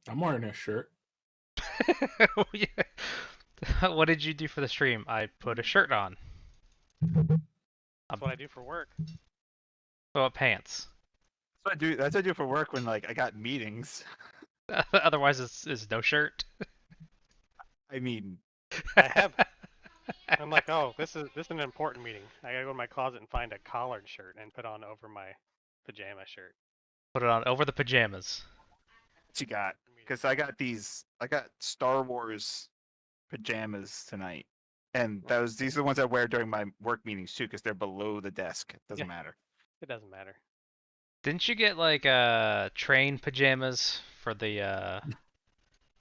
I'm wearing a shirt. Yeah. What did you do for the stream? I put a shirt on. That's what I do for work. What about pants? That's what I do. That's what I do for work when like I got meetings. Otherwise, it's no shirt. I mean, I have. I'm like, oh, this is an important meeting. I gotta go to my closet and find a collared shirt and put on over my pajama shirt. Put it on over the pajamas. what you got? Because I got these. I got Star Wars pajamas tonight, and these are the ones I wear during my work meetings too, because they're below the desk. It doesn't Yeah. matter. It doesn't matter. Didn't you get like train pajamas for the Yeah,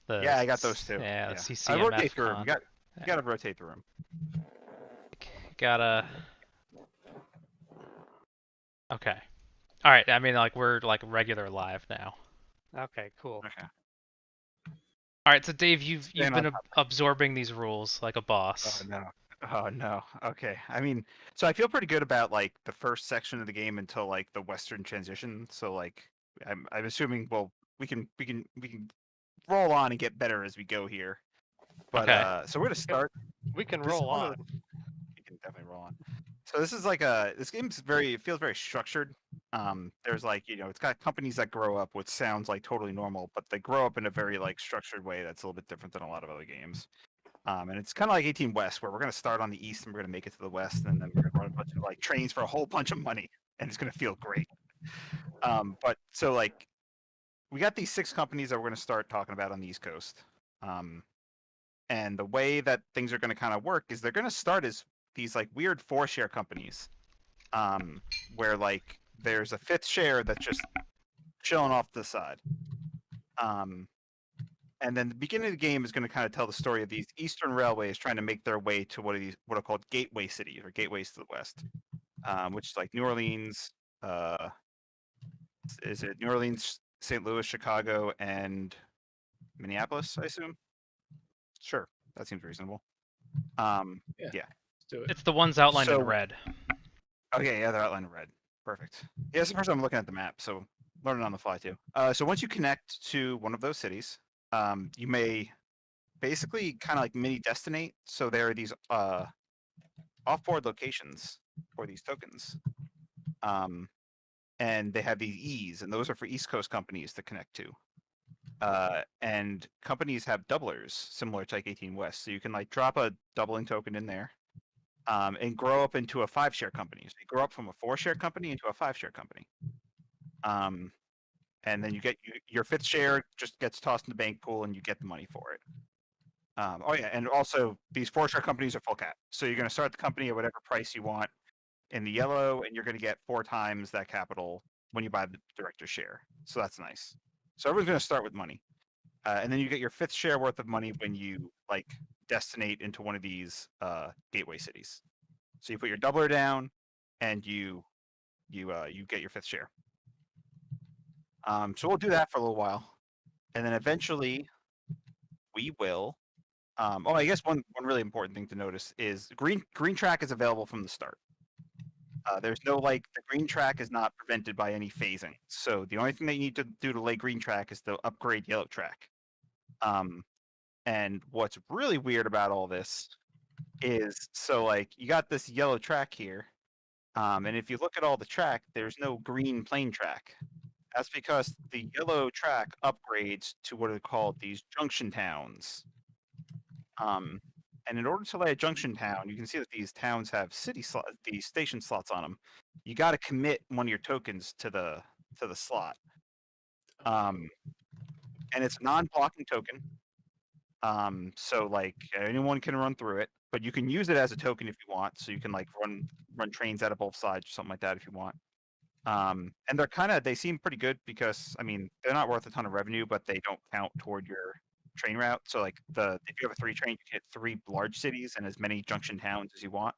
I got those too. yeah, the Yeah, I rotate CCMF through them. con? You gotta rotate through them. Gotta. Okay. All right. I mean, like we're like regular live now. Okay, cool. Okay. All right. So Dave, you've Staying been on top. absorbing these rules like a Oh boss. no. Oh no. Okay. I mean, so I feel pretty good about like the first section of the game until like the Western transition. So like, I'm assuming we can roll on and get better as we go here. But Okay. so we're gonna start. We can This is roll one of on. the, we can definitely roll on. So this game's it feels very structured. There's like it's got companies that grow up, which sounds like totally normal, but they grow up in a very like structured way that's a little bit different than a lot of other games. And it's kind of like 18 West, where we're going to start on the east and we're going to make it to the west, and then we're going to run a bunch of like trains for a whole bunch of money, and it's going to feel great. But so like we got these 6 companies that we're going to start talking about on the East Coast. And the way that things are going to kind of work is they're going to start as these like weird 4-share companies, where like there's a 5th share that's just chilling off to the side. And then the beginning of the game is going to kind of tell the story of these Eastern railways trying to make their way to what are called gateway cities or gateways to the west, which is like New Orleans. Is it New Orleans, St. Louis, Chicago, and Minneapolis? I assume. Sure, that seems reasonable. Yeah. Yeah. Let's do it. It's the ones outlined in So red. okay, yeah, they're outlined in red. Perfect. Yeah, it's the first time I'm looking at the map, so learning on the fly too. So once you connect to one of those cities, you may basically kind of like mini destinate. So there are these off-board locations for these tokens, and they have these E's, and those are for East Coast companies to connect to. And companies have doublers similar to like 18 West, so you can like drop a doubling token in there, and grow up into a 5-share company. So you grow up from a 4-share company into a 5-share company. And then you get your 5th share just gets tossed in the bank pool, and you get the money for it. Oh yeah, and also these 4-share companies are full cap. So you're going to start the company at whatever price you want in the yellow, and you're going to get 4 times that capital when you buy the director share. So that's nice. So everyone's going to start with money, and then you get your 5th share worth of money when you like destinate into one of these gateway cities. So you put your doubler down, and you get your 5th share. So we'll do that for a little while, and then eventually we will. I guess one really important thing to notice is green track is available from the start. There's no like the green track is not prevented by any phasing. So the only thing that you need to do to lay green track is to upgrade yellow track. And what's really weird about all this is so like you got this yellow track here, and if you look at all the track, there's no green plane track. That's because the yellow track upgrades to what are called these junction towns. And in order to lay a junction town, you can see that these towns have these station slots on them. You got to commit one of your tokens to the slot, and it's a non-blocking token. So like anyone can run through it, but you can use it as a token if you want. So you can like run trains out of both sides or something like that if you want. And they seem pretty good because I mean they're not worth a ton of revenue, but they don't count toward your train route. So like if you have a 3 train, you can hit 3 large cities and as many junction towns as you want.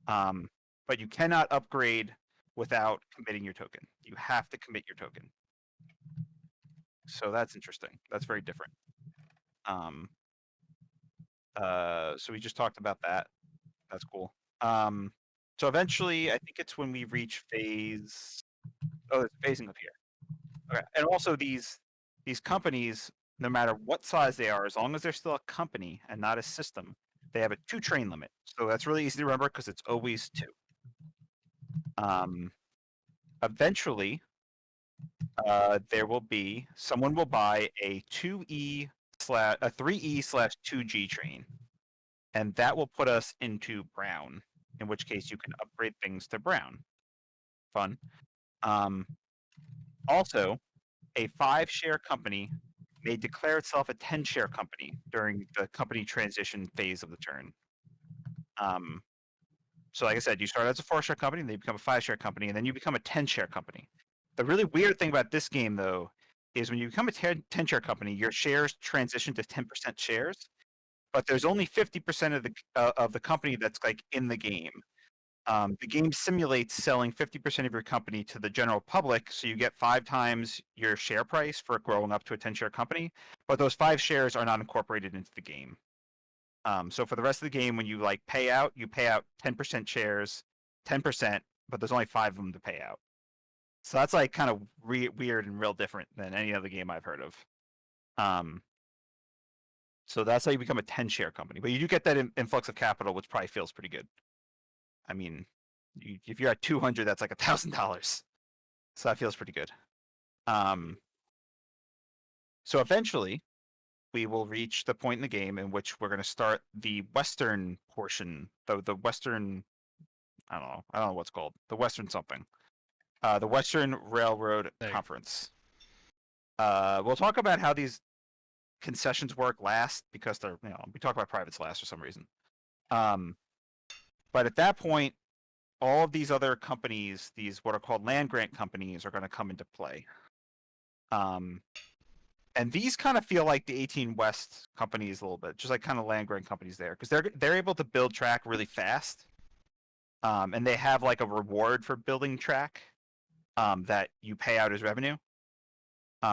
But you cannot upgrade without committing your token. You have to commit your token. So that's interesting. That's very different. So we just talked about that. That's cool. So eventually, I think it's when we reach phase. Oh, there's phasing up here. Okay, and also these these companies, no matter what size they are, as long as they're still a company and not a system, they have a 2 train limit. So that's really easy to remember because it's always 2. Eventually, there will be someone will buy a 3E/2G train, and that will put us into brown. In which case, you can upgrade things to brown. Fun. Also, a 5-share company may declare itself a 10-share company during the company transition phase of the turn. So like I said, you start as a 4-share company, and then you become a 5-share company, and then you become a 10-share company. The really weird thing about this game, though, is when you become a 10-share company, your shares transition to 10% shares, but there's only 50% of the company that's like in the game. The game simulates selling 50% of your company to the general public, so you get 5 times your share price for growing up to a 10-share company, but those 5 shares are not incorporated into the game. So for the rest of the game, when you like pay out, you pay out 10% shares, 10%, but there's only 5 of them to pay out. So that's like kind of weird and real different than any other game I've heard of. So that's how you become a 10-share company, but you do get that influx of capital, which probably feels pretty good. I mean, if you're at 200, that's like $1,000. So that feels pretty good. So eventually, we will reach the point in the game in which we're going to start the western portion, the western, I don't know what's called, the western something, the Western Railroad Conference. We'll talk about how these concessions work last because they're, we talk about privates last for some reason. But at that point, all of these other companies, these what are called land grant companies, are going to come into play. And these kind of feel like the 18 West companies a little bit, just like kind of land grant companies there, because they're able to build track really fast, and they have like a reward for building track that you pay out as revenue.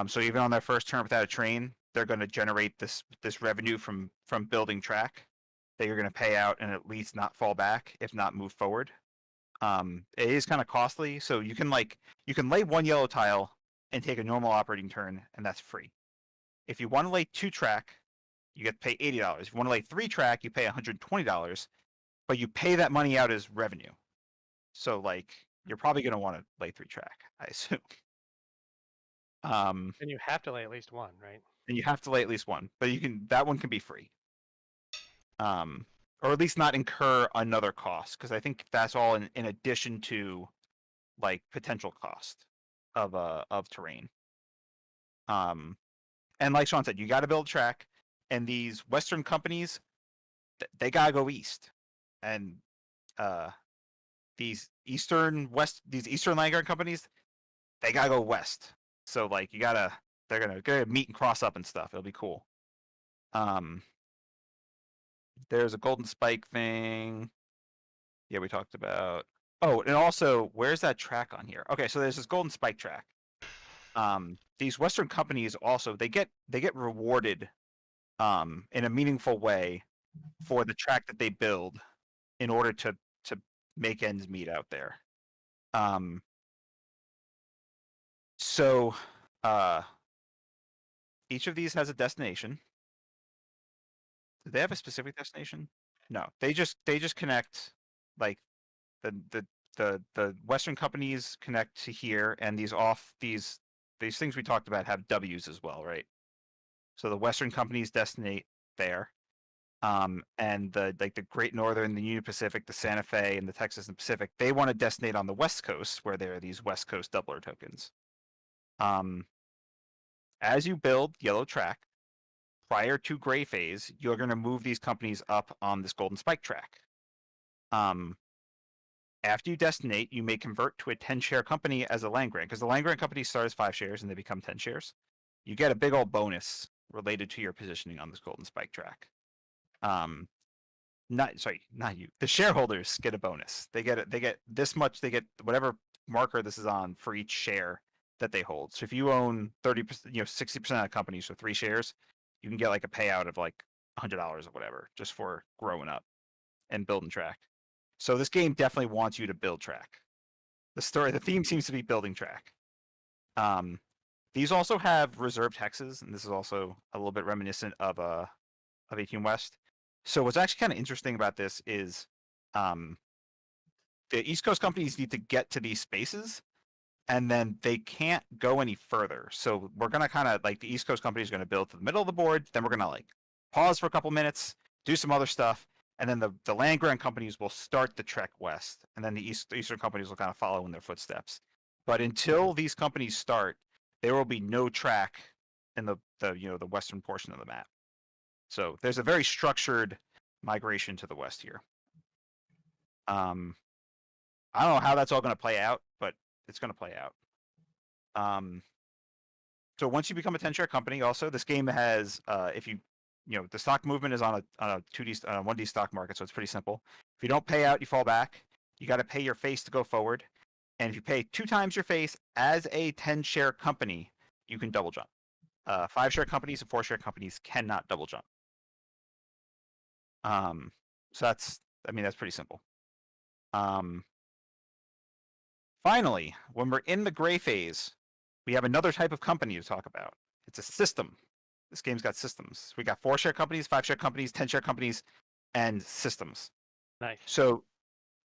So even on their first turn without a train, they're going to generate this revenue from building track that you're going to pay out and at least not fall back, if not move forward. It is kind of costly, so you can lay 1 yellow tile and take a normal operating turn, and that's free. If you want to lay 2 track, you get to pay $80. If you want to lay 3 track, you pay $120, but you pay that money out as revenue. So like you're probably going to want to lay 3 track, I assume. And you have to lay at least 1, right? And you have to lay at least 1, but that one can be free. Or at least not incur another cost, because I think that's all in addition to like potential cost of terrain. And like Shawn said, you got to build a track, and these Western companies, they gotta go east, and these Eastern land grant companies, they gotta go west. So like they're gonna meet and cross up and stuff. It'll be cool. There's a golden spike thing. Yeah, we talked about. Oh, and also, where's that track on here? Okay, so there's this golden spike track. These Western companies also they get rewarded in a meaningful way for the track that they build in order to make ends meet out there. So each of these has a destination. Do they have a specific destination? No, they just connect. Like the Western companies connect to here, and these things we talked about have W's as well, right? So the Western companies destinate there, and the Great Northern, the Union Pacific, the Santa Fe, and the Texas and Pacific, they want to destinate on the West Coast where there are these West Coast doubler tokens. As you build yellow track, prior to gray phase, you're going to move these companies up on this golden spike track. After you destinate, you may convert to a 10-share company as a land grant, because the land grant companies start as 5 shares and they become 10 shares. You get a big old bonus related to your positioning on this golden spike track. Not you. The shareholders get a bonus. They get this much. They get whatever marker this is on for each share that they hold. So if you own 30%, 60% of the company, so 3 shares, you can get like a payout of like $100 or whatever just for growing up and building track. So this game definitely wants you to build track. The theme seems to be building track. These also have reserved hexes, and this is also a little bit reminiscent of 18 West. So what's actually kind of interesting about this is the East Coast companies need to get to these spaces, and then they can't go any further. So we're gonna kind of like the East Coast companies are gonna build to the middle of the board, then we're gonna like pause for a couple minutes, do some other stuff, and then the land grant companies will start the trek west, and then the eastern companies will kind of follow in their footsteps. But until these companies start, there will be no track in the western portion of the map. So there's a very structured migration to the west here. I don't know how that's all going to play out, but it's going to play out. So once you become a 10-share company, also this game has if you the stock movement is on a 1D stock market, so it's pretty simple. If you don't pay out, you fall back. You got to pay your face to go forward, and if you pay 2 times your face as a 10-share company, you can double jump. 5-share companies and 4-share companies cannot double jump. So that's pretty simple. Finally, when we're in the gray phase, we have another type of company to talk about. It's a system. This game's got systems. We got 4-share companies, 5-share companies, 10-share companies, and systems. Nice. So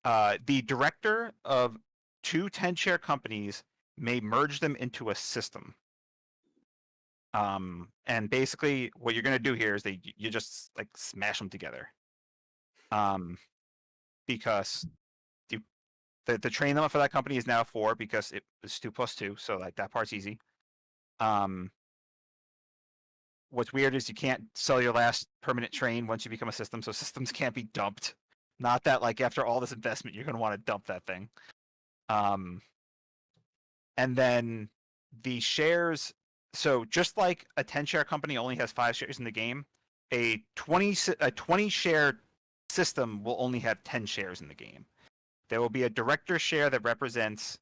the director of 2 10-share companies may merge them into a system. And basically what you're going to do here is you just like smash them together. Because the train limit for that company is now 4 because it was 2 + 2, so like that part's easy. What's weird is you can't sell your last permanent train once you become a system, so systems can't be dumped. Not that like after all this investment you're going to want to dump that thing. And then the shares. So just like a 10-share company only has 5 shares in the game, a 20-share system will only have 10 shares in the game. There will be a director share that represents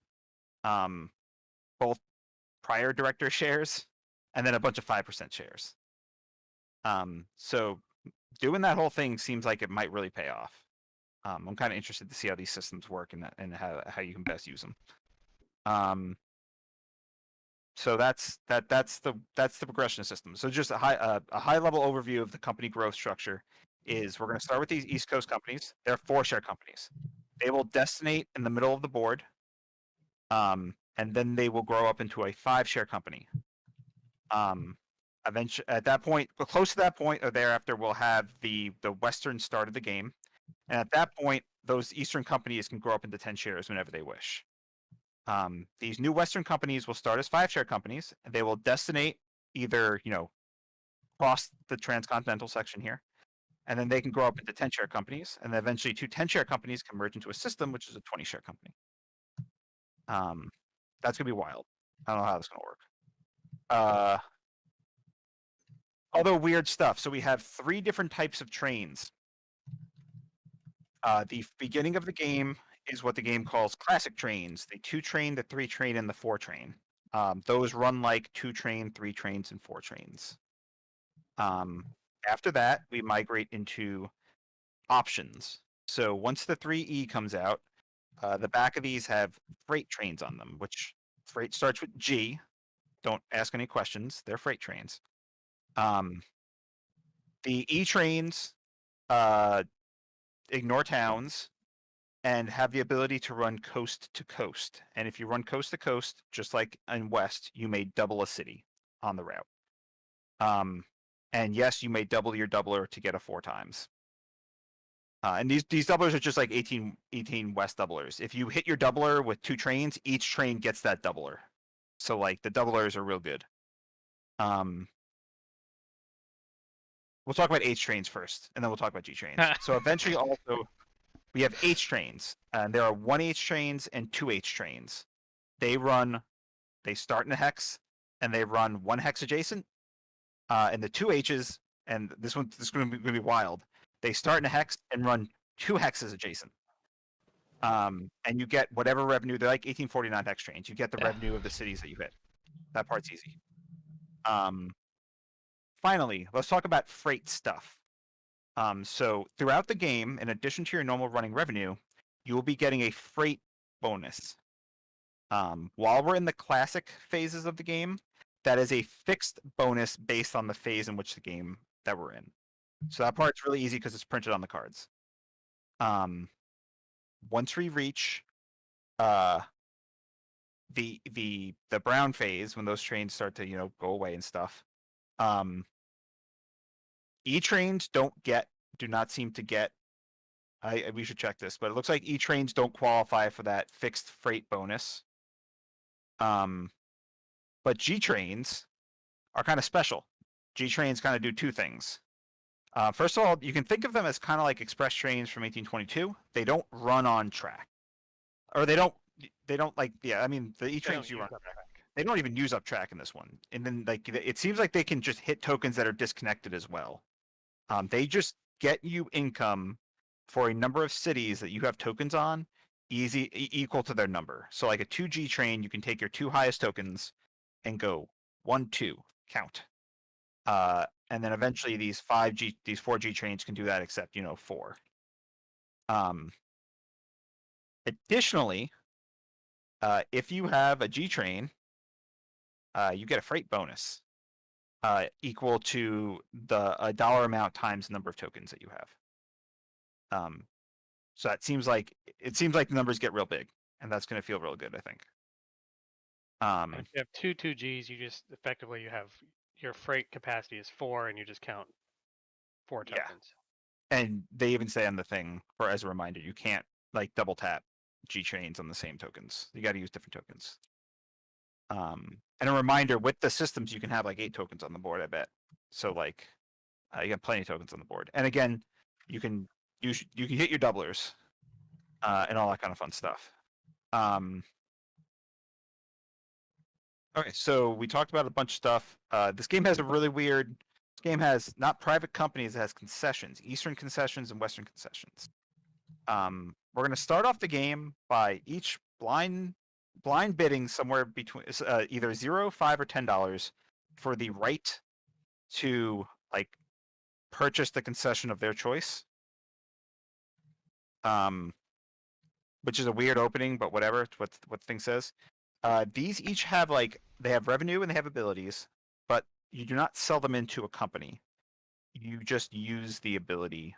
both prior director shares and then a bunch of 5% shares. So doing that whole thing seems like it might really pay off. I'm kind of interested to see how these systems work and how you can best use them. So that's the progression system. So just a high level overview of the company growth structure is we're going to start with these East Coast companies. They're 4-share companies. They will destinate in the middle of the board, and then they will grow up into a 5-share company. Eventually, at that point, close to that point or thereafter, we'll have the western start of the game, and at that point, those eastern companies can grow up into 10 shares whenever they wish. These new western companies will start as 5-share companies, and they will destinate either across the transcontinental section here, and then they can grow up into 10-share companies, and then eventually 2 10-share companies can merge into a system, which is a 20-share company. That's gonna be wild. I don't know how that's gonna work. Other weird stuff. So we have 3 different types of trains. The beginning of the game is what the game calls classic trains. The 2 train, the 3 train, and the 4 train. Those run like 2 train, 3 trains, and 4 trains. After that, we migrate into options. So once the 3E comes out, the back of these have freight trains on them, which freight starts with G. Don't ask any questions. They're freight trains. The E trains ignore towns and have the ability to run coast to coast. And if you run coast to coast, just like in West, you may double a city on the route. And yes, you may double your doubler to get a 4 times. And these doublers are just like 18 West doublers. If you hit your doubler with 2 trains, each train gets that doubler. So like the doublers are real good. We'll talk about H trains first, and then we'll talk about G trains. So eventually also, we have H trains, and there are 1 H trains and 2 H trains. They start in a hex, and they run 1 hex adjacent. And the 2 H's, and this is going to be wild. They start in a hex and run 2 hexes adjacent. And you get whatever revenue. They're like 1849 hex trains. You get the revenue of the cities that you hit. That part's easy. Finally, let's talk about freight stuff. So throughout the game, in addition to your normal running revenue, you will be getting a freight bonus. While we're in the classic phases of the game, that is a fixed bonus based on the phase in which the game that we're in. So that part's really easy because it's printed on the cards. Once we reach the brown phase, when those trains start to go away and stuff, E-trains do not seem to get. We should check this, but it looks like E-trains don't qualify for that fixed freight bonus. But G-trains are kind of special. G-trains kind of do two things. First of all, you can think of them as kind of like express trains from 1822. They don't run on track, or they don't like. Yeah, I mean the E-trains you run. They don't even use up track in this one. And then like it seems like they can just hit tokens that are disconnected as well. They just get you income for a number of cities that you have tokens on, equal to their number. So like a 2G train, you can take your 2 highest tokens and go 1, 2, count. And then eventually these 4G trains can do that, except 4. Additionally, if you have a G train, you get a freight bonus equal to a dollar amount times the number of tokens that you have. So it seems like the numbers get real big, and that's going to feel real good, I think. If you have two 2Gs, you just effectively you have your freight capacity is 4, and you just count 4 tokens. And they even say on the thing, or as a reminder, you can't like double tap G trains on the same tokens. You got to use different tokens. And a reminder, with the systems, you can have like 8 tokens on the board, I bet. So like, you got plenty of tokens on the board. And again, you can hit your doublers, and all that kind of fun stuff. Okay, so we talked about a bunch of stuff. This game has a really weird. This game has not private companies; it has concessions, Eastern concessions and Western concessions. We're going to start off the game by each blind bidding somewhere between either $0, $5, or $10 for the right to like purchase the concession of their choice. Which is a weird opening, but whatever. It's what the thing says. These each have they have revenue and they have abilities, but you do not sell them into a company. You just use the ability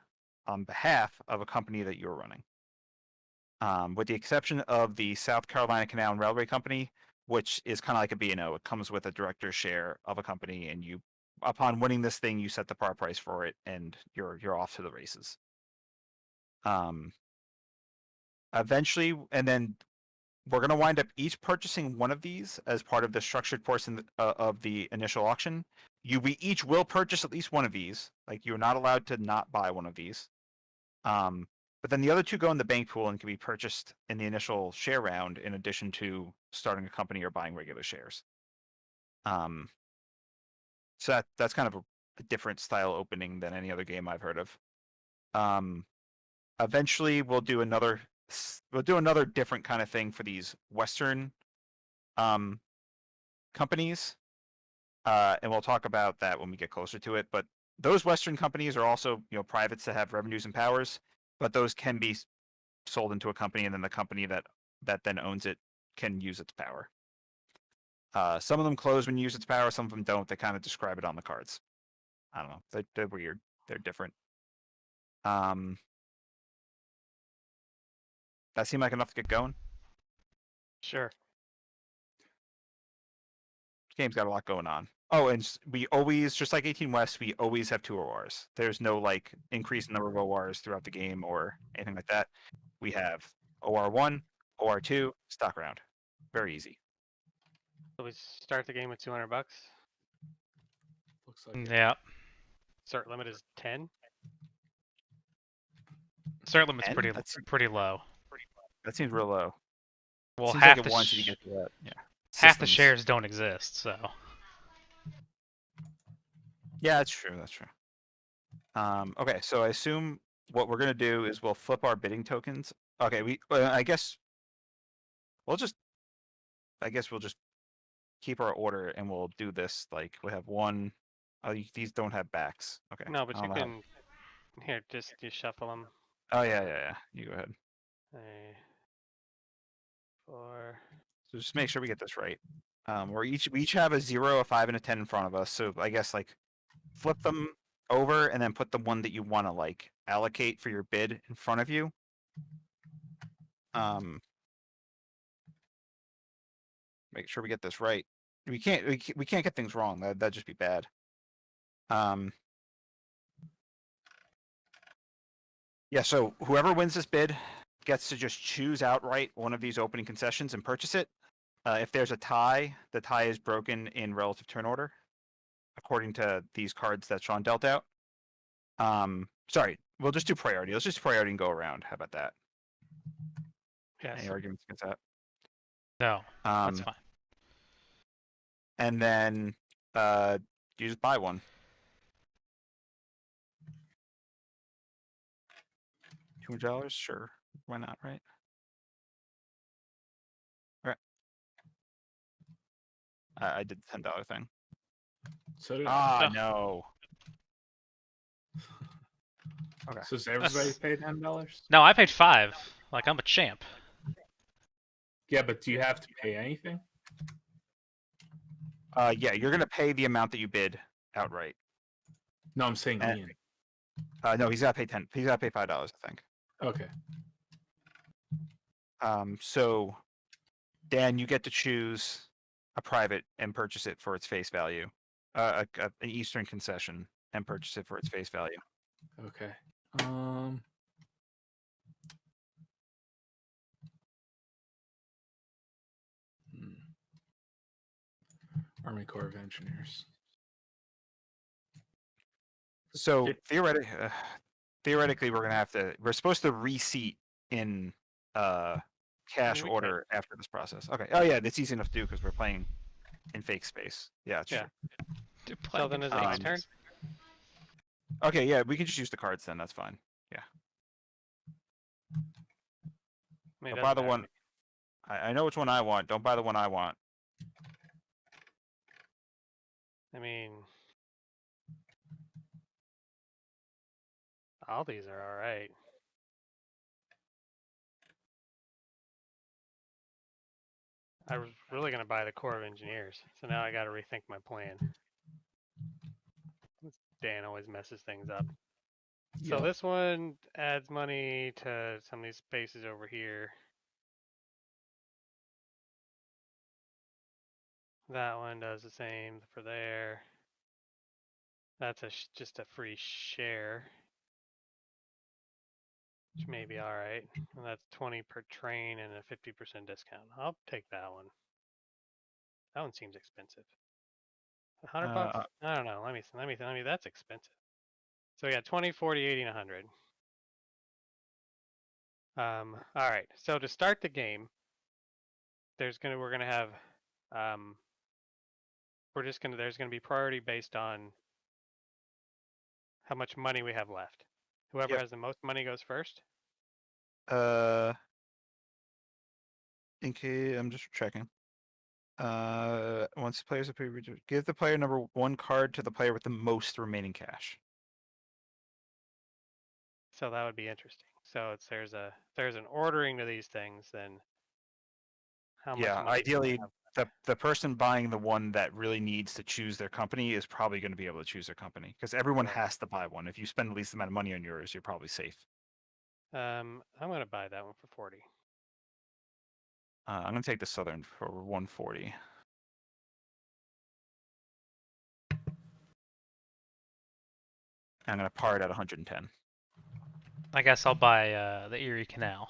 on behalf of a company that you're running. With the exception of the South Carolina Canal and Railway Company, which is kind of like a B&O. It comes with a director's share of a company, and you, upon winning this thing, you set the par price for it, and you're off to the races. Eventually, and then we're going to wind up each purchasing one of these as part of the structured portion of the initial auction. We each will purchase at least one of these. Like, you're not allowed to not buy one of these. But then the other 2 go in the bank pool and can be purchased in the initial share round, in addition to starting a company or buying regular shares. So that's kind of a different style opening than any other game I've heard of. Eventually, we'll do another different kind of thing for these Western companies, and we'll talk about that when we get closer to it. But those Western companies are also privates that have revenues and powers, but those can be sold into a company, and then the company that then owns it can use its power. Some of them close when you use its power, some of them don't. They kind of describe it on the cards. I don't know. They're weird. They're different. That seemed like enough to get going. Sure. This game's got a lot going on. Oh, and we always, just like 18 West, we always have 2 ORs. There's no like increased number of ORs throughout the game or anything like that. We have OR1, OR2, stock round. Very easy. So we start the game with $200. Looks like it. Yeah. Start limit is 10. Start limit's 10? pretty low. That seems real low. Well, Seems half like the it wants you to get to that. Yeah. half the Systems. shares don't exist, so. Yeah, that's true. That's true. Okay, so I assume what we're gonna do is we'll flip our bidding tokens. Okay, I guess we'll just keep our order, and we'll do this like we have one. Oh, these don't have backs. Okay. No, but I you don't know how- can. Here, just you shuffle them. Oh yeah. You go ahead. 3, 4. So just make sure we get this right. we each have a 0, a 5, and a 10 in front of us. So I guess like flip them over and then put the one that you want to like allocate for your bid in front of you. Make sure we get this right. We can't get things wrong. That'd just be bad. Yeah, so whoever wins this bid gets to just choose outright one of these opening concessions and purchase it. If there's a tie, the tie is broken in relative turn order, according to these cards that Shawn dealt out. Sorry, we'll just do priority. Let's just priority and go around. How about that? Yes. Any arguments against that? No, that's fine. And then you just buy one. $200, sure. Why not, right? All right. I did the $10 thing. So did Ah, Oh. no. Okay. So does everybody pay $10? No, I paid 5. Like I'm a champ. Yeah, but do you have to pay anything? Yeah, you're gonna pay the amount that you bid outright. No, I'm saying And- Ian. No, he's gotta pay 10. He's gotta pay $5, I think. Okay. So Dan, you get to choose a private and purchase it for its face value. An Eastern concession and purchase it for its face value. Okay. Army Corps of Engineers. So Okay. theoretically, we're supposed to reseat in cash we order after this process. Okay. Oh yeah, that's easy enough to do because we're playing in fake space. Yeah. Yeah. Dude, So then is it his Um, turn? Okay. Yeah, we can just use the cards then. That's fine. I mean, it Don't buy doesn't the matter. one. I know which one I want. Don't buy the one I want. I mean, all these are all right. I was really gonna buy the Corps of Engineers, so now I got to rethink my plan. Dan always messes things up. So Yep. this one adds money to some of these spaces over here. That one does the same for there. That's just a free share, which may be all right. And that's 20 per train and a 50% discount. I'll take that one. That one seems expensive. $100? I don't know. Let me. That's expensive. So we got 20, 40, 80, and 100. All right. So to start the game, we're gonna have there's gonna be priority based on how much money we have left. Whoever Yep. has the most money goes first. Okay, I'm just checking. Once the players appear, give the player number 1 card to the player with the most remaining cash. So that would be interesting. So there's an ordering to these things, then how much Yeah, money do we ideally, have? the person buying the one that really needs to choose their company is probably going to be able to choose their company because everyone Right. has to buy one. If you spend the least amount of money on yours, you're probably safe. I'm gonna buy that one for 40. I'm going to take the Southern for 140. I'm going to par it at 110. I guess I'll buy the Erie Canal.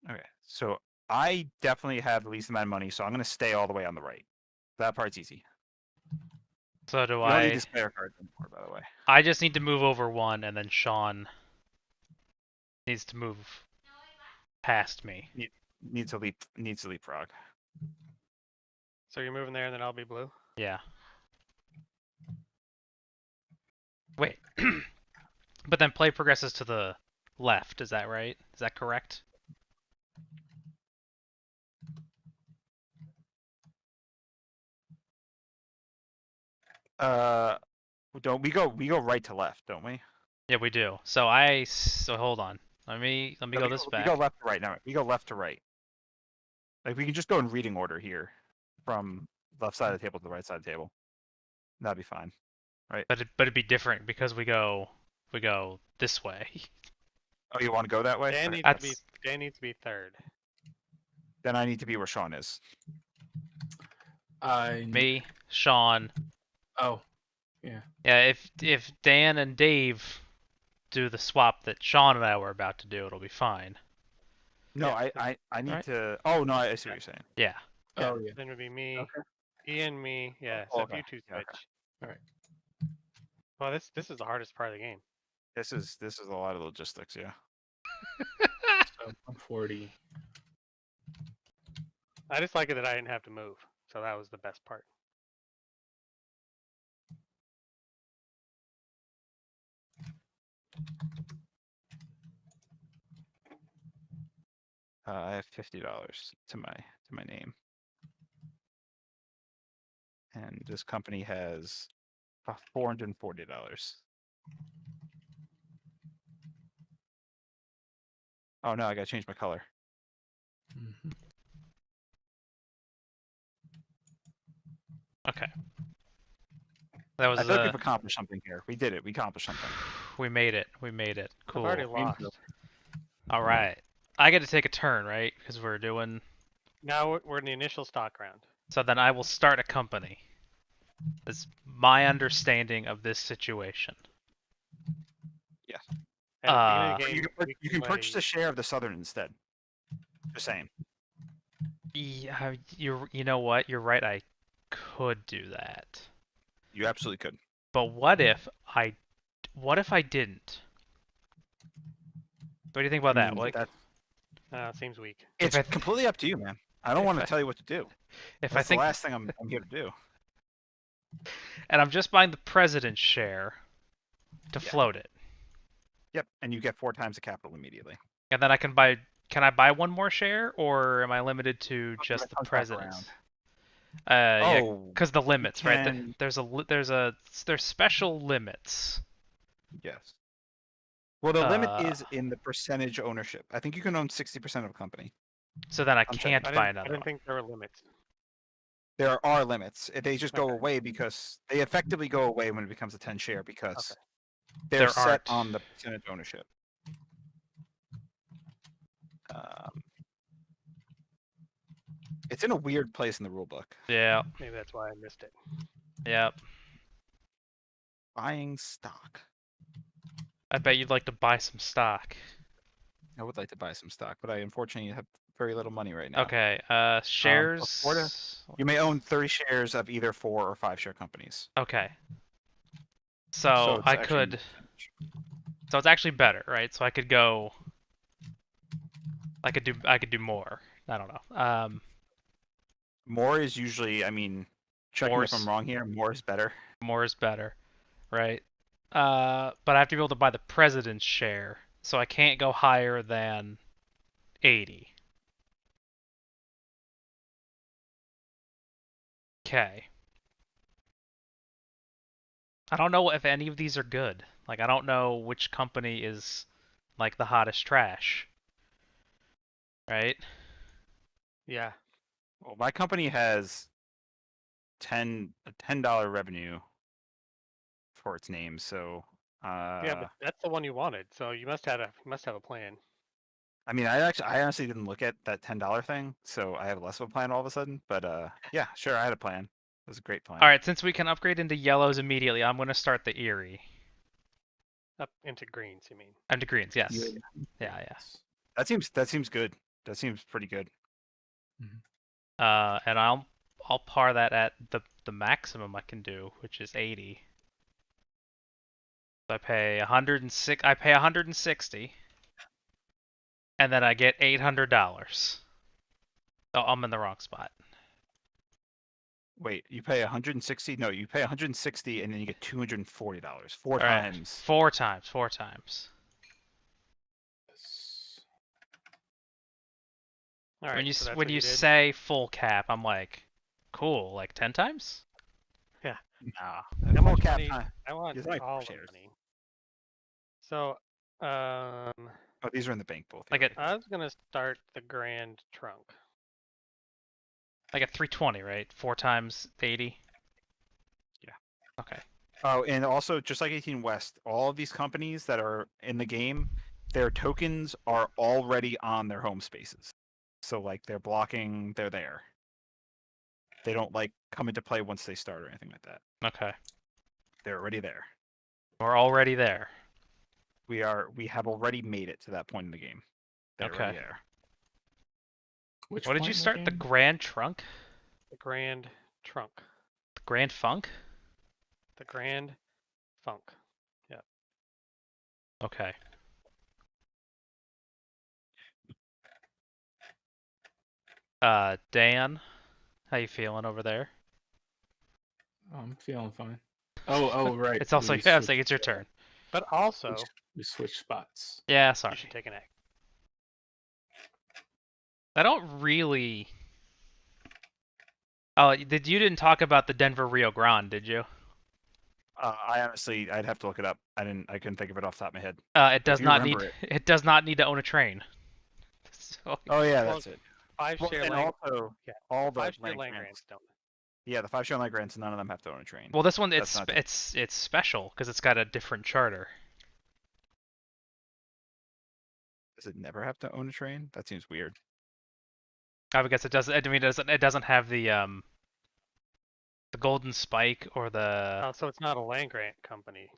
Okay, so I definitely have the least amount of money, so I'm going to stay all the way on the right. That part's easy. So do You don't need I? these player cards anymore, by the way. I just need to move over one, and then Shawn needs to move past me. Needs to leapfrog. So you're moving there, and then I'll be blue. Yeah. Wait. But then play progresses to the left. Is that right? Is that correct? Don't we go right to left, don't we? Yeah, we do. So hold on. Let me No, go this we back. go left to right now. We go left to right. Like we can just go in reading order here, from left side of the table to the right side of the table. That'd be fine. But it'd be different because we go this way. Oh, you want to go that way? Dan Okay. needs to be third. Then I need to be where Shawn is. Me, Shawn. Oh, Yeah, if Dan and Dave do the swap that Shawn and I were about to do, it'll be fine. No, Yeah. I need Right. to. Oh no, I see what you're saying. Yeah. Yeah, oh yeah. then it would be me, Okay. Ian, me. Yeah, Oh, so okay. if you two Yeah, okay. switch. Alright. Well, this is the hardest part of the game. This is a lot of logistics. Yeah. So 140. I just like it that I didn't have to move, so that was the best part. I have $50 to my name, and this company has $440. Oh no, I gotta change my color. Mhm. Okay. That was I feel like we've accomplished something here. We did it. We accomplished something. we made it. We made it. Cool. I've already lost. All right. I get to take a turn, right? Because we're doing. Now we're in the initial stock round. So then I will start a company. That's my understanding of this situation. At the beginning of the game, You can purchase a share of the Southern instead. Just saying. Yeah, you know what? You're right. I could do that. You absolutely could. But what if I didn't? What do you think about that? Like, seems weak. It's I- completely up to you, man. I don't if want to I- tell you what to do. if That's I think, the last thing I'm here to do. and I'm just buying the president's share to Yeah. float it, Yep, and you get 4 times the capital immediately. and then I can buy. Can I buy one more share, or am I limited to just that the comes back president's? around. Yeah, because the limits, right? can- There's special limits. Yes. Well, the limit Uh, is in the percentage ownership. I think you can own 60% of a company. So then I I'm can't I buy didn't, another I didn't one. think there were limits. There are limits. They just go Okay. away because they effectively go away when it becomes a 10 share because Okay. they're There set aren't. on the percentage ownership. It's in a weird place in the rule book. Yeah. Maybe that's why I missed it. Yep. Buying stock. I bet you'd like to buy some stock. I would like to buy some stock, but I unfortunately have very little money right now. Okay. Shares. You may own 30 shares of either 4 or 5 share companies. Okay. So it's I actually could. So it's actually better, right? So I could go. I could do more. I don't know. More is usually, I mean, check me if I'm wrong here. More is better. More is better, right? But I have to be able to buy the president's share, so I can't go higher than 80. Okay. I don't know if any of these are good. Like, I don't know which company is, like, the hottest trash. Right? Yeah. Well, my company has $10 revenue for its name, so Yeah, but that's the one you wanted, so you must have a plan. I mean, I honestly didn't look at that $10 thing, so I have less of a plan all of a sudden. But yeah, sure, I had a plan. It was a great plan. All right, since we can upgrade into yellows immediately, I'm going to start the Erie. Up into greens, you mean? Into greens, yes. Yeah. Yeah. That seems good. That seems pretty good. And I'll par that at the maximum I can do, which is 80. So I pay 106. I pay 160, and then I get $800. Oh, I'm in the wrong spot. Wait, you pay 160? No, you pay 160 and then you get $240. Four All right, times. Four times. All right. When you so that's when what you did? say full cap, I'm like, cool, like 10 times? Nah. How Full much cap, money? I want it's like all the shares. money. So, Oh, these are in the bank both. Like yeah, at I was gonna start the Grand Trunk. like at 320, right? 4 times 80. Yeah. Okay. Oh, and also just like 18 West, all of these companies that are in the game, their tokens are already on their home spaces. So like they're blocking, they're there. They don't like come into play once they start or anything like that. Okay. They're already there. We're already there. We have already made it to that point in the game. They're Okay. already there. Which What did point you in the start? The game? Grand Trunk? The Grand Trunk. The Grand Funk? The Grand Funk. Okay. Dan, how you feeling over there? Oh, I'm feeling fine. Oh, right. It's also we yeah, I was switched- like it's your turn. But also, we switched spots. Yeah, you sorry. should take an egg. I don't really. Oh, you didn't talk about the Denver Rio Grande, did you? I honestly, I'd have to look it up. I couldn't think of it off the top of my head. It does you not need. remember It does not need to own a train. So, Oh yeah, Well, that's it. 5 Well, share and land. also Yeah, all the 5 share land land grants. grants don't. Yeah, the 5 share land grants, none of them have to own a train. well, this one That's not it's special because it's got a different charter. Does it never have to own a train? That seems weird. I would guess it doesn't. I mean, it doesn't have the golden spike or the. Oh, so it's not a land grant company.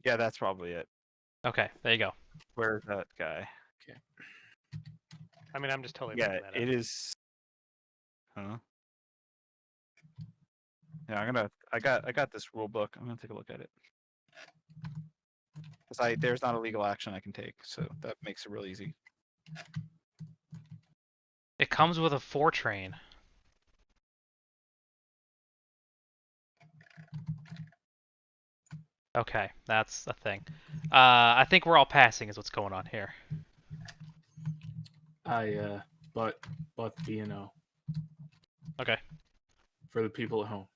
Yeah, that's probably it. Okay, there you go. Where's that guy? I mean, I'm just totally Yeah, making that it up. is. Huh? Yeah, I got this rule book. I'm gonna take a look at it. Because there's not a legal action I can take, so that makes it real easy. It comes with a 4 train. Okay, that's the thing. I think we're all passing is what's going on here. But B&O Okay. for the people at home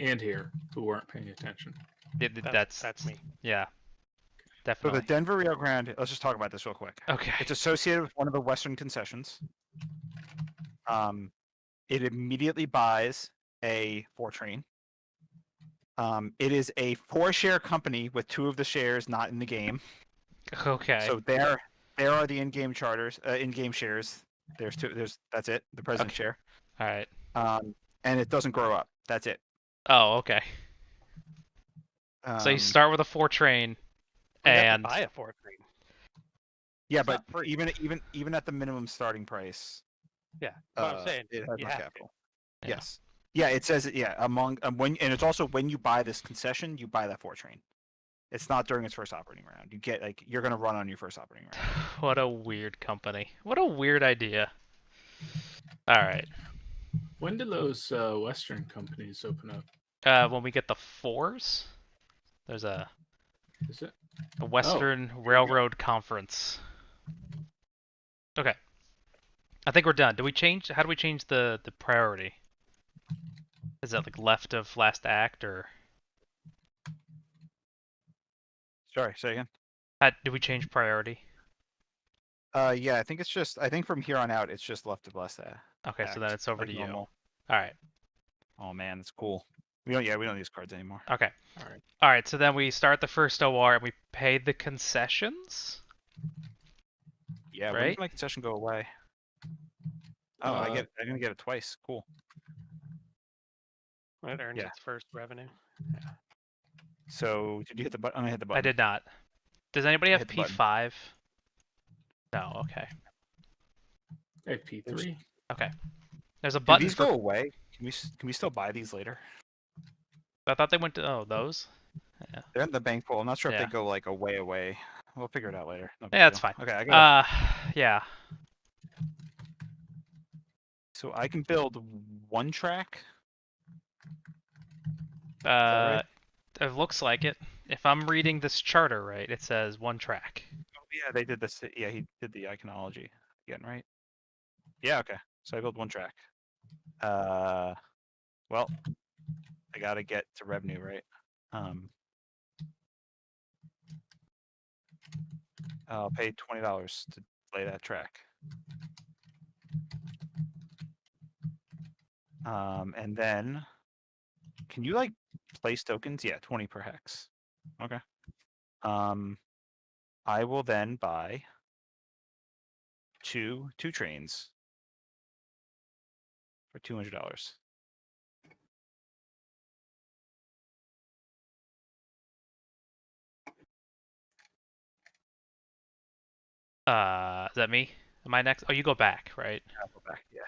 and here who weren't paying attention. That's me. Yeah, So definitely. the Denver Rio Grande. Let's just talk about this real quick. Okay. It's associated with one of the Western concessions. It immediately buys a 4 train. It is a 4 share company with 2 of the shares not in the game. Okay. So there are the in-game charters, in-game shares. That's it. The president share. All right. And it doesn't grow up. That's it. Oh, okay. So you start with a 4 train, You have to and buy a 4 train. Yeah, It's but not free. even at the minimum starting price, Yeah, what I'm saying, it has you no have to. capital. Yeah. Yes. Yeah, it says among when, and it's also when you buy this concession, you buy that 4 train. It's not during its first operating round. You get you're gonna run on your first operating round. what a weird company. What a weird idea. All right. When do those Western companies open up? When we get the 4s, there's a Is it? Western Railroad Conference. Okay. I think we're done. Do we change? How do we change the priority? Is that like left of last act or? Sorry, say again. Do we change priority? Yeah, I think from here on out, it's just left of less. Okay, so then it's over like to you. normal. All right. Oh man, that's cool. We don't use cards anymore. Okay. All right. All right. So then we start the first OR and we pay the concessions. Yeah, when Right? does my concession go away? Oh, I'm gonna get it twice. Cool. It earns Yeah. its first revenue. So did you hit the button? I'm gonna hit the button. I did not. Does anybody have hit the button. P5? No. Okay. I have P3. Okay. There's a Do button these for. go away? Can we still buy these later? I thought they went to. Those. They're in the bank pool. I'm not sure if Yeah. they go like away. We'll figure it out later. No big Yeah, that's deal. fine. Okay, I got. Yeah. So I can build 1 track. It looks like it. If I'm reading this charter right, it says 1 track. Oh, yeah, they did this. Yeah, he did the iconology again, right? Yeah, okay. So I build 1 track. Well, I gotta get to revenue, right? I'll pay $20 to lay that track. And then, can you like place tokens? Yeah, 20 per hex. Okay. I will then buy two trains for $200. Is that me? Am I next? Oh, you go back, right? I'll go back. Yeah.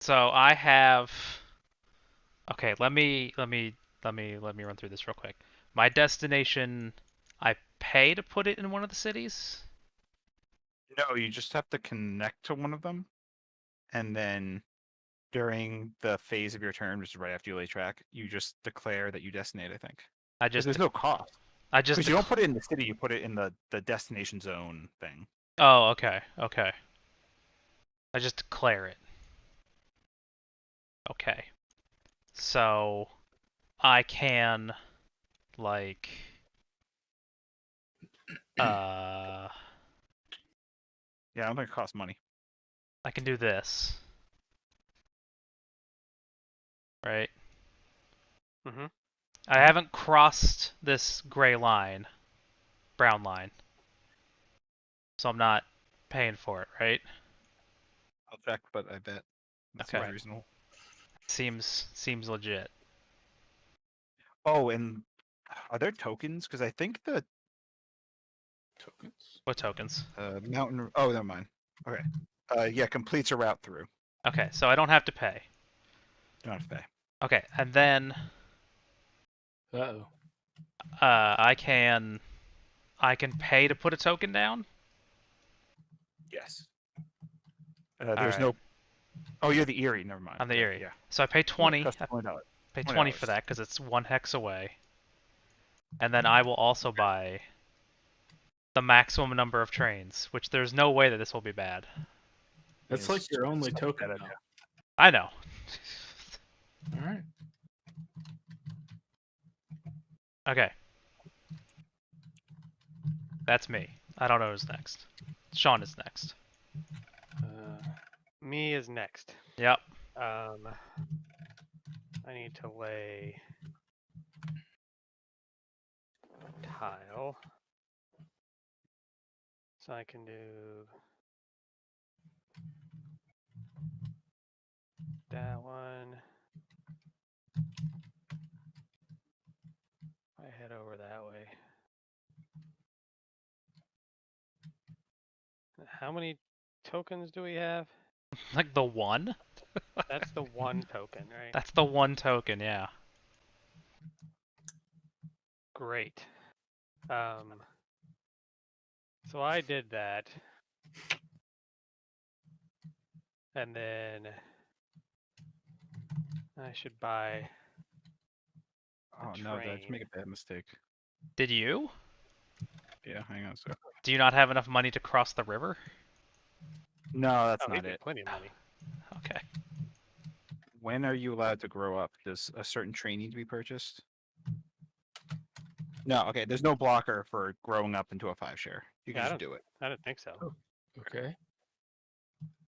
So I have. Okay, let me run through this real quick. My destination, I pay to put it in one of the cities. No, you just have to connect to one of them, and then during the phase of your turn, which is right after you lay track, you just declare that you destinate. I think. I Because just there's no cost. I just Because you don't put it in the city, you put it in the destination zone thing. Oh, okay, okay. I just declare it. Okay. So I can like Yeah, I don't think it costs money. I can do this. Right? Mhm. I haven't crossed this gray line, brown line. So I'm not paying for it, right? I'll check, but I bet that Okay. seems reasonable. Seems legit. Oh, and are there tokens? Because I think the Tokens. What tokens? mountain. Oh, never mind. Okay. Yeah, completes a route through. Okay, so I don't have to pay. Don't have to pay. Okay, and then Uh-oh. I can pay to put a token down. Yes. There's Alright. no. Oh, you're the Erie. Never mind. I'm the Okay, Erie. Yeah. So I pay 20. Costs I $20. pay 20 for $20. that because it's 1 hex away. And then I will also buy the maximum number of trains, which there's no way that this will be bad. That's Yes, like your only it's not a token bad now. idea. I know. All right. Okay. That's me. I don't know who's next. Shawn is next. Me is next. Yep. I need to lay tile. So I can do that one. I head over that way. How many tokens do we have? Like the one? That's the one token, right? That's the one token, yeah. Great. So I did that. And then I should buy Oh no, did I just make a bad mistake? Did you? Yeah, hang on a sec. Do you not have enough money to cross the river? No, that's Oh, we not get it. plenty of money. Okay. When are you allowed to grow up? Does a certain train need to be purchased? No, okay. There's no blocker for growing up into a 5-share. You can Yeah, just do it. I don't think so. Oh. Okay.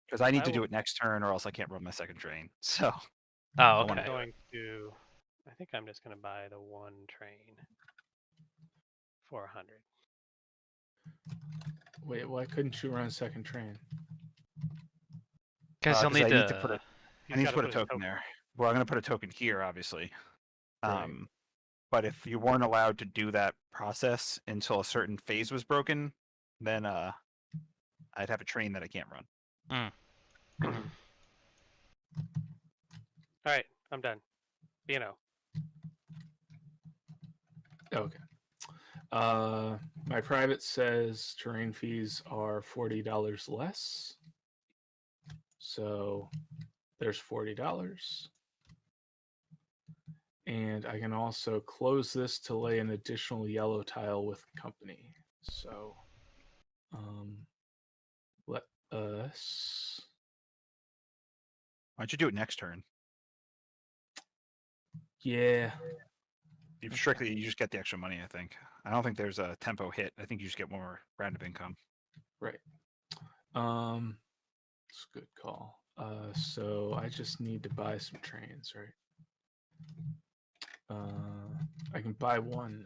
Because I need I to do will- it next turn, or else I can't run my second train. So Oh, I okay. wanna I'm going to. I think I'm just going to buy the one train for 100. Wait, why couldn't you run a second train? Because you'll 'cause need I to. need to put a He's I need to gotta put a his token there. Well, I'm gonna put a token here, obviously. Right. But if you weren't allowed to do that process until a certain phase was broken, then I'd have a train that I can't run. All right, I'm done. B&O. Okay. My private says terrain fees are $40 less. So there's $40. And I can also close this to lay an additional yellow tile with company. So let us. Why don't you do it next turn? Yeah. You strictly, you just get the extra money. I think. I don't think there's a tempo hit. I think you just get more random income. Right. It's a good call. So I just need to buy some trains, right? I can buy one.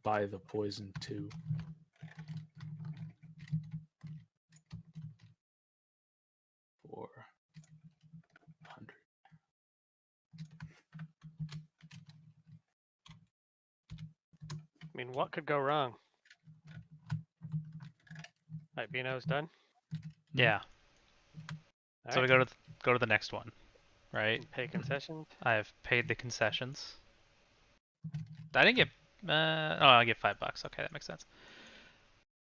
Buy the poison too. For 100. I mean, what could go wrong? Right, Bino's done. Yeah. All So right. we go to the next one, right? Pay concessions. I've paid the concessions. I didn't get. I get $5. Okay, that makes sense.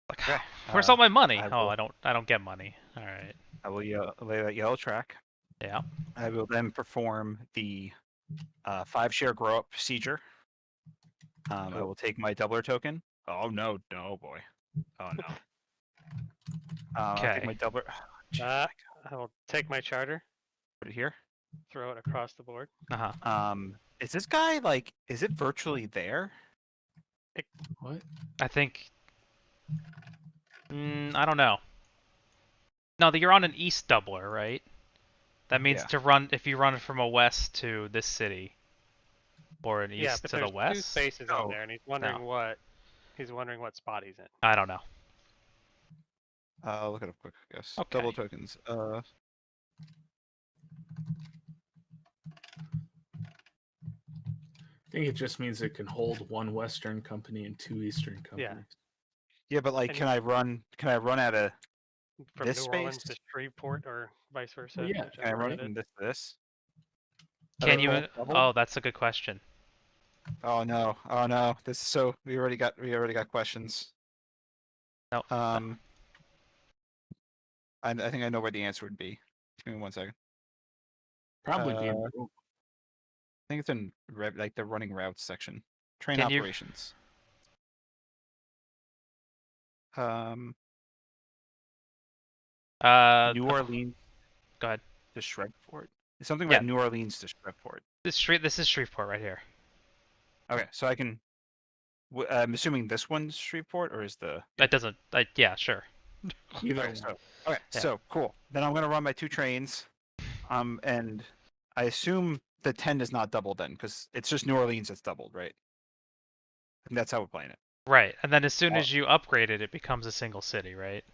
Like, Okay, where's all my money? I Oh, will- I don't get money. All right. I will lay that yellow track. Yeah. I will then perform the 5-share grow up procedure. I will take my doubler token. Oh no, boy. Oh no. I'll take my Okay. doubler. I will take my charter, Put it here. throw it across the board. Uh-huh. Is this guy like? Is it virtually there? What? I think. I don't know. No, you're on an east doubler, right? That means Yeah. to run if you run from a west to this city, or an Yeah, east but to there's the west. two spaces Oh, on there, and he's wondering no. what spot he's in. I don't know. I'll look it up quick, I guess. Okay. Double tokens. I think it just means it can hold one Western company and two Eastern companies. Yeah, but like, And can I run at a? From This New Orleans to space? Shreveport, or vice versa. Well, yeah, whichever Can I run one it from is. this to this? Can Are you? they both doubled? Oh, that's a good question. Oh no! Oh no! This is so. We already got questions. No. I think I know where the answer would be. Give me 1 second. Probably be in Uh, the room. I think it's in like the running routes section. Train Can you- operations. New Orleans Go ahead. to Shreveport. It's something Yeah. about New Orleans to Shreveport. This is Shreveport right here. Okay, so I can. I'm assuming this one's Shreveport, or is the? That doesn't. Yeah, sure. Either Okay, one. so okay, Yeah. so cool. Then I'm gonna run my 2 trains, and I assume the 10 is not doubled then, because it's just New Orleans that's doubled, right? And that's how we're playing it. Right, and then as soon Oh. as you upgrade it, it becomes a single city, right?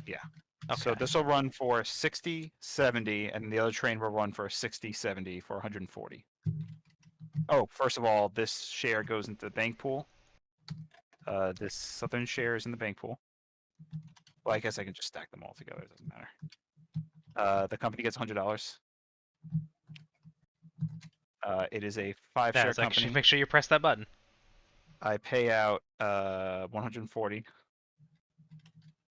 Yeah. Okay. So this will run for 60, 70, and the other train will run for 60, 70 for 140. Oh, first of all, this share goes into the bank pool. This southern share is in the bank pool. Well, I guess I can just stack them all together. It doesn't matter. The company gets $100. It is a 5-share it's like, company. make sure you press that button. I pay out 140,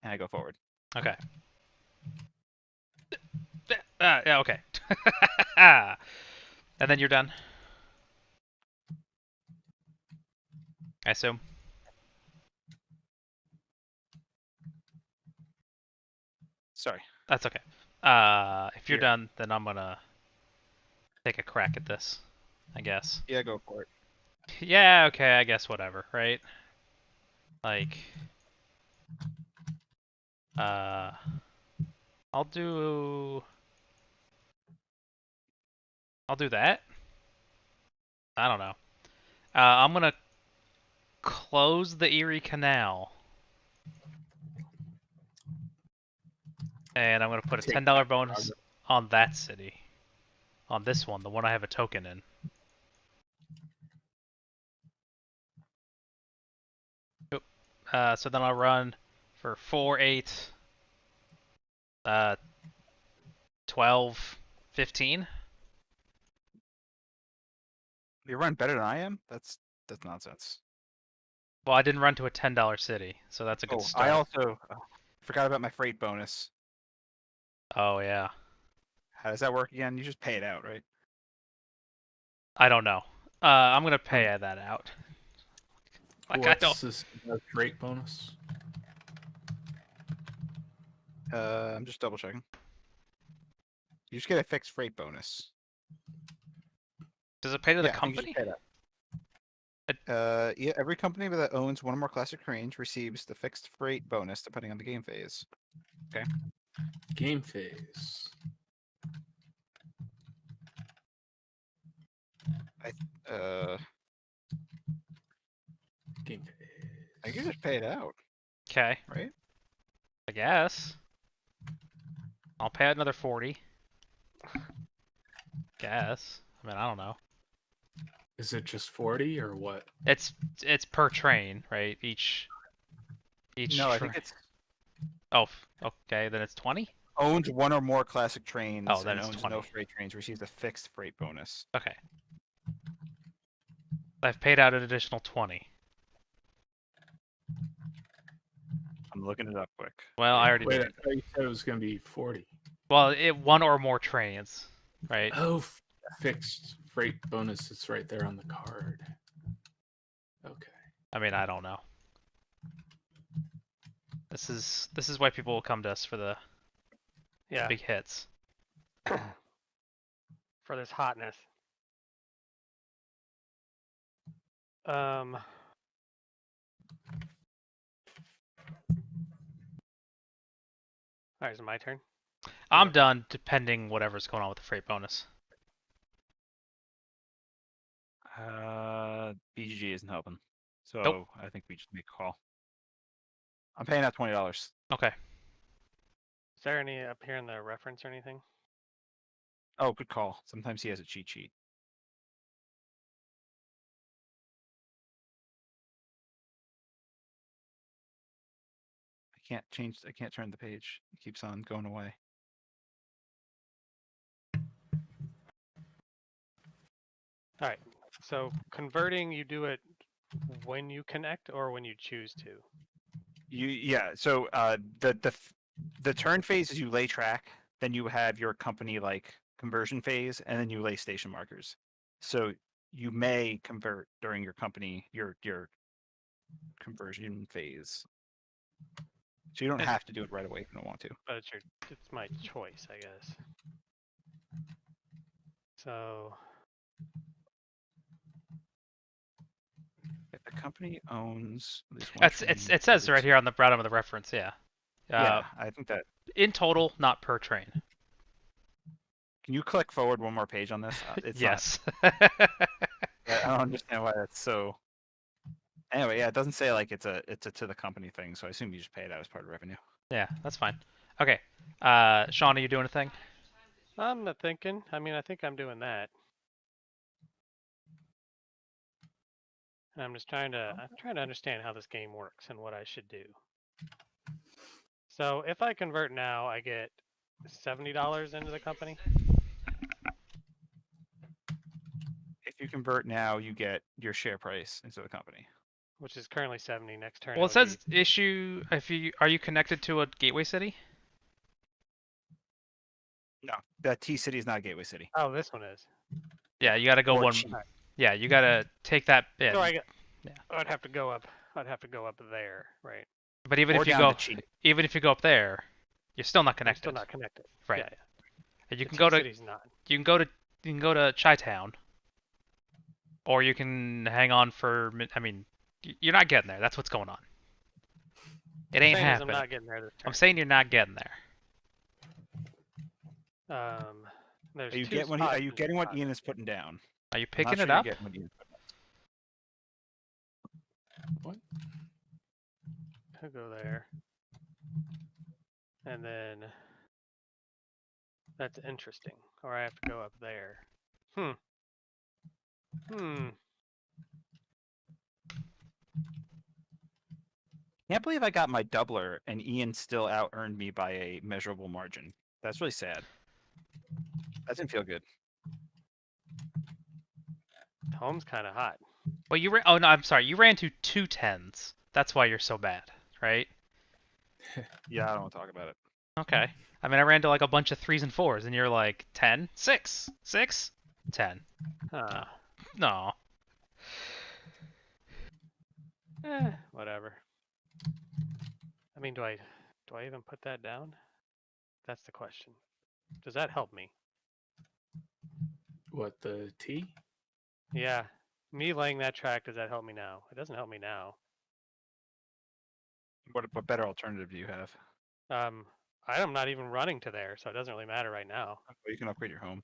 and I go forward. Okay. Yeah, okay. And then you're done. I assume. Sorry. That's okay. If you're Here. done, then I'm gonna take a crack at this, I guess. Yeah, go for it. Yeah, okay, I guess whatever, right? Like, I'll do that. I don't know. I'm gonna close the Erie Canal, and I'm gonna put a Take $10 that bonus progress. on that city, on this one, the one I have a token in. So then I'll run for 4, 8, 12, 15. You run better than I am? That's nonsense. Well, I didn't run to a $10 city, so that's a good Oh, start. I also forgot about my freight bonus. Oh yeah. How does that work again? You just pay it out, right? I don't know. I'm gonna pay that out. Like I don't. What's this great bonus? I'm just double checking. You just get a fixed freight bonus. Does it pay to the Yeah, I think you company? just pay that. Yeah, every company that owns one or more classic cranes receives the fixed freight bonus depending on the game phase. Game phase. Uh, Game phase. I think you just pay it out, Okay, right? I guess. I'll pay out another 40. Guess. I mean, I don't know. Is it just 40 or what? It's per train, right? Each No, I train. think it's Oh, okay. Then it's 20. owns one or more classic trains Oh, then and it's owns 20. no freight trains receives a fixed freight bonus. Okay. I've paid out an additional 20. I'm looking it up quick. Well, I already Wait, did. I thought you said it was going to be 40. Well, one or more trains, right? Oh, fixed freight bonus. It's right there on the card. Okay. I mean, I don't know. This is why people will come to us for the Yeah. big hits. For this hotness. Alright, is it my turn? I'm done, depending whatever's going on with the freight bonus. BGG isn't helping, so Nope. I think we just make a call. I'm paying out $20. Okay. Is there any up here in the reference or anything? Oh, good call. Sometimes he has a cheat sheet. I can't turn the page. It keeps on going away. Alright, so converting, you do it when you connect or when you choose to? Yeah, so the turn phase is you lay track, then you have your company like conversion phase, and then you lay station markers. So you may convert during your company your conversion phase. So you don't have to do it right away if you don't want to. But it's my choice, I guess. So If the company owns at least one train, It says right here on the bottom of the reference, yeah. Yeah, I think that. In total, not per train. Can you click forward one more page on this? It's yes. I don't understand why that's so. Anyway, yeah, it doesn't say like it's a to the company thing, so I assume you just pay it out as part of revenue. Yeah, that's fine. Okay. Shawn, are you doing a thing? I'm not thinking. I mean, I think I'm doing that. And I'm trying to understand how this game works and what I should do. So if I convert now, I get $70 into the company. If you convert now, you get your share price into the company. Which is currently 70. Next turn. Well, it says issue if you are you connected to a gateway city? No, that T City is not a gateway city. Oh, this one is. Yeah, you got to go Or one. cheap. Yeah, you got to take that bit. So Yeah. I'd have to go up. I'd have to go up there, right? But even Or if you down go, to cheap. even if you go up there, you're still not I'm connected. still not connected. Right. Yeah, yeah. And you The can go to T-City's not. you can go to Chi-Town, or you can hang on for. I mean, you're not getting there. That's what's going on. It ain't happening. I'm not getting there this turn. I'm saying you're not getting there. There's Are you two are you spots getting what in the Ian is putting down? Are you I'm not picking sure it you're up? getting what Ian's putting down. What? I'll go there. And then that's interesting. Or I have to go up there. Can't believe I got my doubler and Ian still out earned me by a measurable margin. That's really sad. That didn't feel good. Home's kind of hot. Well, you ran. Oh no, I'm sorry. You ran to 2 10s. That's why you're so bad, right? Yeah, I don't want to talk about it. Okay. I mean, I ran to like a bunch of 3s and 4s, and you're like 10, 6, 6, 10. Huh. No. Whatever. I mean, do I even put that down? That's the question. Does that help me? What, the T? Yeah. Me laying that track, does that help me now? It doesn't help me now. What better alternative do you have? I'm not even running to there, so it doesn't really matter right now. Well, you can upgrade your home.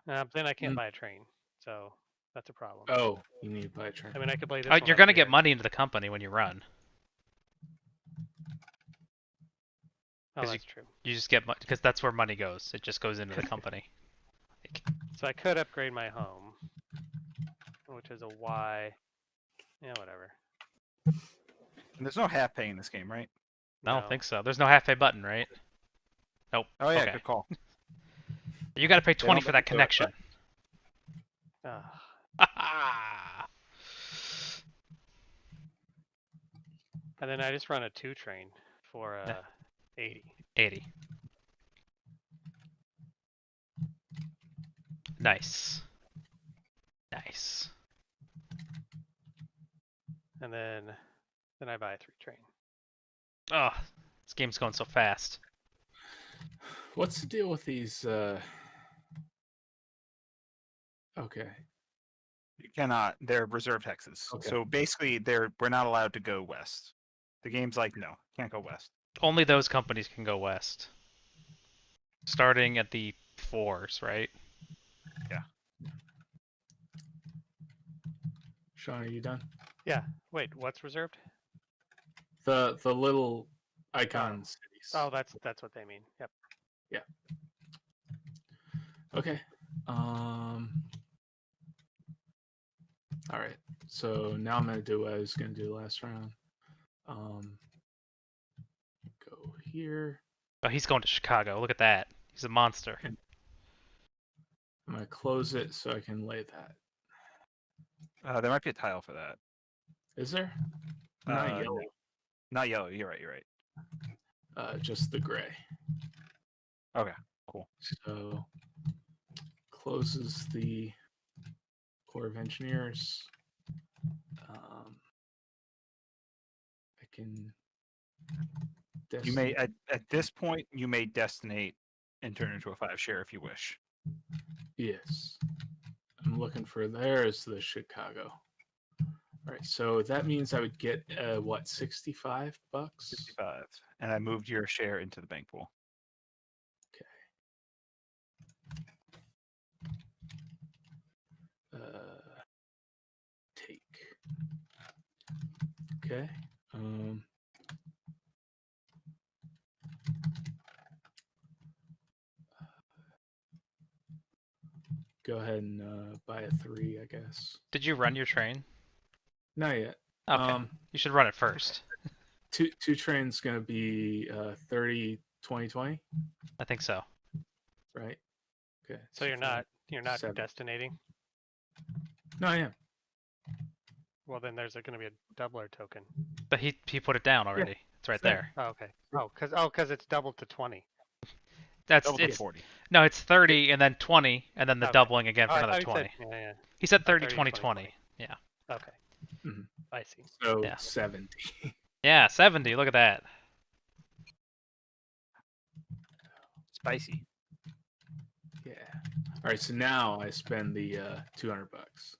But then I can't Mm. buy a train, so that's a problem. Oh, you need to buy a train. I mean, I could play this Oh, one you're up gonna here. get money into the company when you run. Oh, 'cause that's true. You just get because that's where money goes. It just goes into the company. So I could upgrade my home, which is a Y. Yeah, whatever. And there's no half pay in this game, right? I don't think so. There's no half pay button, right? Nope. Oh yeah, Okay. good call. You gotta pay They 20 don't for let that you do it, connection. And then I just run a 2 train for Yeah. 80. 80. Nice. Nice. And then I buy a 3 train. Oh, this game's going so fast. What's the deal with these? Okay. You cannot. They're reserved hexes. Okay. So basically, we're not allowed to go west. The game's like, no, can't go west. Only those companies can go west. Starting at the 4s, right? Yeah. Shawn, are you done? Yeah. Wait, what's reserved? The little icon cities. Oh, that's what they mean. Yep. Okay. All right. So now I'm gonna do what I was gonna do last round. Go here. Oh, he's going to Chicago. Look at that. He's a monster. I'm gonna close it so I can lay that. There might be a tile for that. Is there? Not No. yellow. Not yellow. You're right. You're right. Just the gray. Okay. Cool. So closes the Corps of Engineers. I can. You may at this point you may destinate and turn into a 5 share if you wish. Yes. I'm looking for there's the Chicago. All right, so that means I would get what, $65? 65, and I moved your share into the bank pool. Take. Okay. Go ahead and buy a 3, I guess. Did you run your train? Not yet. Okay. You should run it first. Two trains gonna be 30, 20, 20, I think so. right? Okay. So you're not 7. destinating? No, I am. Well, then there's going to be a doubler token. But he put it down already. It's right there. Oh, okay. Because it's doubled to 20. That's Double to it's 40. no, it's 30 and then 20 and then the Okay. doubling again for I another thought 20. you said, yeah. He said 30, 30, 20, 20. 20. Yeah. Okay. Mhm. I see. So Yeah. 70. Yeah, 70. Look at that. Spicy. Yeah. All right. So now I spend the $200.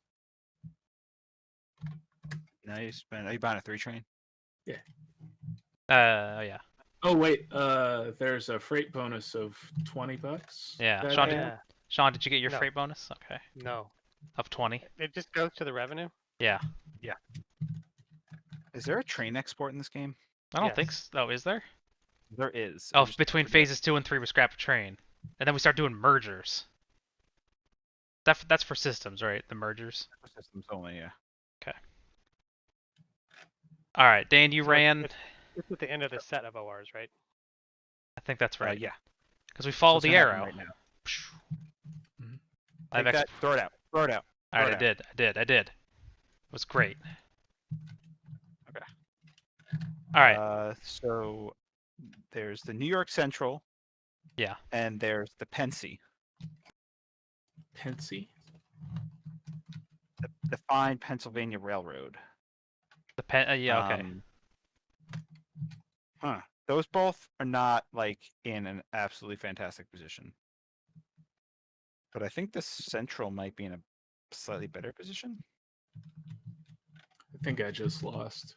Now you spend. Are you buying a 3 train? Yeah. Oh wait. There's a freight bonus of $20. Yeah. that Shawn, I did, have. Shawn, did you get your No. freight bonus? Okay. No. Of 20. It just goes to the revenue? Yeah. Is there a train export in this game? I don't Yes. think so. Oh, is there? There is. Oh, between phases 2 and 3 we scrap a train. And then we start doing mergers. That's for systems, right? The mergers. Systems only. Yeah. All right, Dane, you So ran. It's at the end of the set of ORs, right? I think that's right. Yeah. Because we followed So the it's gonna happen arrow. Right now. I have Take ex- that. Throw it out. Throw it out. All right, throw it I did. It was great. Okay. All right. So there's the New York Central. Yeah. And there's the Pensy. Pensy. The fine Pennsylvania Railroad. The pen. Yeah. Okay. Huh. those both are not like in an absolutely fantastic position. But I think the Central might be in a slightly better position. I think I just lost.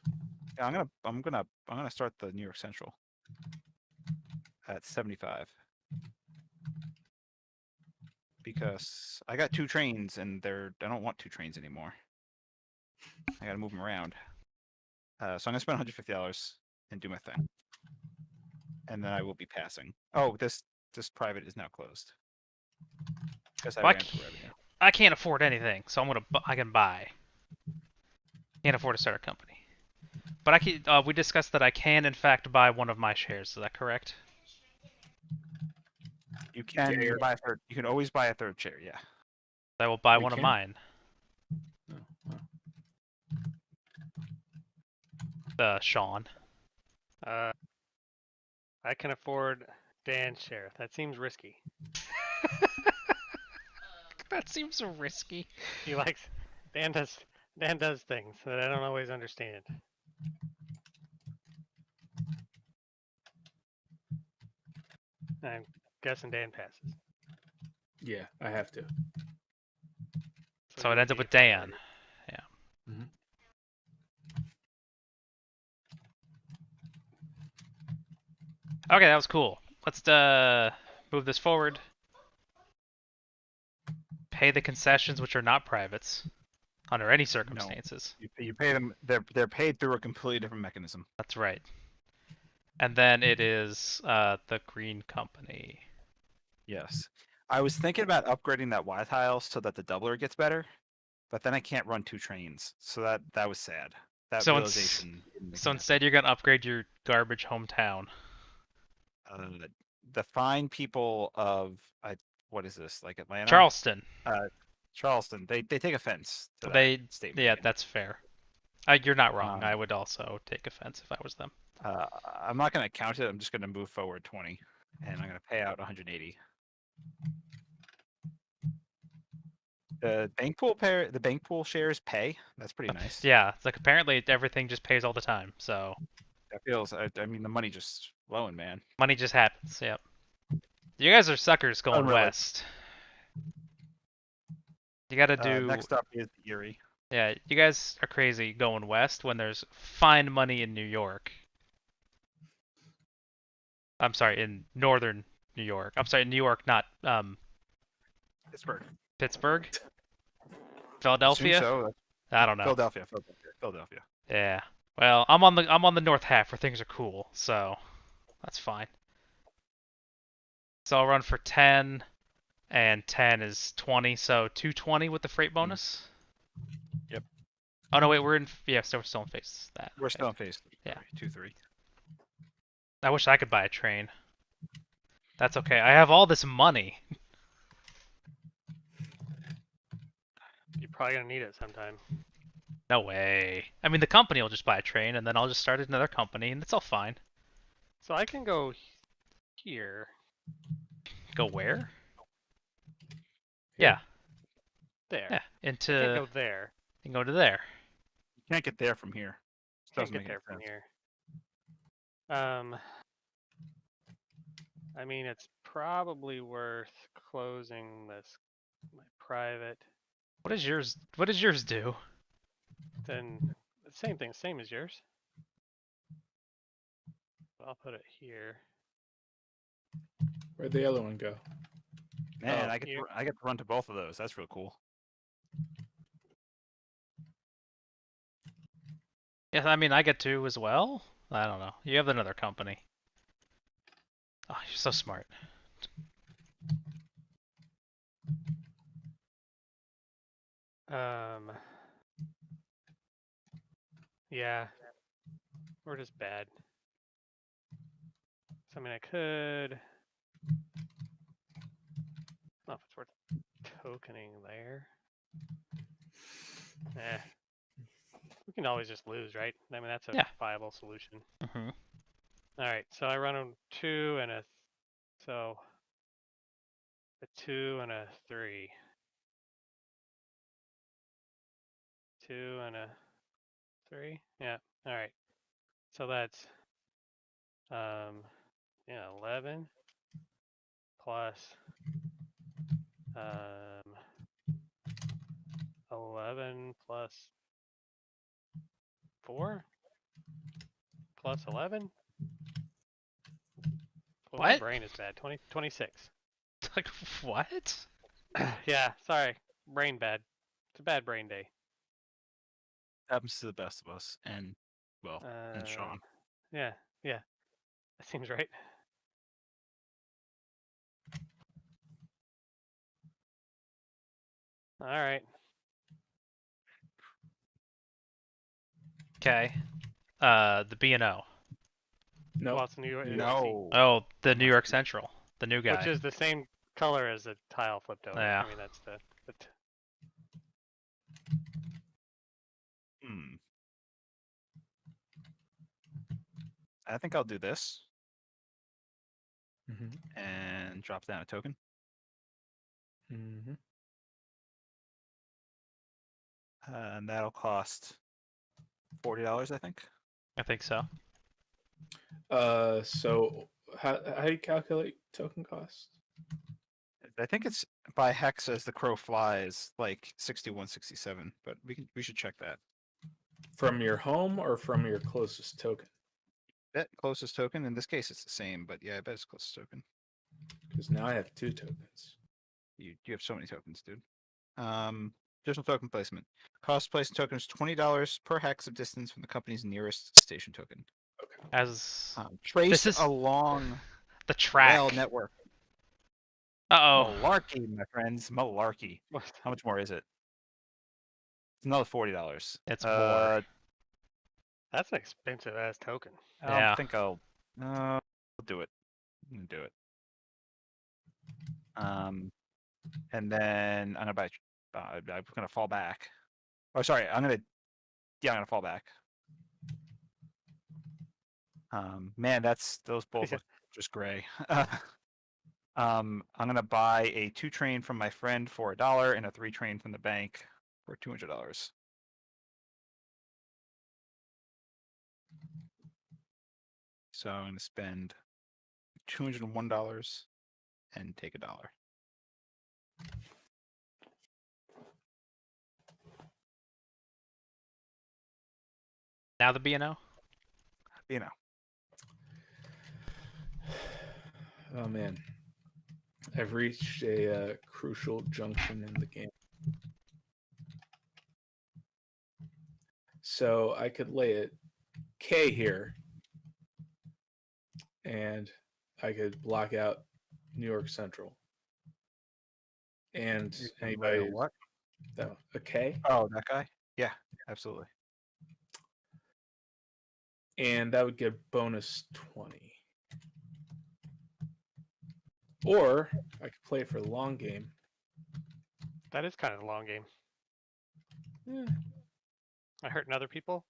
Yeah, I'm gonna start the New York Central at 75 because I got 2 trains and I don't want 2 trains anymore. I gotta move them around. So I'm gonna spend $150 and do my thing, and then I will be passing. Oh, this private is now closed because I Well, ran for revenue. I can't afford anything, so I can buy. Can't afford to start a company. But I can. We discussed that I can, in fact, buy one of my shares. Is that correct? You can buy a third. You can always buy a third share. Yeah. I will buy We one of can? mine. Oh, wow. Shawn. I can afford Dan's share. That seems risky. That seems so risky. He likes Dan does things that I don't always understand. I'm guessing Dan passes. Yeah, I have to. So it you ends up would with be a Dan. priority. Yeah. Mhm. Okay, that was cool. Let's move this forward. Pay the concessions, which are not privates, under any circumstances. You pay them. They're paid through a completely different mechanism. That's right. And then it is the green company. Yes. I was thinking about upgrading that Y tile so that the doubler gets better, but then I can't run 2 trains, so that was sad. That So realization. didn't make So me instead, you're gonna upgrade your garbage hometown. happy. The fine people of what is this, like Atlanta, Charleston. Charleston? They take offense to that They, statement. yeah, that's fair. You're not wrong. Um, I would also take offense if I was them. I'm not going to count it. I'm just going to move forward 20, and I'm going to pay out 180. The bank pool shares pay. That's pretty nice. Yeah, it's like apparently everything just pays all the time. So That feels. I mean, the money just flowing, man. money just happens. Yep. You guys are suckers going Unreal. west. You gotta do. Next up is Erie. Yeah, you guys are crazy going west when there's fine money in New York. I'm sorry, in northern New York. I'm sorry, New York, not Pittsburgh. Pittsburgh, Assume Philadelphia. so. I don't know. Philadelphia. Yeah. Well, I'm on the north half where things are cool, so that's fine. So I'll run for 10, and 10 is 20, so 220 with the freight bonus. Yep. Oh no, wait, we're still in phase that. We're Okay. still in phase 3. Yeah. 2-3. I wish I could buy a train. That's okay. I have all this money. You're probably gonna need it sometime. No way. I mean, the company will just buy a train, and then I'll just start another company, and it's all fine. So I can go here. Go where? Here. Yeah. There. Yeah. I can't go Into. there. You can go to there. You can't get there from here. Can't Doesn't get make there any from sense. here. I mean, it's probably worth closing my private. What does yours do? Then same thing, same as yours. I'll put it here. Where'd the other one go? Man, Oh, I get to run to both of those. That's real cool. Yeah, I mean, I get to as well. I don't know. You have another company. Oh, you're so smart. Yeah, we're just bad. So I mean, I could. I don't know if it's worth tokening there. Eh. We can always just lose, right? I mean, that's a Yeah. viable solution. Mm-hmm. All right, so I run a 2 and a 2 and a 3. 2 and a 3. Yeah. All right. So that's Yeah, 11 plus 11 plus 4 plus 11. Well, my What? brain is bad. 26. Like what? Yeah, sorry. Brain bad. It's a bad brain day. Happens to the best of us, and well, and Shawn. Yeah, that seems right. All right. Okay. The B&O. No. Well, it's New York. No. Oh, the That New must York be- Central. The new guy. Which is the same color as the tile flipped over. Yeah. I mean, that's the Hmm. I think I'll do this Mm-hmm. and drop down a token. Mm-hmm. And that'll cost $40, I think. I think so. So how do you calculate token cost? I think it's by hex as the crow flies, like 6167. But we should check that. From your home or from your closest token? Bet closest token. In this case, it's the same, but yeah, I bet it's closest token. Because now I have 2 tokens. You have so many tokens, dude. Additional token placement. Cost to place a token is $20 per hex of distance from the company's nearest station token. Okay. As Trace This is- along the track. rail network. Uh-oh. Malarkey, my friends. Malarkey. How much more is it? It's another $40. It's more. That's an expensive ass token. Yeah. I think I'll do it. I'm gonna do it. And then I'm gonna buy. I'm gonna fall back. Oh, sorry. I'm gonna fall back. Man, those both look just gray. I'm gonna buy a 2 train from my friend for $1 and a 3 train from the bank for $200. So I'm gonna spend $201 and take $1. Now the B&O? You know. Oh man, I've reached a crucial junction in the game. So I could lay it K here, and I could block out New York Central. And anybody What? no, a K, Oh, that guy? Yeah, absolutely. and that would get bonus 20. Or I could play for the long game. That is kind of a long game. Eh, I hurting other people.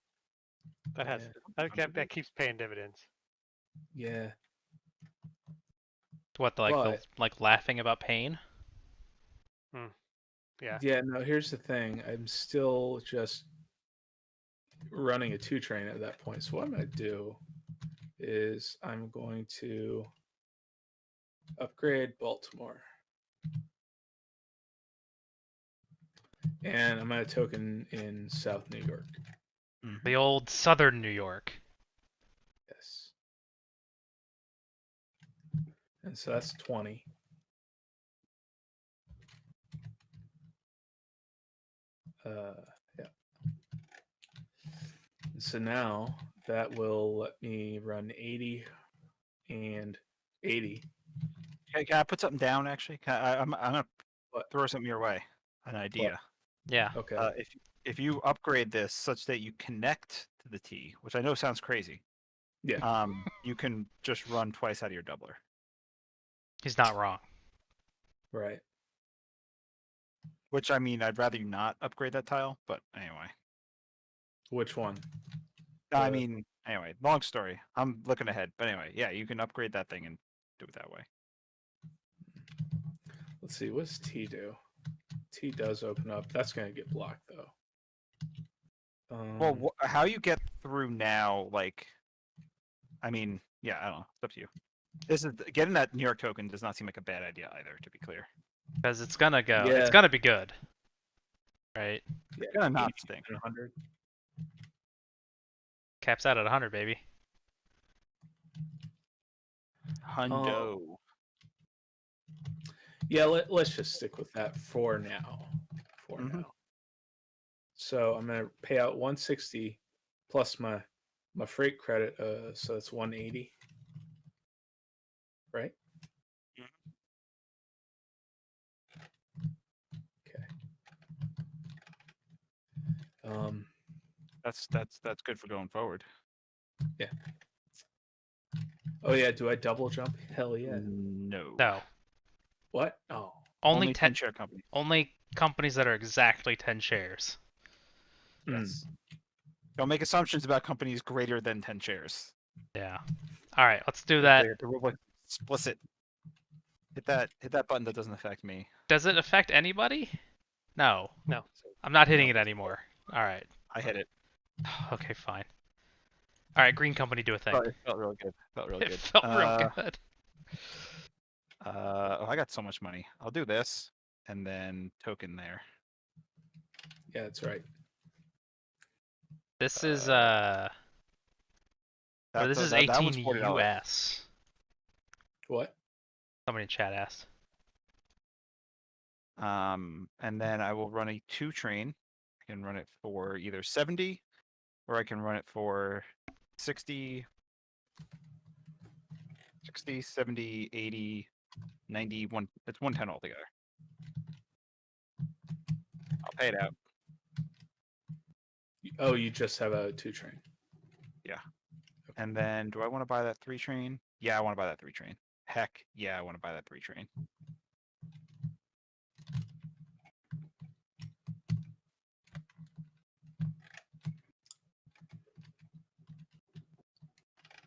That has that keeps paying dividends. yeah. What, like But- like laughing about pain? Yeah. Yeah, no, here's the thing. I'm still just running a 2 train at that point. So what I'm going to do is I'm going to upgrade Baltimore. And I'm going to token in South New York. The old Southern New York. Yes. And so that's 20. Yeah. So now that will let me run 80 and 80. Can I put something down? Actually, I'm gonna What? throw something your way. An idea. Yeah. Okay. If you upgrade this such that you connect to the T, which I know sounds crazy, Yeah. you can just run twice out of your doubler. He's not wrong. Right. Which I mean, I'd rather you not upgrade that tile, but anyway. Which one? I mean, anyway, long story. I'm looking ahead, but anyway, yeah, you can upgrade that thing and do it that way. Let's see. What does T do? T does open up. That's going to get blocked, though. Well, how you get through now, like, I mean, Yeah, I don't know. It's up to you. This is getting that New York token does not seem like a bad idea either. To be clear, Because it's gonna go. Yeah. It's gonna be good. Right? Yeah, gonna not 80 stink. and 100. Caps out at 100, baby. Hundo. Yeah, let's just stick with that for now. For Mhm. now. So I'm gonna pay out 160 plus my freight credit. So that's 180. Right. Okay. That's good for going forward. Yeah. Oh yeah. Do I double jump? Hell yeah. No. No. What? Oh. Only 10 share companies. Only companies that are exactly 10 shares. Yes. Don't make assumptions about companies greater than 10 shares. Yeah. All right, let's do that. The rule book is explicit. Hit that button that doesn't affect me. Does it affect anybody? No. No. I'm not hitting it anymore. All right. I hit it. Okay, fine. All right, green company, do a thing. It felt real good. It felt real good. Oh, I got so much money. I'll do this and then token there. Yeah, that's right. This is That is one's 18 $40. US. What? Somebody in chat asked. And then I will run a 2 train. I can run it for either 70 or I can run it for 60, 70, 80, 91. It's 110 altogether. I'll pay it out. Oh, you just have a 2 train. Yeah. And then do I want to buy that 3 train? Yeah, I want to buy that 3 train. Heck, yeah, I want to buy that 3 train.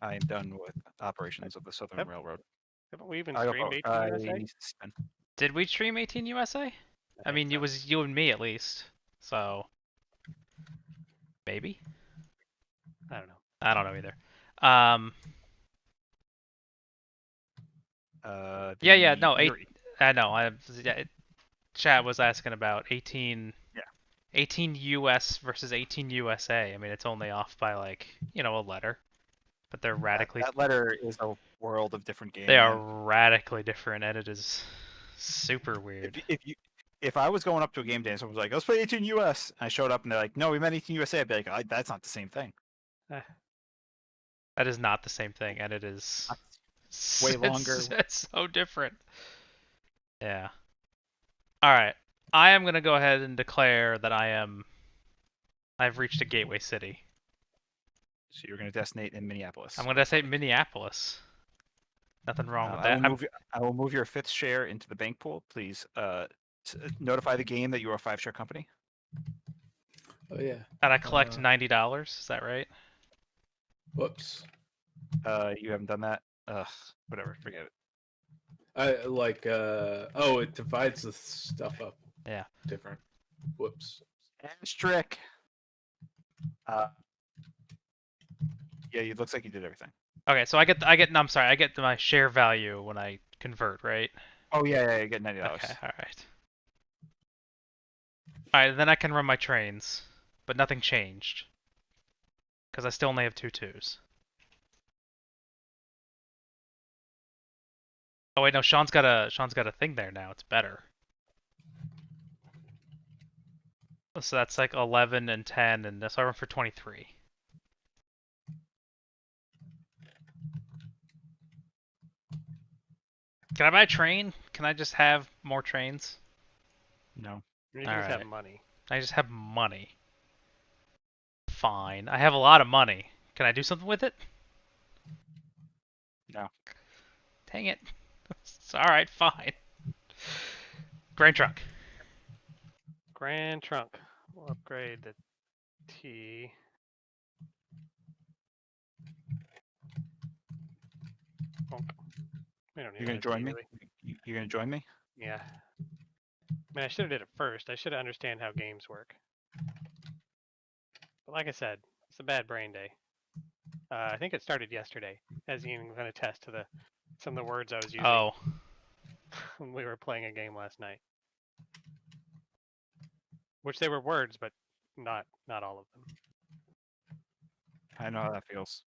I am done with operations of the Southern Yep. Railroad. Haven't we even I go streamed forward. 18 USA? Spin. Did we stream 18 USA? I mean, it was you and me at least. So maybe. I don't know. I don't know either. Yeah, no, I know. Chat was asking about 18. Yeah. 18 US versus 18 USA. I mean, it's only off by like a letter, but they're radically. That letter is a world of different games. They are radically different, and it is super weird. If I was going up to a game day and someone was like, "Let's play 18 US," and I showed up and they're like, "No, we meant 18 USA," I'd be like, "That's not the same thing." That is not the same thing, and it is way longer. It's so different. Yeah. All right. I am gonna go ahead and declare that I've reached a gateway city. So you're going to destinate in Minneapolis. I'm gonna say Minneapolis. Nothing wrong with that. I will move your 5th share into the bank pool. Please notify the game that you are a 5-share company. Oh yeah. And I collect $90. Is that right? Whoops. You haven't done that. Whatever. Forget it. I like. Oh, it divides the stuff up. Yeah. Different. Whoops. Asterisk. Yeah, it looks like you did everything. Okay, so I get my share value when I convert, right? Oh yeah, you get $90. Okay, all right. All right, then I can run my trains, but nothing changed because I still only have 2 2s. Oh wait, no, Shawn's got a thing there now. It's better. So that's like 11 and 10, and so I run for 23. Can I buy a train? Can I just have more trains? No. You just have money. I just have money. Fine. I have a lot of money. Can I do something with it? No. Dang it. It's alright, fine. Grand Trunk. Grand Trunk. We'll upgrade the T. Bonk. We don't need You're going to join me? really. You're going to join me? Yeah. I mean, I should have did it first. I should have understand how games work. But like I said, it's a bad brain day. I think it started yesterday, as Ian can attest to some of the words I was using Oh, when we were playing a game last night. Which they were words, but not all of them. I know how that feels.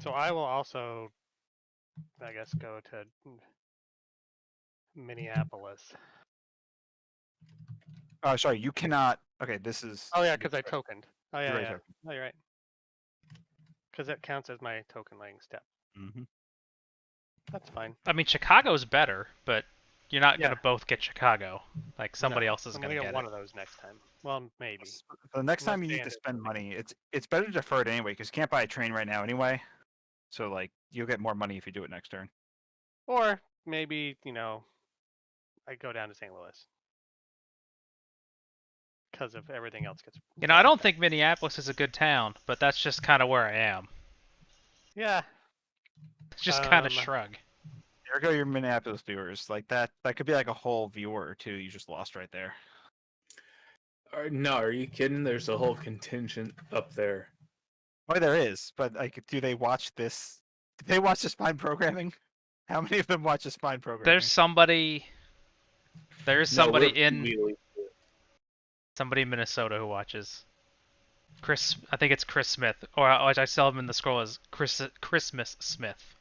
So I will also, I guess, go to Minneapolis. Oh, sorry, you cannot. Okay, this is. Oh yeah, because I tokened. Oh yeah, You're right, yeah. token. Oh, you're right. Because it counts as my token laying step. Mm-hmm. That's fine. I mean, Chicago's better, but you're not Yeah. gonna both get Chicago. Like somebody No, else is I'm gonna gonna get one it. of those next time. Well, maybe. For the next Unless time you need Dan to does spend something. money, it's better to defer it anyway because you can't buy a train right now anyway. So like you'll get more money if you do it next turn. Or maybe I go down to St. Louis because of everything else gets. You know, I don't think Minneapolis is a good town, but that's just kind of where I am. Yeah. Just kind of shrug. There go your Minneapolis viewers. Like that could be like a whole viewer or two you just lost right there. No, are you kidding? There's a whole contingent up there. Oh, there is, but like, do they watch this? Do they watch the spine programming? How many of them watch the spine programming? There's somebody in really- somebody in Minnesota who watches. Chris, I think it's Chris Smith, or I saw him in the scroll as Christmas Smith.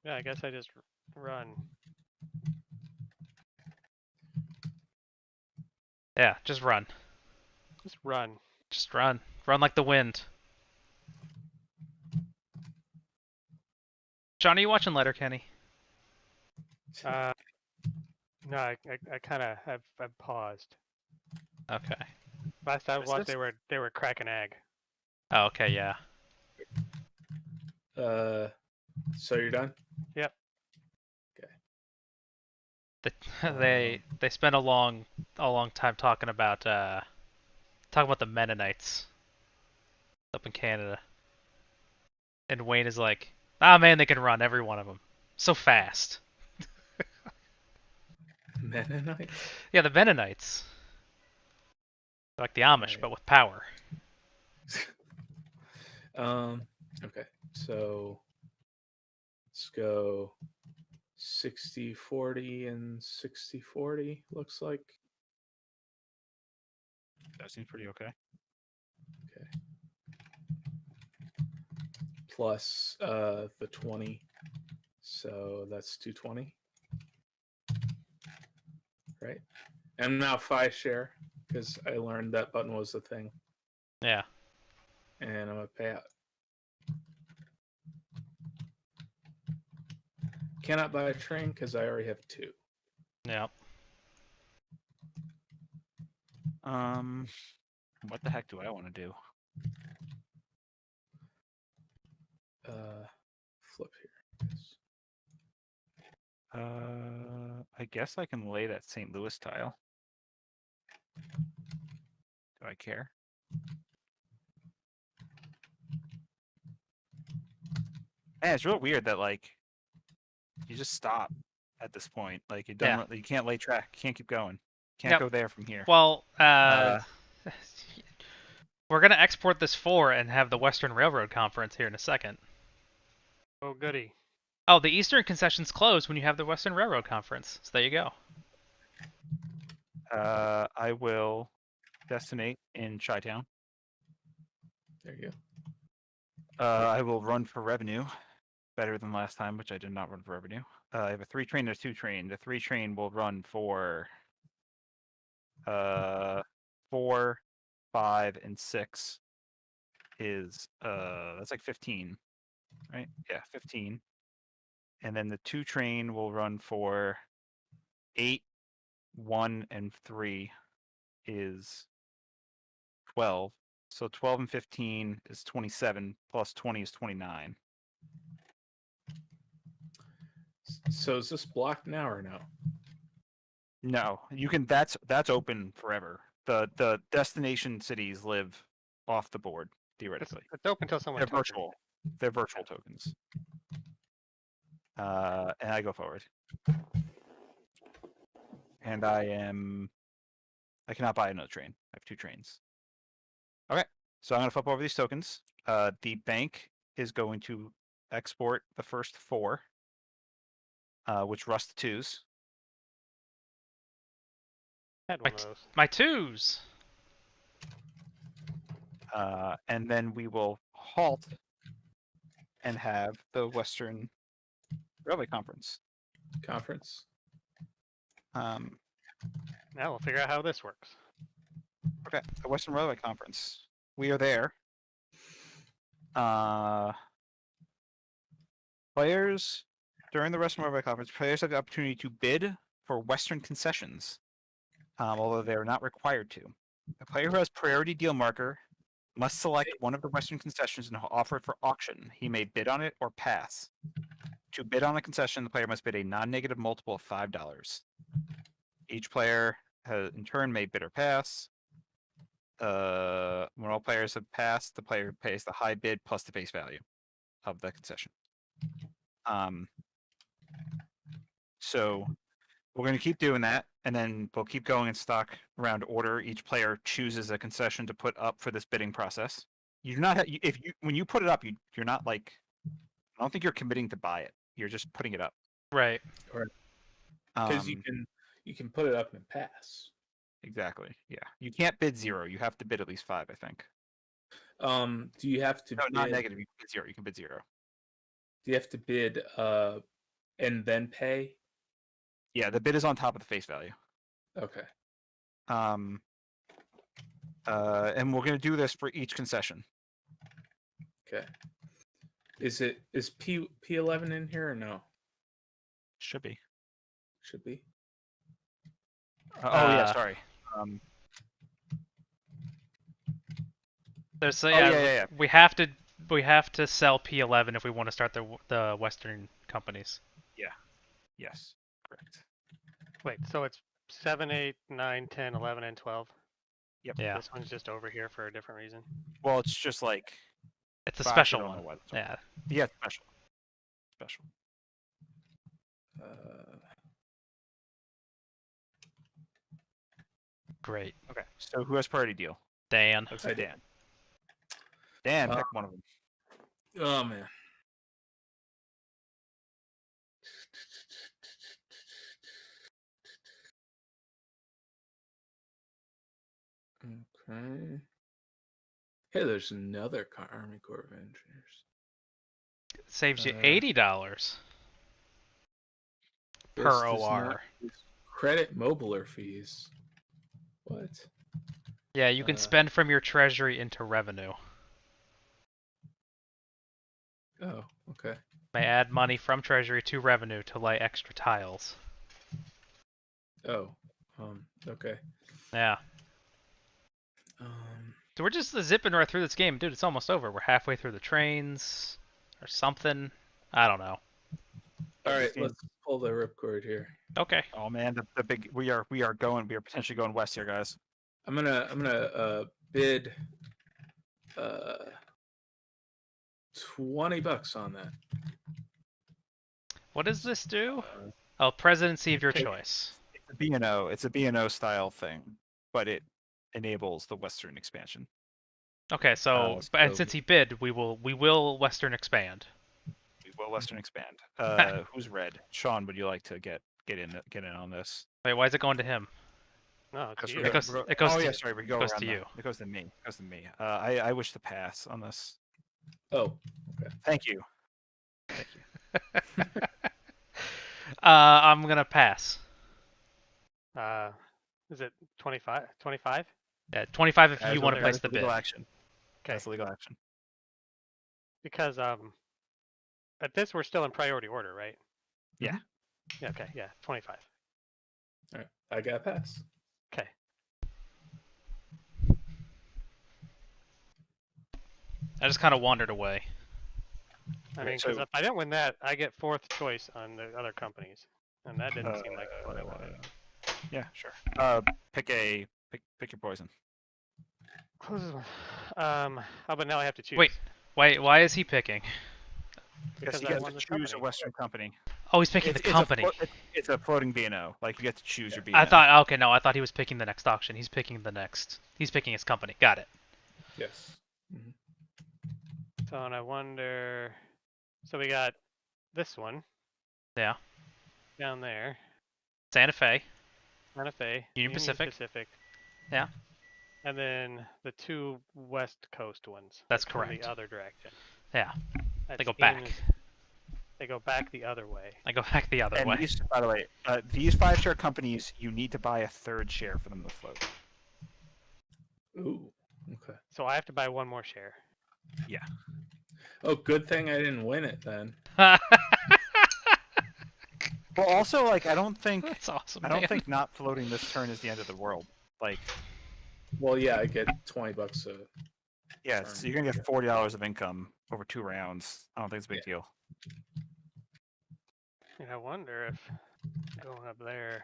Yeah, I guess I just run. Yeah, just run. Just run. Just run. Run like the wind. Shawn, are you watching Letterkenny? No, I kind of I've paused. Okay. Last I What's watched, this? they were cracking egg. Oh, okay, yeah. So you're done? Yep. They spent a long time talking about the Mennonites up in Canada, and Wayne is like, "Ah, man, they can run every one of them so fast." Mennonites? Yeah, the Mennonites, they're like the Amish, Right. but with power. Okay, so let's go 60-40 and 60-40, looks like. That seems pretty okay. Okay. Plus the 20, so that's 220. Right? And now 5 share, because I learned that button was a thing. Yeah. And I'm going to pay out. Cannot buy a train because I already have 2. Yep. What the heck do I want to do? Flip here. I guess I can lay that St. Louis tile. Do I care? Man, it's real weird that like you just stop at this point. Like you don't, you can't lay track, you can't keep going, can't go there from here. Well, we're gonna export this 4 and have the Western Railroad Conference here in a second. Oh goody. Oh, the Eastern concessions close when you have the Western Railroad Conference. So there you go. I will destinate in Chi-Town. There you go. I will run for revenue, better than last time, which I did not run for revenue. I have a 3 train and a 2 train. The 3 train will run for 4, 5, and 6 is that's like 15, right? Yeah, 15. And then the 2 train will run for 8, 1, and 3 is 12. So 12 and 15 is 27, plus 20 is 29. So is this blocked now or no? No, you can. That's open forever. The destination cities live off the board theoretically. It's open until someone. They're virtual. They're virtual tokens. And I go forward. And I cannot buy another train. I have 2 trains. Okay, so I'm going to flip over these tokens. The bank is going to export the first 4, which rust 2s. Had one of those. My 2s. And then we will halt and have the Western Railway Conference. Now we'll figure out how this works. Okay, the Western Railway Conference. We are there. Players, during the Western Railway Conference, players have the opportunity to bid for Western concessions, although they are not required to. A player who has priority deal marker must select one of the Western concessions and offer it for auction. He may bid on it or pass. To bid on a concession, the player must bid a non-negative multiple of $5. Each player, in turn, may bid or pass. When all players have passed, the player pays the high bid plus the face value of the concession. So we're going to keep doing that, and then we'll keep going in stock round order. Each player chooses a concession to put up for this bidding process. You do not when you put it up, you're not like, I don't think you're committing to buy it. You're just putting it up. Right. Because you can put it up and pass. Exactly. Yeah. You can't bid 0. You have to bid at least 5, I think. Do you have to No, bid, not negative. You can bid 0. You can bid 0. Do you have to bid and then pay? Yeah, the bid is on top of the face value. Okay. And we're going to do this for each concession. Okay. Is P11 in here or no? Should be. Should be. Oh yeah, sorry. There's yeah. We have to sell P11 if we want to start the Western companies. Yeah. Yes. Correct. Wait, so it's 7, 8, 9, 10, 11, and 12? Yep. Yeah. This one's just over here for a different reason. Well, it's just like It's a but I special don't one. know what. Yeah. Yeah, special. Special. Great. Okay. So who has priority deal? Dan. Looks like Dan. Dan, pick one of them. Oh man. Okay. Hey, there's another Army Corps of Engineers. Saves you $80 per This does OR. not use credit mobiler fees. What? Yeah, you can spend from your treasury into revenue. Oh, okay. May add money from treasury to revenue to lay extra tiles. Oh, okay. Yeah. So we're just zipping right through this game. Dude, it's almost over. We're halfway through the trains or something. I don't know. All right, let's pull the ripcord here. Okay. Oh man, the big we are potentially going west here, guys. I'm gonna bid $20 on that. What does this do? Oh, presidency of your Okay. choice. It's a B&O. It's a B&O style thing, but it enables the Western expansion. Okay, so and since he bid, we will Western expand. We will Western expand. Who's red? Shawn, would you like to get in on this? Wait, why is it going to him? No, it's Because you. we're It goes oh to- yeah, sorry, we go goes around to the- you. It goes to me. It goes to me. I wish to pass on this. Oh, okay. Thank you. I'm gonna pass. Is it 25? 25? Yeah, 25 if As you want to a- place as the bid. legal action. Okay. That's legal action. Because at this we're still in priority order, right? Yeah. Yeah. Okay. Yeah. 25. All right, I got a pass. Okay. I just kind of wandered away. I mean, so- because if I didn't win that, I get 4th choice on the other companies, and that didn't seem like what I wanted. Yeah, sure. Pick your poison. Closes one. Oh, but now I have to choose. Wait, why is he picking? because you I get won to this choose a company. Western company. Oh, he's picking the company. It's a floating B&O. Like you get to choose your B&O. I thought he was picking the next auction. He's picking his company. Got it. Yes. Mhm. So, and I wonder. So we got this one Yeah. down there, Santa Fe. Santa Fe, Union Pacific. Yeah. And then the two West Coast ones. That's that come correct. The other direction. Yeah. That They go seems- back. They go back the other way. I go back the other And way. these, by the way, these 5-share companies, you need to buy a third share for them to float. Ooh. Okay. So I have to buy one more share. Oh, good thing I didn't win it then. Well, also, like, I don't think That's awesome. think not floating this turn is the end of the world. Like, Well, yeah, I get $20 a. yeah, Turn, so you're gonna get $40 of income over 2 rounds. I don't think it's a big deal. And I wonder if going up there,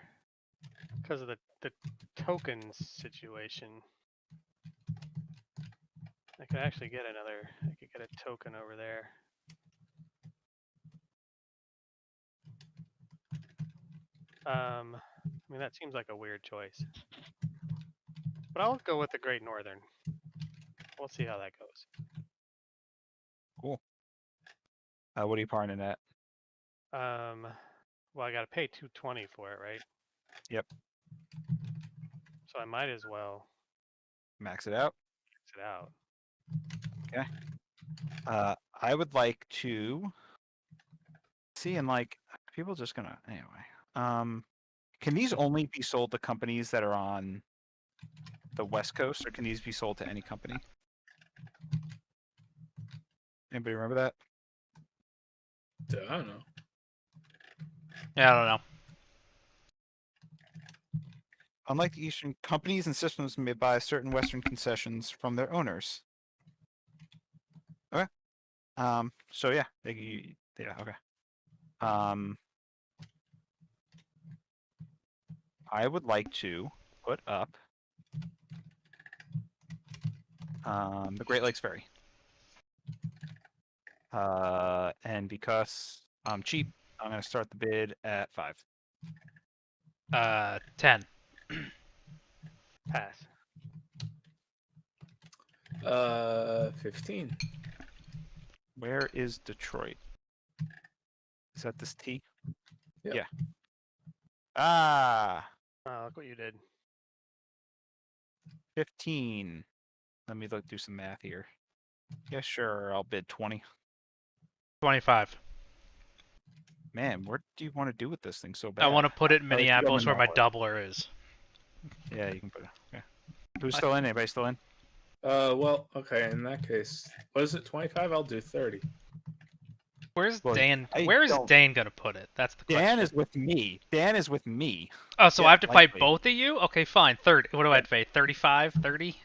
because of the tokens situation, I could actually get another. I could get a token over there. I mean, that seems like a weird choice. But I'll go with the Great Northern. We'll see how that goes. Cool. What are you parting at? Well, I got to pay $220 for it, right? Yep. So I might as well Max it out. max it out. I would like to see, and like, people just gonna anyway. Can these only be sold to companies that are on the West Coast, or can these be sold to any company? Anybody remember that? I don't know. Yeah, I don't know. Unlike the Eastern, companies and systems may buy certain Western concessions from their owners. Okay. So yeah, okay. I would like to put up the Great Lakes Ferry. And because I'm cheap, I'm gonna start the bid at 5. 10. Pass. 15. Where is Detroit? Is that this T? Yep. Yeah. Ah, Oh, look what you did. 15. Let me do some math here. Yeah, sure. I'll bid 20. 25. Man, what do you want to do with this thing so bad? I want to put it in you go Minneapolis where my Minneapolis. doubler is. Yeah, you can put it. Yeah. Who's still in? Anybody still in? Well, okay. In that case, what is it? 25? I'll do 30. Where's Well, Dan? I Where is don't- Dan gonna put it? That's the question. Dan is with me. Dan is with me. Oh, so yeah, I have to fight likely. both of you? Okay, fine. 30. What do I have to pay? 35? 30?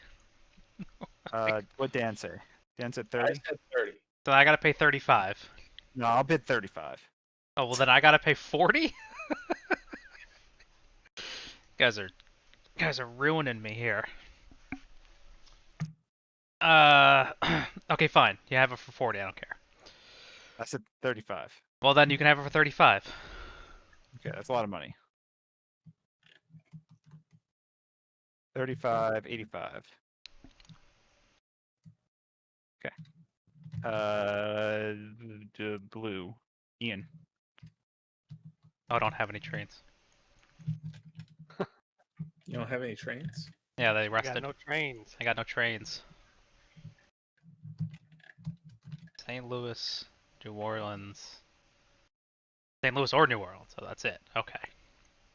What Dan say? Dan said I 30. said 30. So I gotta pay 35. No, I'll bid 35. Oh, well then I gotta pay 40? guys are ruining me here. Okay, fine. You have it for 40. I don't care. I said 35. Well, then you can have it for 35. Okay, that's a lot of money. 35, 85. Okay. Blue. Ian. Oh, I don't have any trains. You don't have any trains? Yeah, they I rested. got no trains. I got no trains. St. Louis, New Orleans. St. Louis or New Orleans, so that's it. Okay.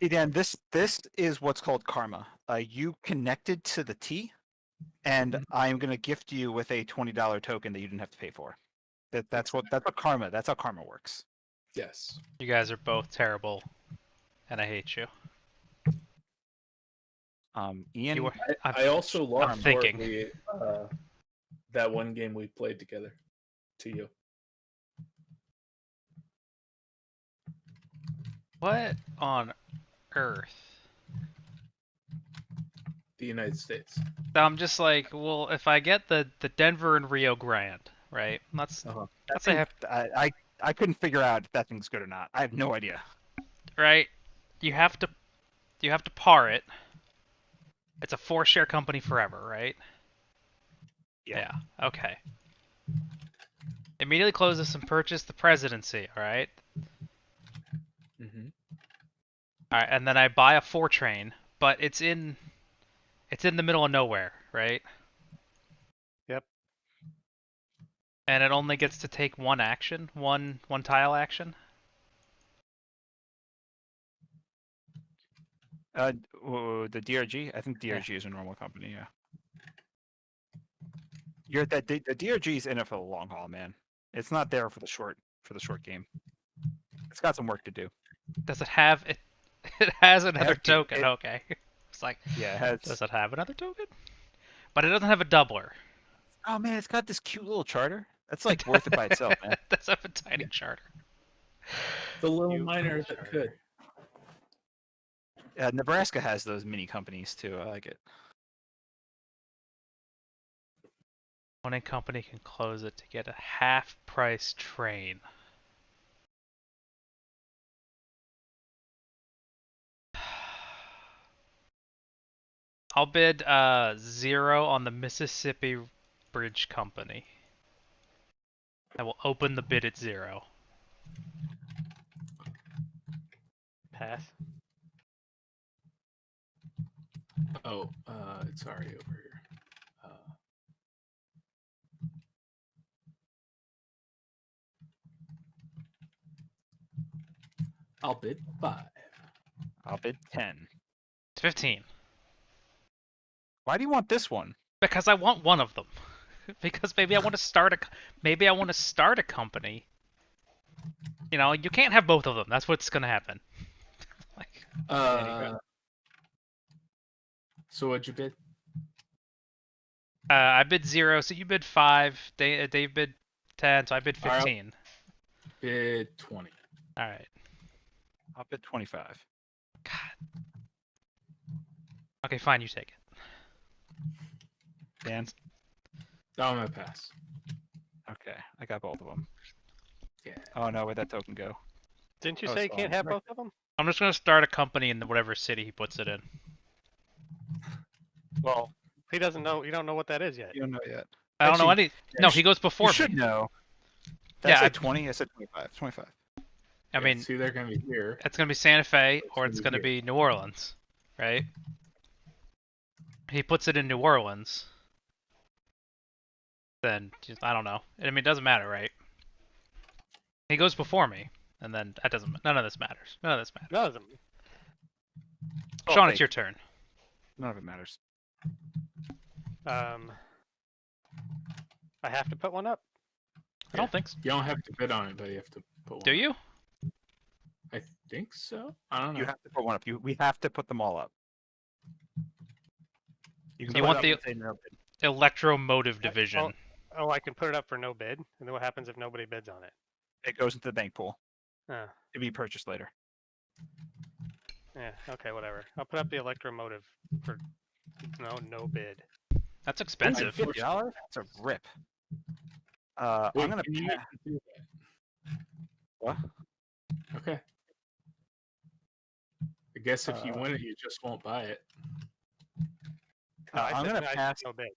Hey Dan, this is what's called karma. You connected to the T, and I'm gonna gift you with a $20 token that you didn't have to pay for. That's what karma. That's how karma works. Yes. You guys are both terrible, and I hate you. Ian. You were, I also lost thinking. horribly, that one game we played together to you. What on earth? The United States. I'm just like, well, if I get the Denver and Rio Grande, right? Let's Uh-huh. let's say I couldn't figure out if that thing's good or not. I have no idea. right. You have to par it. It's a 4-share company forever, right? Yeah. Okay. Immediately close this and purchase the presidency. All right. Mm-hmm. All right, and then I buy a 4 train, but it's in the middle of nowhere, right? Yep. And it only gets to take one action, one tile action. The DRG. I think DRG is a normal company. Yeah. The DRG is in it for the long haul, man. It's not there for the short game. It's got some work to do. Does it have it? It has another has- token. Okay. It's like, Yeah, it has. does it have another token? But it doesn't have a doubler. Oh man, it's got this cute little charter. That's like worth it by itself, man. It does have a tiny charter. The little You miner little that charter. could. Nebraska has those mini companies too. I like it. One company can close it to get a half-price train. I'll bid 0 on the Mississippi Bridge Company. I will open the bid at 0. Pass. Oh, it's already over here. I'll bid 5. I'll bid 10. It's 15. Why do you want this one? Because I want one of them. Because maybe I want to start a company. You know, you can't have both of them. That's what's gonna happen. Like, So what'd you bid? I bid 0, so you bid 5. Dave bid 10, so I bid 15. Bid 20. All right. I'll bid 25. God. Okay, fine. You take it. Dan. Oh, I'm gonna pass. Okay, I got both of them. Yeah. Oh no, where'd that token go? Didn't you Oh, say you so can't I'm have right. both of them? I'm just gonna start a company in whatever city he puts it in. Well, He doesn't know. You don't know what that is yet. you don't know yet. I don't know Actually, any. No, he goes before You me. should know. Did Yeah, I I- said 20. I said 25. 25. I mean, it's either gonna be here. it's gonna be Santa Fe or It's it's gonna gonna be be New Orleans, right? He puts it in New Orleans. Then I don't know. I mean, it doesn't matter, right? He goes before me, and then that doesn't. None of this matters. None of this matters. No, doesn't. Shawn, it's your turn. None of it matters. I have to put one up. I don't think so. You don't have to bid on it, but you have to put one. Do you? I think so. I don't know. You have to put one up. We have to put them all up. You So you put want it up the- and say no bid. Electromotive division. Oh, I can put it up for no bid, and then what happens if nobody bids on it? It goes into the bank pool Uh, to be purchased later. yeah. Okay. Whatever. I'll put up the electromotive for no bid. That's expensive. $50? That's a rip. Wait, I'm gonna. can you pa- do that? What? Okay. I guess if you Uh, win it, you just won't buy it. No, I I'm said- gonna I said pass. no bid.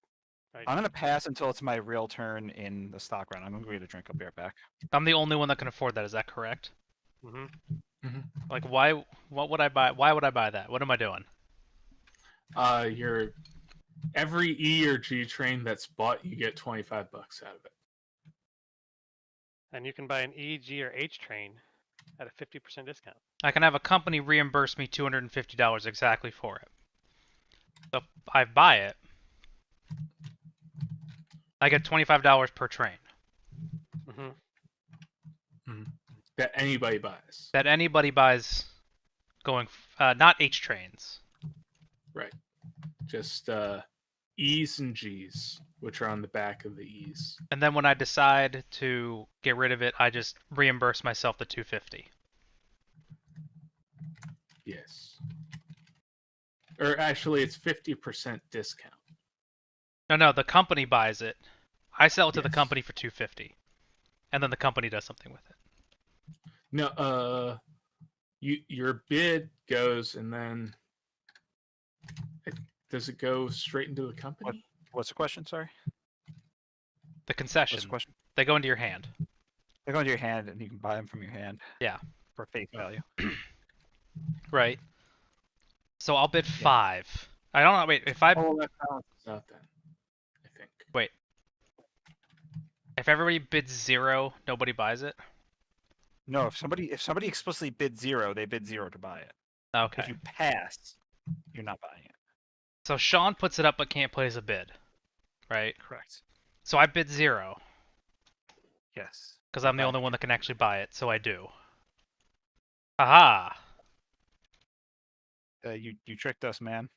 I'm gonna pass until it's my real turn in the stock round. I'm gonna go get a drink. I'll be right back. I'm the only one that can afford that. Is that correct? Mm-hmm. Like, why? What would I buy? Why would I buy that? What am I doing? Your every E or G train that's bought, you get $25 out of it. And you can buy an E, G, or H train at a 50% discount. I can have a company reimburse me $250 exactly for it. So if I buy it, I get $25 per train Mm-hmm. That anybody buys. that anybody buys. Going, not H trains. Right. Just E's and G's, which are on the back of the E's. And then when I decide to get rid of it, I just reimburse myself the $250. Yes. Or actually, it's 50% discount. No, the company buys it. I sell it to the Yes. company for $250, and then the company does something with it. No, your bid goes, and then does it go straight into the company? What's the question? Sorry. The What's concession. the question? They go into your hand. They go into your hand, and you can buy them from your hand. Yeah. For face value. Right. So I'll bid Yeah. 5. I don't know. Wait, if I Oh, that balances out then. I think. wait, if everybody bids 0, nobody buys it. No, if somebody explicitly bids 0, they bid 0 to buy it. Okay. If you pass, you're not buying it. So Shawn puts it up but can't place a bid, right? Correct. So I bid 0 Yes. because I'm the Buy only it. one that can actually buy it. So I do. Aha! You tricked us, man.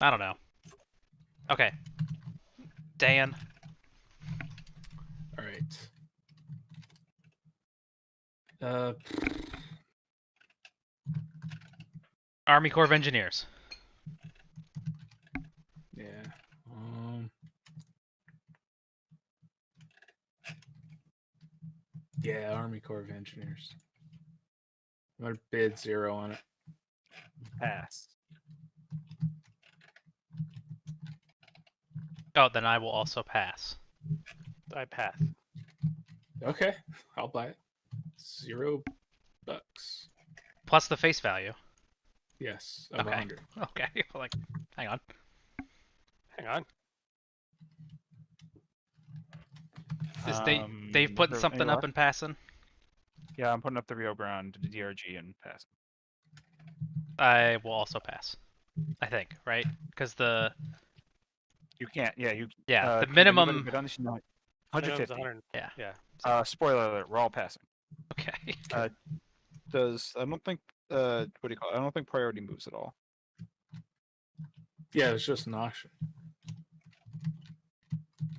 I don't know. Okay. Dan. All right. Uh, Army Corps of Engineers. yeah. Yeah, Army Corps of Engineers. I'm gonna bid 0 on it. Pass. Oh, then I will also pass. I pass. Okay, I'll buy it. $0. Plus the face value. Yes, of Okay. 100. Okay. Like, hang on. Hang on. Is Dave putting something up and passing? Yeah, I'm putting up the Rio Grande, the DRG, and passing. I will also pass. I think, right? Because the You can't. Yeah, you. the can minimum. anybody bid on this? No. Minimum's 150. 100. Yeah. Yeah. Spoiler alert: we're all passing. Okay. I don't think what do you call it? I don't think priority moves at all. Yeah, it's just an auction.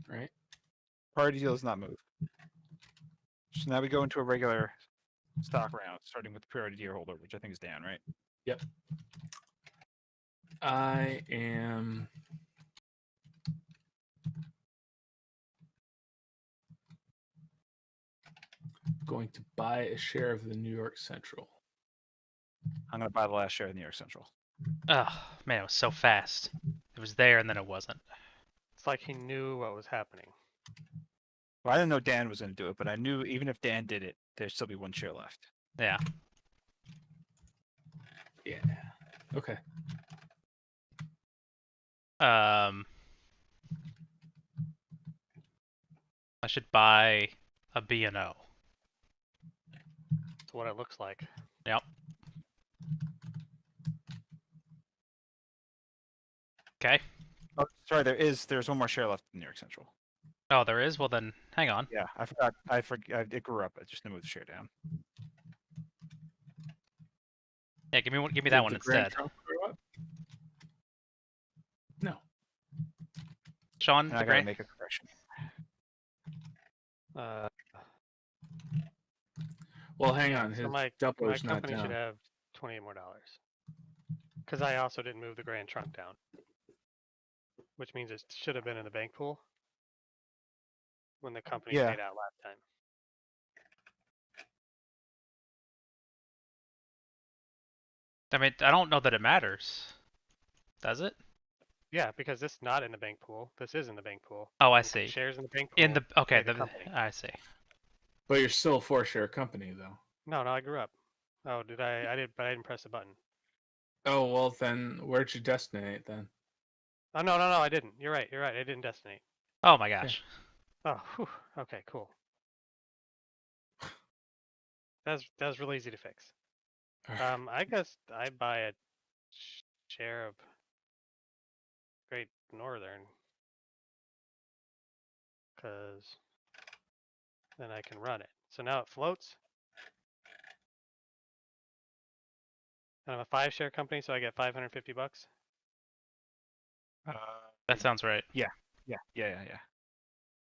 Right? Priority deal does not move. So now we go into a regular stock round, starting with the priority deal holder, which I think is Dan, right? Yep. I am going to buy a share of the New York Central. I'm going to buy the last share of New York Central. Oh man, it was so fast. It was there and then it wasn't. It's like he knew what was happening. Well, I didn't know Dan was going to do it, but I knew even if Dan did it, there'd still be 1 share left. Yeah. Yeah. Okay. I should buy a B&O. That's what it looks like. Yep. Okay. Oh, sorry, there's 1 more share left in New York Central. Oh, there is? Well then, hang on. Yeah, I forgot. It grew up. I just moved the share down. Yeah, give me Did that one the Grand instead. Trunk grow up? No. Shawn, And the I gotta Grand. make a correction. Well, hang on. His So my doubler's not company should down. have $28 more. Because I also didn't move the Grand Trunk down. Which means it should have been in the bank pool when the company Yeah. paid out last time. I mean, I don't know that it matters. Does it? Yeah, because this is not in the bank pool. This is in the bank pool. Oh, I And see. Shares in the bank pool. In the okay, pay the company. I see. But you're still a 4-share company, though. No, I grew up. Oh, did I? I did, but I didn't press the button. Oh, well, then where'd you destinate then? Oh no, I didn't. You're right. I didn't destinate. Oh my gosh. Oh, whew. Okay, cool. That was really easy to fix. I guess I buy a share of Great Northern because then I can run it. So now it floats. And I'm a 5-share company, so I get $550. That sounds right. Yeah.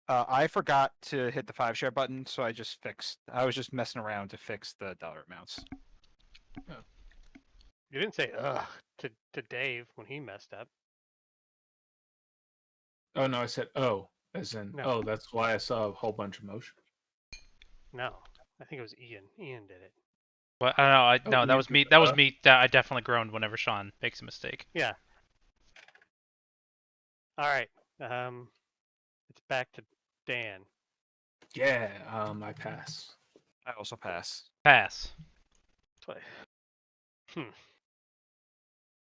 I forgot to hit the 5-share button, so I was just messing around to fix the dollar amounts. You didn't say ugh to Dave when he messed up. Oh, no, I said, oh, as in, No. oh, that's why I saw a whole bunch of motion. No, I think it was Ian. Ian did it. Well, I don't know. No, that you was did me. the That was me. I definitely groaned whenever Shawn makes a mistake. Yeah. All right. It's back to Dan. Yeah, I pass. I also pass. Pass. That's what-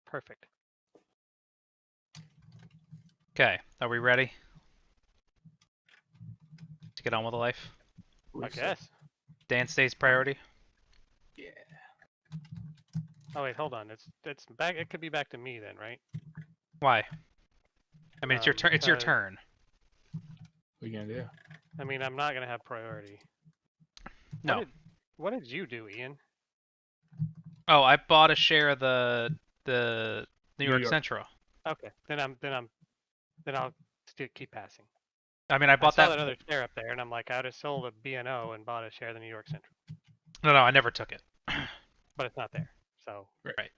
Perfect. Okay, are we ready to get on with life? I guess. Dan stays priority. Yeah. Oh wait, hold on. It's back. It could be back to me then, right? Why? I mean, it's your turn. It's your because- turn. What are you gonna do? I mean, I'm not gonna have priority. No. What did you do, Ian? Oh, I bought a share of the New York York. Central. Okay, then I'll still keep passing. I mean, I I bought saw that. that other share up there, and I'm like, I'd have sold a B&O and bought a share of the New York Central, No, I never took it. but it's not there. So Right.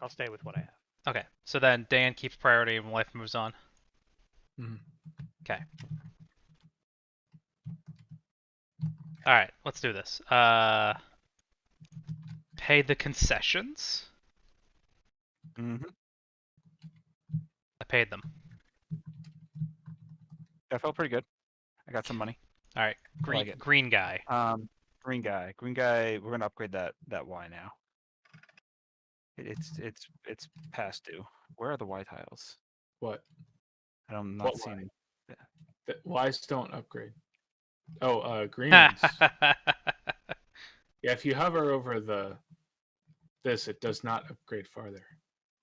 I'll stay with what I have. Okay, so then Dan keeps priority and life moves on. Mhm. Okay. All right, let's do this. Pay the concessions. Mm-hmm. I paid them. That felt pretty good. I got some money. All right, green like it. green guy. Green guy. We're gonna upgrade that Y now. It's past due. Where are the Y tiles? What? I'm not What seeing. The Ys don't upgrade. Oh, green ones. Yeah, if you hover over this, it does not upgrade farther.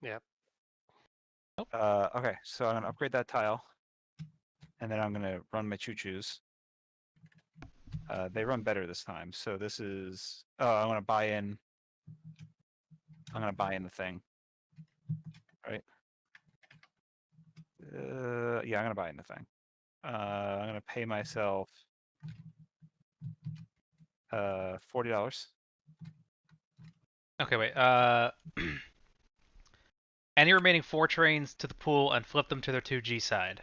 Yep. Okay, so I'm gonna upgrade that tile, and then I'm gonna run my choo-choos. They run better this time. So this is. Oh, I'm gonna buy in. I'm gonna buy in the thing. Right. Yeah, I'm gonna buy in the thing. I'm gonna pay myself $40. Okay, wait. Any remaining 4 trains to the pool and flip them to their 2G side.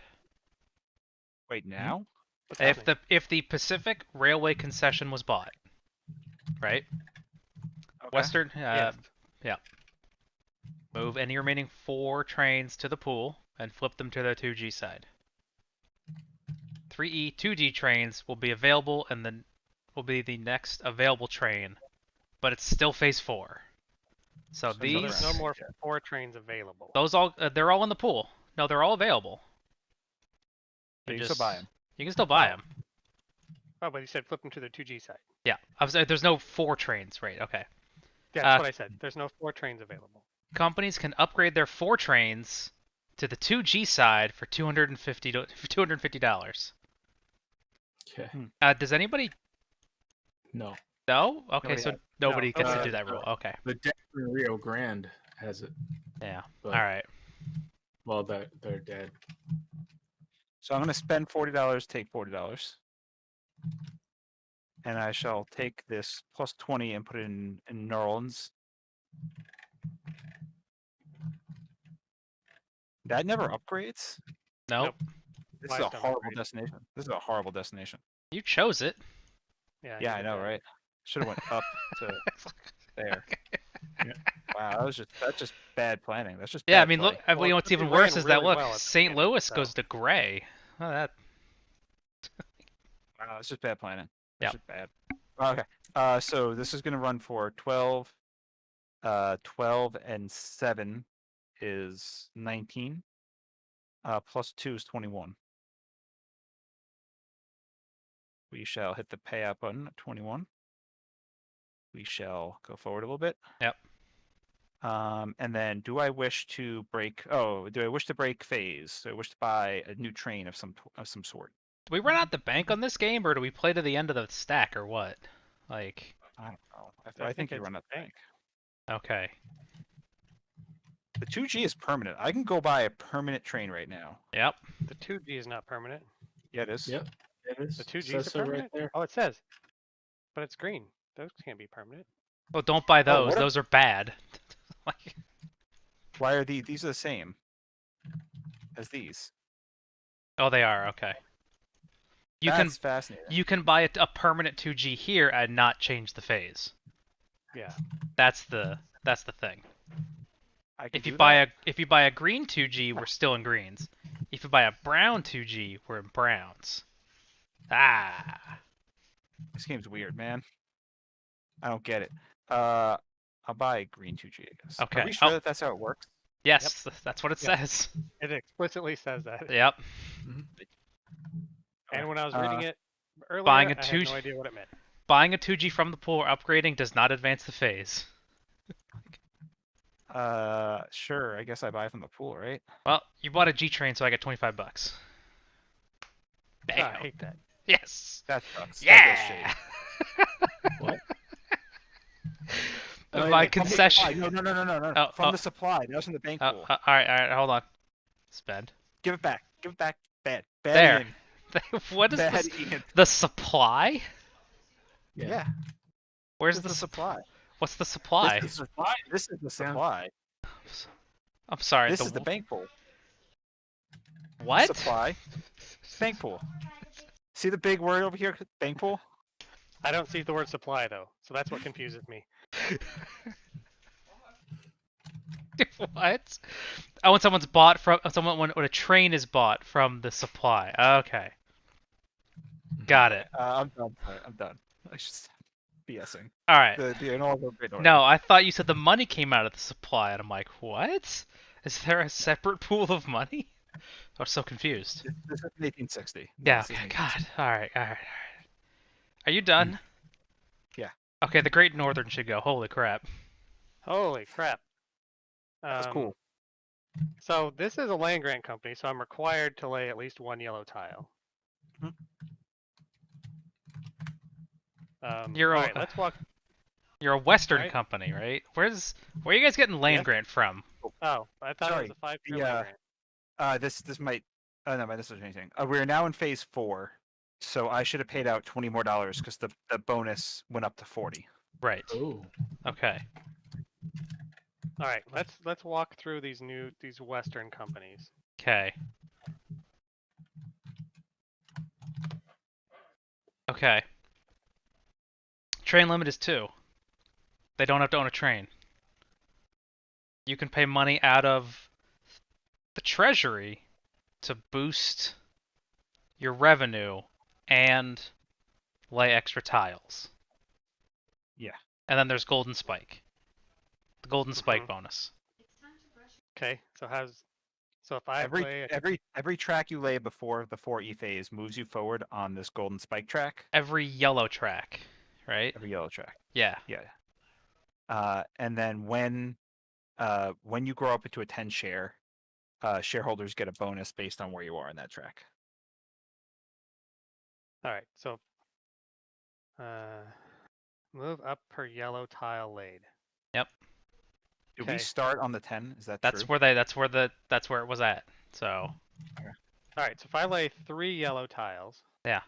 Wait, now? What's happening? If the Pacific Railway concession was bought, right? Okay. Western, Yes. move any remaining 4 trains to the pool and flip them to their 2G side. 3E 2D trains will be available and then will be the next available train, but it's still phase 4. So So these, There's no more 4 trains available. those all, they're all in the pool. No, they're all available. So you still buy them. You can still buy them. Oh, but you said flip them to their 2G side. Yeah, I was, there's no 4 trains, right? Okay. Yeah, that's what I said. There's no 4 trains available. Companies can upgrade their 4 trains to the 2G side for $250. Okay. Does anybody No. know? Okay, Nobody so has. nobody No, gets to nobody do has. that rule. Okay. The dead in Rio Grande has it. Yeah. But, All right. Well, they're dead. So I'm gonna spend $40, take $40. And I shall take this plus 20 and put it in New Orleans. That never upgrades? Nope. This Why is a it's never horrible upgraded? destination. This is a horrible destination. You chose it. Yeah, Yeah, I did know, that. right? Should have went up to there. Wow, that's just bad planning. That's just Yeah, I bad mean, play. look. Well, You know it what's could be even worse ran is that really look, well at the St. beginning, Louis so- goes to gray. Oh, that. Wow, that's just bad planning. Yep. That's just bad. Okay. So this is gonna run for 12. 12 and 7 is 19. Plus 2 is 21. We shall hit the payout button at 21. We shall go forward a little bit. Yep. And then do I wish to break phase? Do I wish to buy a new train of some sort? Do we run out the bank on this game, or do we play to the end of the stack, or what? Like, I don't know. I I think you think run it's out the bank. okay. The 2G is permanent. I can go buy a permanent train right now. Yep. The 2G is not permanent. Yeah, it is. Yep. It is. The 2G Says is so permanent. right there. Oh, it says. But it's green. Those can't be permanent. Well, don't buy those. what if- Those are bad. Like, Why are these are the same as these? oh, they are. Okay. That's fascinating. You can buy a permanent 2G here and not change the phase. Yeah. That's the thing. I can If you do buy that? a green 2G, we're still in greens. If you buy a brown 2G, we're in browns. Ah. This game's weird, man. I don't get it. I'll buy green 2G, I guess. Okay. Are we sure that that's how it works? Yes, that's what it Yep. says. It explicitly says that. Yep. And when I was reading it earlier, buying a I had 2G no idea what it meant. Buying a 2G from the pool or upgrading does not advance the phase. Sure. I guess I buy from the pool, right? Well, you bought a G train, so I get $25. Oh, Bam. I hate that. Yes. That sucks. That Yeah. What? My concession. No. Oh, From the supply. That was from the bank pool. all right, hold on. Spend. Give it back. Give it back. Bad. Bad There. Ian. What is Bad this? Ian. The supply? Yeah. Where's This the is the supply? What's the supply? This is the supply. This is the supply. I'm sorry. This is the bank pool. What? Supply. Bank pool. See the big word over here? Bank pool? I don't see the word supply though, so that's what confuses me. What? Oh, when someone's bought from when a train is bought from the supply. Okay. Got it. I'm done. I'm done. I should stop BSing. All right. No, I thought you said the money came out of the supply, and I'm like, what? Is there a separate pool of money? I was so confused. This is 1860. Yeah. This is Okay. 1860. God. All right. Are you done? Yeah. Okay. The Great Northern should go. Holy crap. Holy crap. That's cool. So this is a land grant company, so I'm required to lay at least one yellow tile. You're all right, let's walk. You're a Western Right. company, right? Where are you guys getting land Yeah. grant from? Oh, I thought Sorry, it was a 5-year the, land grant. This might. Oh no, this doesn't anything. We're now in phase 4, so I should have paid out $20 more because the bonus went up to 40. Right. Oh. Okay. All right, let's walk through these Western companies. Okay. Okay. Train limit is 2. They don't have to own a train. You can pay money out of the treasury to boost your revenue and lay extra tiles. Yeah. And then there's Golden Spike. The Golden Spike bonus. Okay, so if I play every track you lay before the 4E phase moves you forward on this golden spike track. Every yellow track, right? Every yellow track. Yeah. Yeah. And then when you grow up into a 10 share, shareholders get a bonus based on where you are in that track. all right, so move up per yellow tile laid. Yep. Do we Okay. start on the 10? Is that That's true? where it was at. So. All right, so if I lay 3 yellow tiles. Yeah.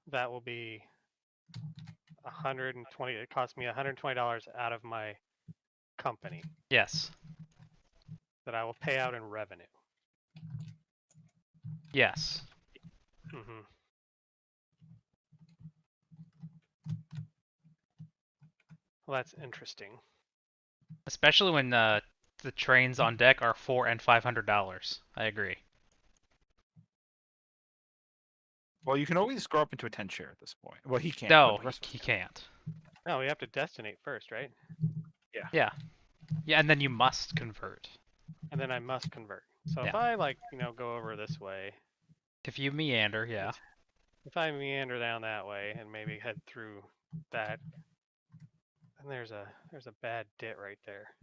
That will be 120. It cost me $120 out of my company Yes. that I will pay out in revenue. Yes. Mm-hmm. Well, that's interesting. Especially when the trains on deck are $400 and $500. I agree. Well, you can always grow up into a 10 share at this point. Well, he can't. No, but the rest of us he can. can't. No, we have to destinate first, right? Yeah, and then you must convert. And then I must convert. So if Yeah. I go over this way, If you meander, yeah. if I meander down that way and maybe head through that, and there's a bad dit right there.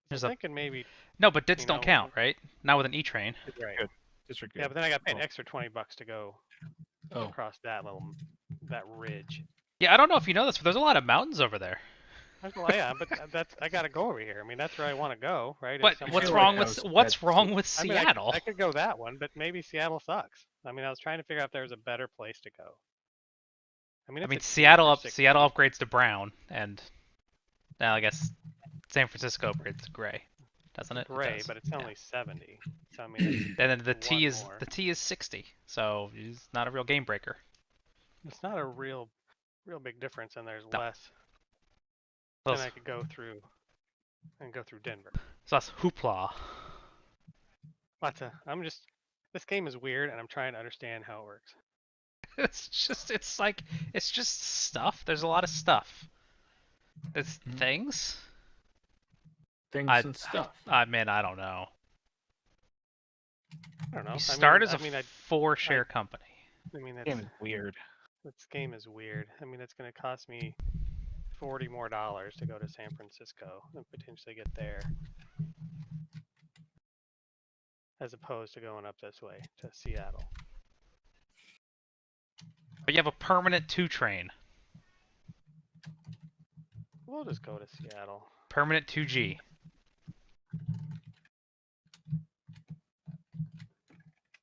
There's I'm a thinking maybe. No, but dits you don't know, count, right? Not with an E-train. Right. Good. District Yeah, good. but then I got to pay an Cool. extra $20 to go Oh. across that ridge. Yeah, I don't know if you know this, but there's a lot of mountains over there. Well, yeah, but I got to go over here. I mean, that's where I want to go, right? But It's somewhere what's feel where- wrong like with that was what's bad wrong with I mean, Seattle? I could go that one, but maybe Seattle sucks. I mean, I was trying to figure out if there was a better place to go. I mean, it's a Seattle cheaper Seattle upgrades to brown, and now I guess San Francisco upgrades to gray, doesn't it? It gray, does. but it's Yeah. only 70. So I mean, it's, And then the one T is more. 60, so it's not a real game breaker. it's not a real big difference, and there's No. less. Well, Then I could go through Denver. so that's hoopla. This game is weird, and I'm trying to understand how it works. It's just stuff. There's a lot of stuff. It's Mhm. things. Things and stuff. I mean, I don't know. I don't know. You start as a I 4-share company. mean, Game is weird. this game is weird. I mean, it's going to cost me $40 more to go to San Francisco and potentially get there, as opposed to going up this way to Seattle. But you have a permanent 2 train. We'll just go to Seattle. Permanent 2G.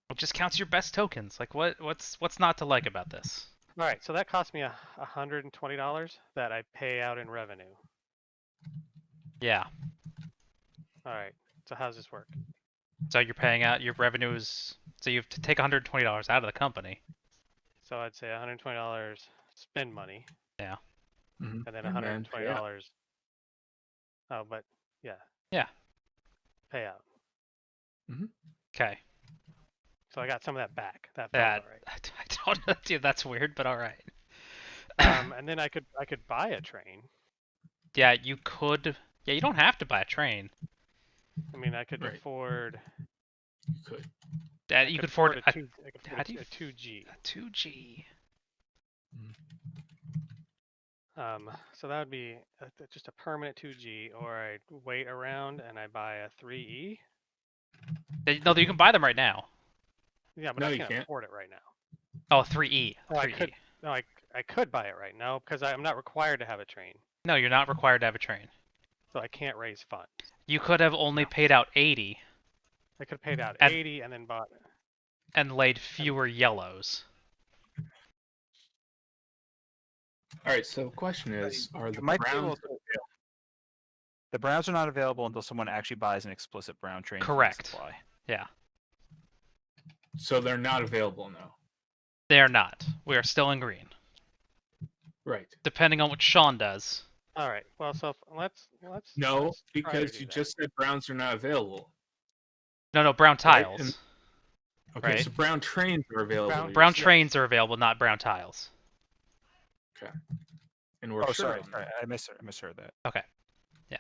It just counts your best tokens. Like what's not to like about this? All right, so that cost me $120 that I pay out in revenue. Yeah. All right, so how's this work? So you're paying out your revenues. So you have to take $120 out of the company. So I'd say $120 spend money, Yeah. Mhm. and then And then $120. Oh, but yeah. Yeah. Payout. Okay. So I got some of that back. That feels That all right. I don't know. Dude, that's weird, but all right. And then I could buy a train. Yeah, you could. Yeah, you don't have to buy a train. I mean, I could Right. afford. You could. You could afford a 2G. A 2G. So that would be just a permanent 2G, or I wait around and I buy a 3E. No, you can buy them right now. Yeah, but No, I you can't can't. afford it right now. Oh, 3E. Oh, I 3E. could. No, I could buy it right now because I'm not required to have a train, No, you're not required to have a train. so I can't raise funds. You could have only paid out 80 I could have paid out And- 80 and then bought. and laid fewer yellows. All right. So the question is, are the You might be Browns? able to- The Browns are not available until someone actually buys an explicit Brown train. from the Correct. supply. Yeah. So they're not available now. They are not. We are still in green. Right. Depending on what Shawn does. All right. Well, so let's No, let's try to because do you that. just said Browns are not available. No, brown Right, tiles. and- Okay, Right. so brown trains are available. you're Brown saying. trains are available, not brown tiles. Okay. And we're Oh, sure sorry. on Sorry. that. I misheard that. Okay. Yeah.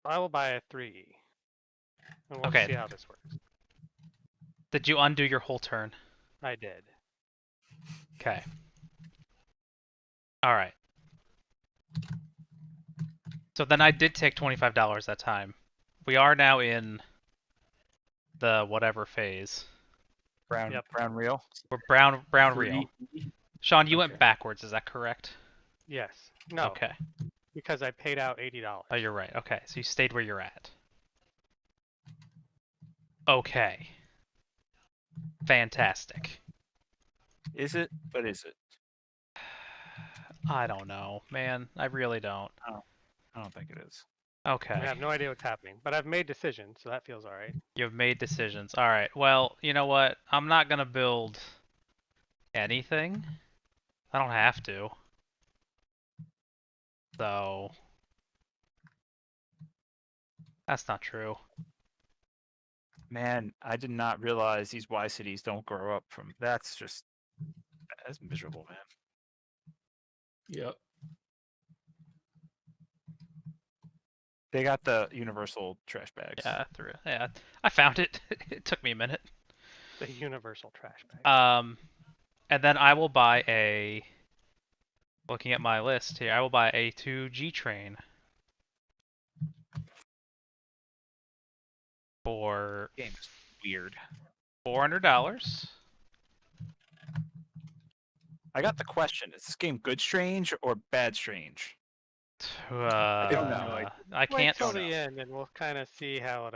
I will buy a 3E, and we'll Okay. see how this works. Did you undo your whole turn? I did. Okay. All right. So then I did take $25 that time. We are now in the whatever phase. Brown. Yep. Brown real. We're brown Three- real. Shawn, you Okay. went backwards. Is that correct? Yes. No. Okay. Because I paid out $80. Oh, you're right. Okay, so you stayed where you're at. Okay. Fantastic. Is it? But is it? I don't know, man. I really don't. I don't think it is. Okay. I have no idea what's happening, but I've made decisions, so that feels all right. You've made decisions. All right. Well, you know what? I'm not gonna build anything. I don't have to. So that's not true. Man, I did not realize these Y cities don't grow up from. That's miserable, man. Yep. They got the universal trash bags. Yeah, yeah. I found it. It took me a minute. The universal trash bag. And then I will buy a. Looking at my list here, I will buy a 2G train for Game is weird. $400. I got the question: is this game good strange or bad strange? I don't know. I Wait can't. till the end, and we'll kind of see how it.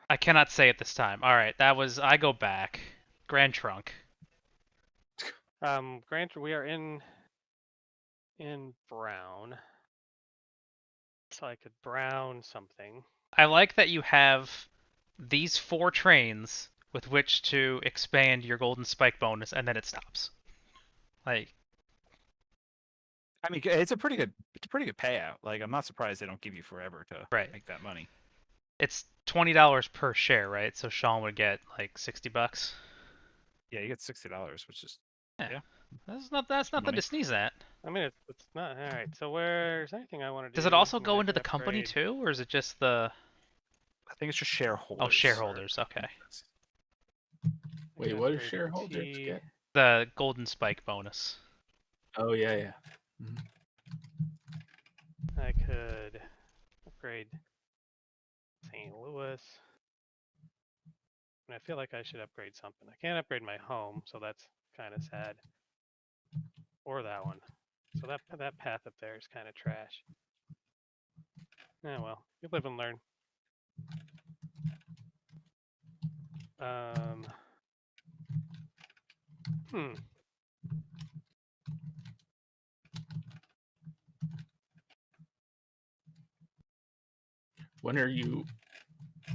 I cannot say it this time. All right, that was. I go back. Grand Trunk. Granted, we are in brown, so I could brown something. I like that you have these 4 trains with which to expand your golden spike bonus, and then it stops. Like, I mean, it's a pretty good payout. Like, I'm not surprised they don't give you forever to Right. make that money. It's $20 per share, right? So Shawn would get like $60. Yeah, you get $60, which is That's nothing money. to sneeze at. I mean, it's not all right. So where's anything I want to do? Does it also I mean, go I into could the company upgrade- too, or is it just the I think it's just shareholders. oh shareholders? Okay. I Wait, could what do upgrade shareholders T. get? The golden spike bonus. Oh yeah. I could upgrade St. Louis. And I feel like I should upgrade something. I can't upgrade my home, so that's kind of sad. Or that one. So that path up there is kind of trash. Yeah, well, you live and learn. Hmm.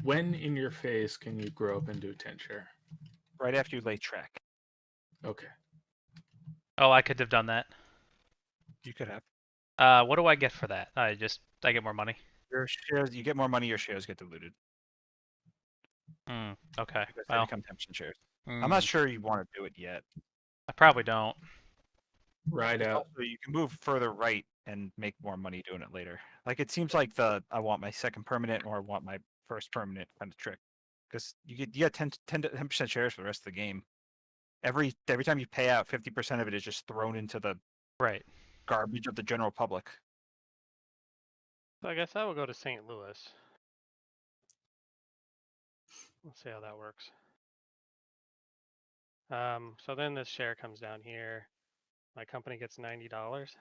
When in your phase can you grow up into a 10 share? Right after you lay track. Okay. Oh, I could have done that. You could have. What do I get for that? I get more money. Your shares, you get more money, your shares get diluted. Okay. Because they Well, become 10% shares. I'm not sure you want to do it yet. I probably don't. Ride out. Also, you can move further right and make more money doing it later. Like, it seems like I want my second permanent or I want my first permanent kind of trick. Because you get 10% shares for the rest of the game. Every time you pay out, 50% of it is just thrown into the Right. garbage of the general public. So I guess I will go to St. Louis. Let's see how that works. So then this share comes down here. My company gets $90.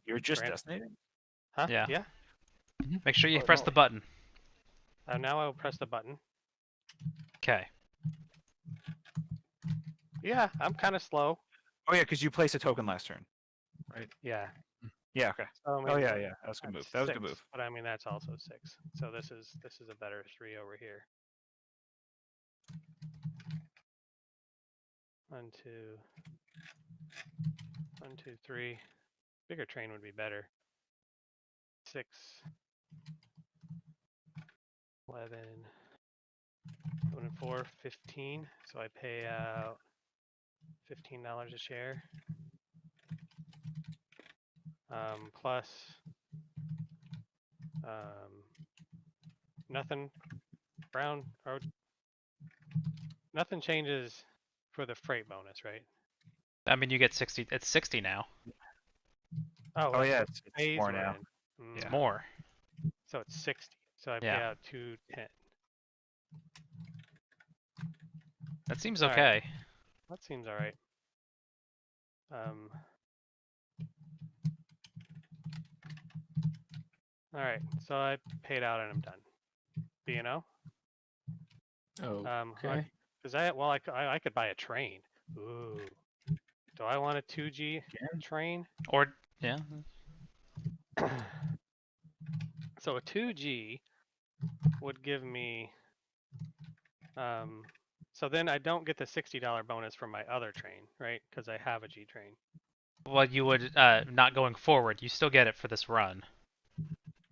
You're just Grant- designated? Huh? Yeah. Yeah. Make sure you Oh, press no. the button. Now I will press the button. Okay. Yeah, I'm kind of slow. Oh yeah, because you placed a token last turn. Yeah. Yeah, okay. So, I mean, Oh yeah, that was a good move. that's That was a good 6, move. But I mean, that's also 6. So this is a better 3 over here. 1, 2, 1, 2, 3. Bigger train would be better. 6, 11, 1 and 4, 15. So I pay out $15 a share. Plus nothing brown or nothing changes for the freight bonus, right? I mean, you get 60. It's 60 now. Oh, Oh that's yeah, what it's phase more we're now. in. It's Yeah. more. So it's 60. So I pay Yeah. out 210. That seems All right. okay. That seems all right. All right. So I paid out and I'm done. B&O? Okay. Because I could buy a train. Ooh. Do I want a 2G train? Or yeah. So a 2G would give me. So then I don't get the $60 bonus from my other train, right? Because I have a G train. Well, you would not going forward. You still get it for this run.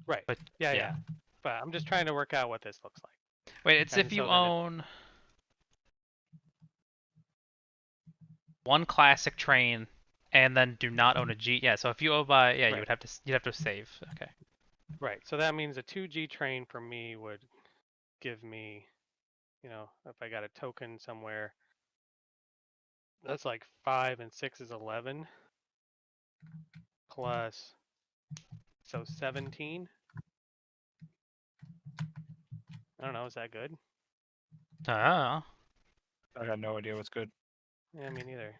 Right. But Yeah. But I'm just trying to work out what this looks like. Wait, it's And if you so then own one classic train and then do not own a G. Yeah, so if you buy, yeah, Right. you'd have to save. Okay. Right. So that means a 2G train for me would give me, if I got a token somewhere, that's like 5 and 6 is 11 plus, so 17. I don't know. Is that good? Oh. I got no idea what's good. Yeah, me neither.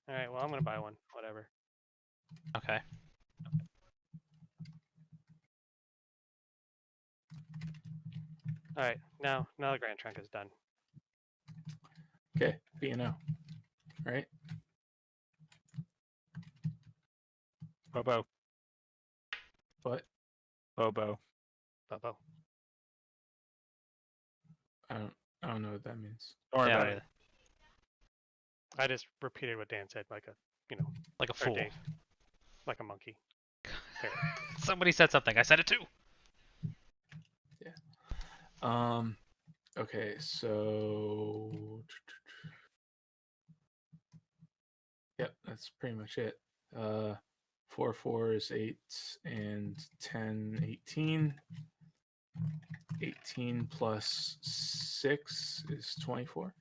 All right. Well, I'm gonna buy one. Whatever. Okay. All right. Now the Grand Trunk is done. Okay. B&O. Right? Bobo. What? Bobo. Bobo. I don't I don't know what that means. Don't worry Yeah, about I- it. I just repeated what Dan said, like a, like a or fool. Dave, like a monkey. There. Somebody said something. I said it too. Okay, so yep, that's pretty much it. 4 4 is 8 and 10, 18. 18 plus 6 is 24.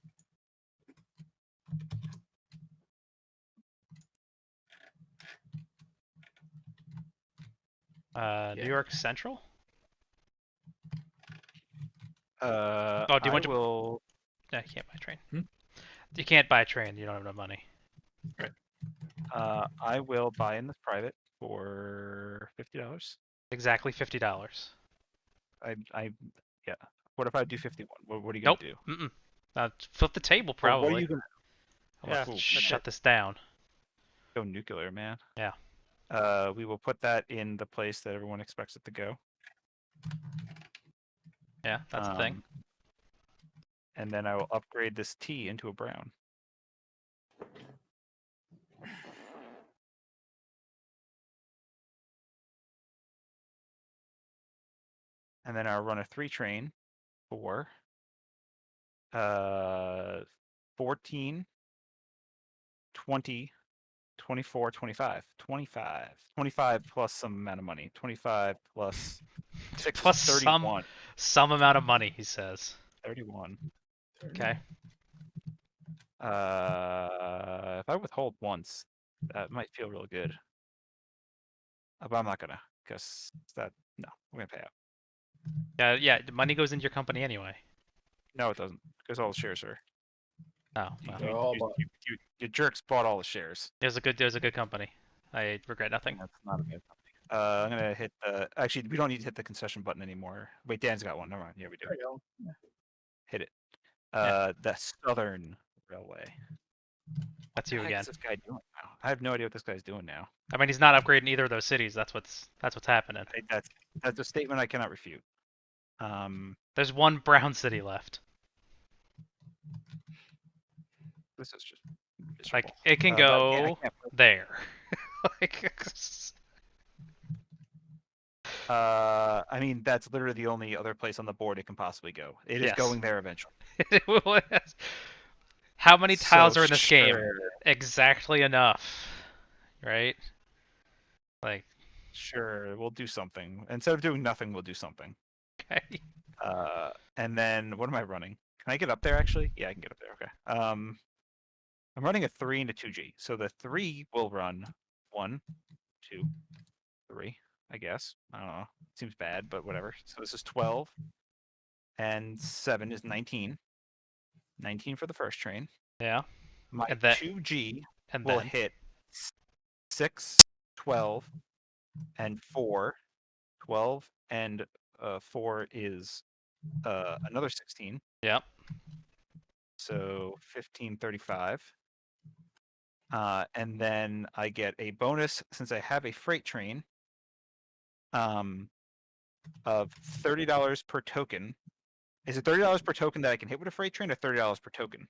New Yeah. York Central? Oh, do you I want to- will. No, you can't buy a train. Hmm? You can't buy a train. You don't have enough money. I will buy in this private for $50. Exactly $50. Yeah. What if I do 51? What are you Nope. gonna do? Flip the table, Or probably. what are you gonna I'm gonna Yeah, shut this down. go nuclear, man? Yeah. We will put that in the place that everyone expects it to go. Yeah, that's the thing. And then I will upgrade this T into a brown. And then I'll run a 3 train for 14, 20, 24, 25. 25 plus some amount of money. 25 plus 6 Plus is 31. some amount of money, he says. 31. Okay. If I withhold once, that might feel real good. But I'm not gonna, because no, we're gonna pay out. Yeah, the money goes into your company anyway. No, it doesn't, because all the shares are. Oh, well. They're all bought. You jerks bought all the shares. There's a good company. I regret nothing. That's not a bad company. I'm gonna hit the. Actually, we don't need to hit the concession button anymore. Wait, Dan's got one. Never mind. Yeah, we do. There you go. Hit it. Yeah. The Southern Railway. That's you What the heck again. is this guy doing now? I have no idea what this guy's doing now. I mean, he's not upgrading either of those cities. That's what's happening. That's a statement I cannot refute. There's one brown city left. This is just Like miserable. it can I go can't play. there. Like, I mean, that's literally the only other place on the board it can possibly go. It is Yes. going there eventually. How many tiles So are in this game? sure. Exactly enough, right? Like, Sure, we'll do something. Instead of doing nothing, we'll do something. okay. And then what am I running? Can I get up there actually? Yeah, I can get up there. Okay. I'm running a 3 and a 2G. So the 3 will run 1, 2, 3, I guess. I don't know. Seems bad, but whatever. So this is 12. And 7 is 19. 19 for the first train. Yeah. My And that- 2G And will then hit 6, 12, and 4. 12 and 4 is another 16. Yep. So 1535. And then I get a bonus since I have a freight train of $30 per token. Is it $30 per token that I can hit with a freight train or $30 per token?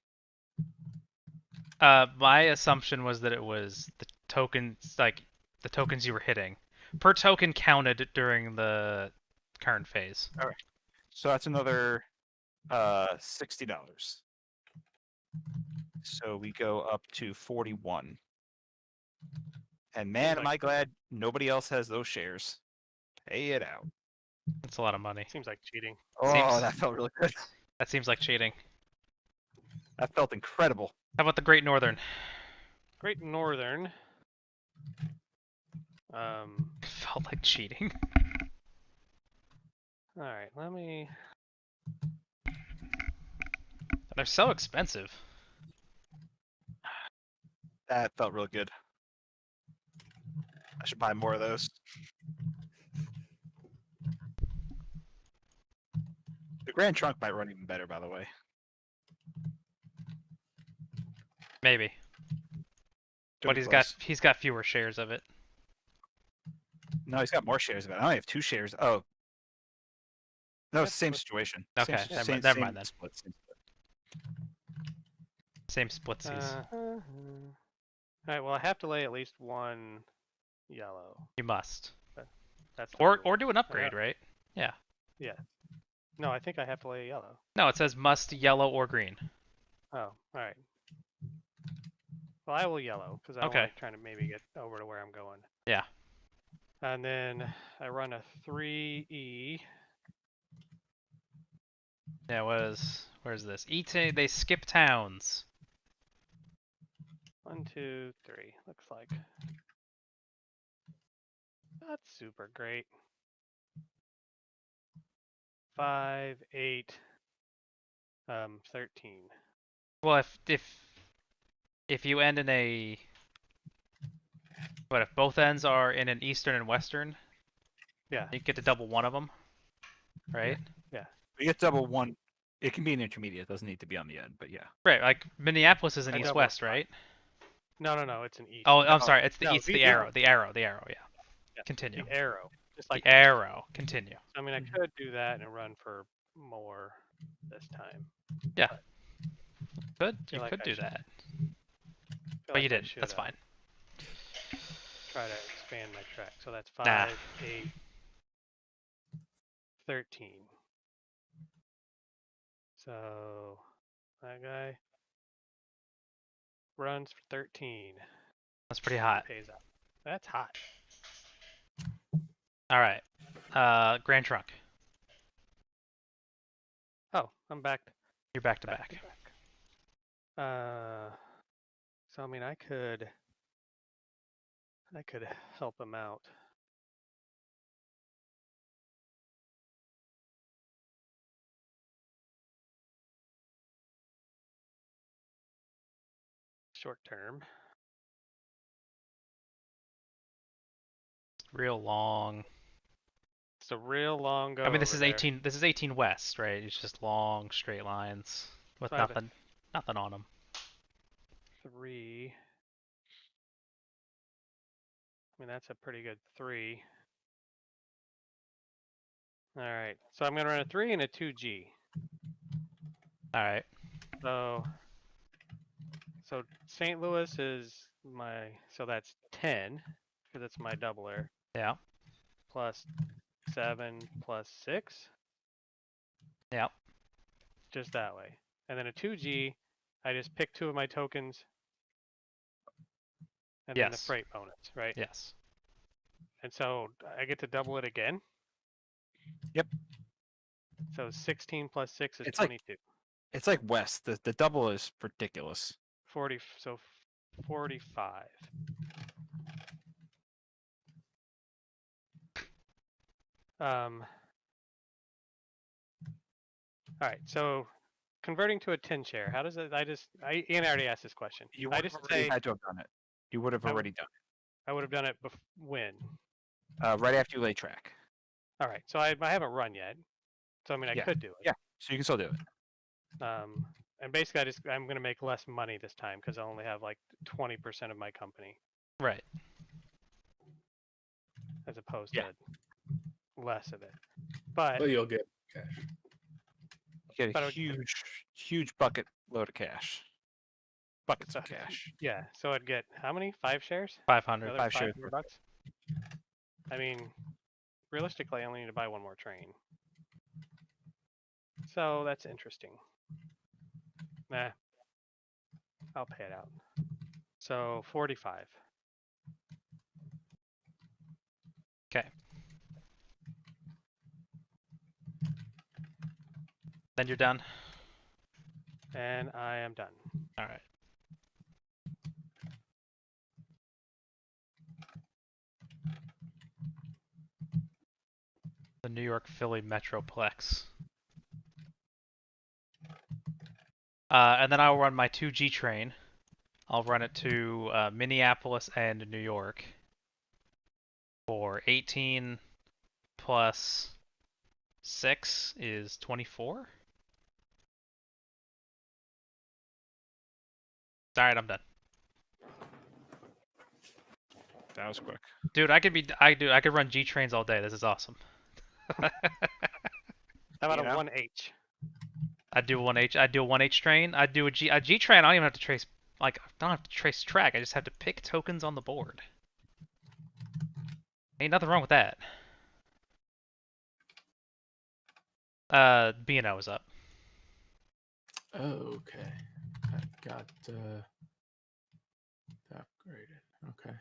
My assumption was that it was the tokens, like the tokens you were hitting. Per token counted during the current phase. So that's another $60. So we go up to 41. And man, am I glad nobody else has those shares. Pay it out. That's a lot of money. Seems like cheating. Oh, Seems- that felt really good. That seems like cheating. That felt incredible. How about the Great Northern? Great Northern. Felt like cheating. All right, let me. They're so expensive. That felt real good. I should buy more of those. The Grand Trunk might run even better, by the way. Maybe. But Pretty he's got fewer shares of it. No, he's got more shares of it. I only have 2 shares. Oh. No, it's the same That's- situation. Okay, Same never mind then. split, same split. Same splitsies. All right. Well, I have to lay at least one yellow. You must. That's Or or do an upgrade, right? Yeah. yeah. No, I think I have to lay a yellow. No, it says must yellow or green. Oh, all right. Well, I will yellow because I Okay. want to try to maybe get over to where I'm going. Yeah. And then I run a 3E. Yeah, where's this? They skip towns. 1, 2, 3. Looks like. That's super great. 5, 8, 13. Well, if you end in a if both ends are in an eastern and western, Yeah. you get to double one of them, right? Yeah. You get double one. It can be an intermediate. It doesn't need to be on the end, but yeah. Right, like Minneapolis is an I double east-west, five. right? No, it's an east. Oh, I'm No, sorry, it's the no, east, the the arrow, yeah. Yeah, Continue. The arrow. Just like The arrow. Continue. I mean, I could do that and run for more this time. Yeah. But You like could I do should- that, feel but like you I didn't. should, That's fine. Try to expand my track. So that's 5, Nah. 8, 13. So that guy runs for 13. That's pretty hot. Pays out. That's hot. All right. Grand Trunk. Oh, I'm back. You're back to back. So I mean, I could help him out. Short term. Real long. It's a real long go. I mean, this over is there. 18. This is 18 west, right? It's just long straight lines with So I have a nothing on them. 3. I mean, that's a pretty good 3. All right. So I'm going to run a 3 and a 2G. All right. So St. Louis is so that's 10 because it's my doubler. Yeah. Plus 7 plus 6. Yeah. Just that way. And then a 2G, I just pick 2 of my tokens. And then the Yes. freight bonus, right? Yes. And so I get to double it again. Yep. So 16 plus 6 is It's like- 22. It's like West. The double is ridiculous. 40. So 45. All right. So converting to a 10 share, how does it? Ian already asked this question. You I would have just already say had to have done it. You would have I would- already done I would have done it when. it. Right after you lay track. All right. So I haven't run yet. So I mean, I Yeah. could do it. Yeah. So you can still do it. And basically, I'm going to make less money this time because I only have like 20% of my company Right. as opposed Yeah. to less of it. But But you'll get cash. You get But a I would- huge bucket load of cash. Buckets of So- cash. yeah, so I'd get how many? 5 shares? 500. Another 5 shares 500 bucks? I mean, realistically, I only need to buy one more train. So that's interesting. Nah, I'll pay it out. So 45. Okay. Then you're done. And I am done. All right. The New York Philly Metroplex. And then I'll run my 2G train. I'll run it to Minneapolis and New York for 18 plus 6 is 24. All right, I'm done. That was quick. Dude, I could run G trains all day. This is awesome. How about You a know? 1H? I'd do a 1H. I'd do a 1H train. I'd do a G train. I don't even have to trace. Like, I don't have to trace track. I just have to pick tokens on the board. Ain't nothing wrong with that. B&O is up. Oh, okay. I got upgraded. Okay.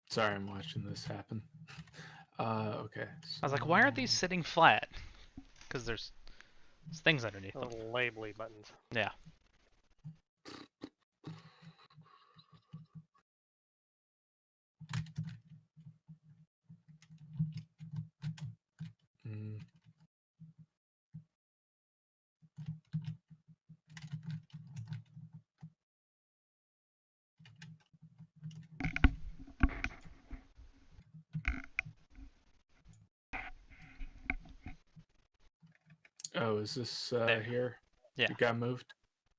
Sorry, I'm watching this happen. Okay. So... I was like, why aren't these sitting flat? Because there's things underneath them. Little labely buttons. Yeah. Mm. Oh, is this here? Yeah. It got moved?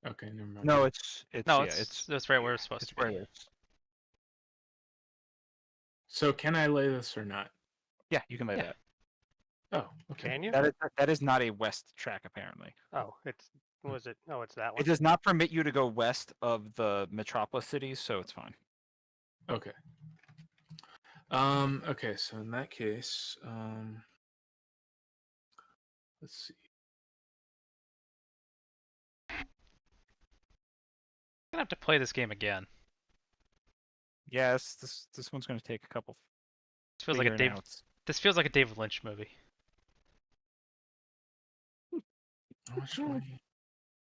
Okay, never mind. No, it's No, yeah, it's right where it's supposed to be. where it is. So can I lay this or not? Yeah, you can lay Yeah. that. Oh, Okay. can you? That is not a west track apparently. Oh, it's was it? Oh, it's that one. It does not permit you to go west of the metropolis cities, so it's fine. Okay. Okay, so in that case, let's see. I'm gonna have to play this game again. Yes, this one's going to take a couple. This feels like a figuring outs. This feels like a David Lynch movie. How much money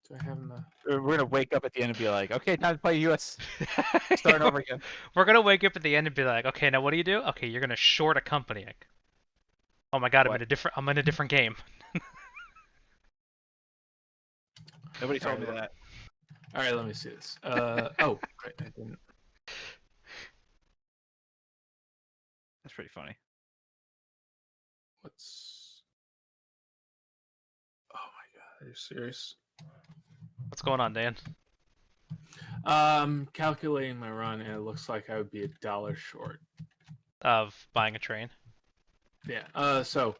do I have in the? We're going to wake up at the end and be like, okay, time to play US. Starting over again. We're gonna wake up at the end and be like, okay, now what do you do? Okay, you're gonna short a company. Like, oh my god, What? I'm in a different game. Nobody told me that. All right, let me see this. Oh, right, I didn't. That's pretty funny. What's? Oh my god, are you serious? What's going on, Dan? Calculating my run, and it looks like I would be $1 short. Of buying a train? Yeah. So,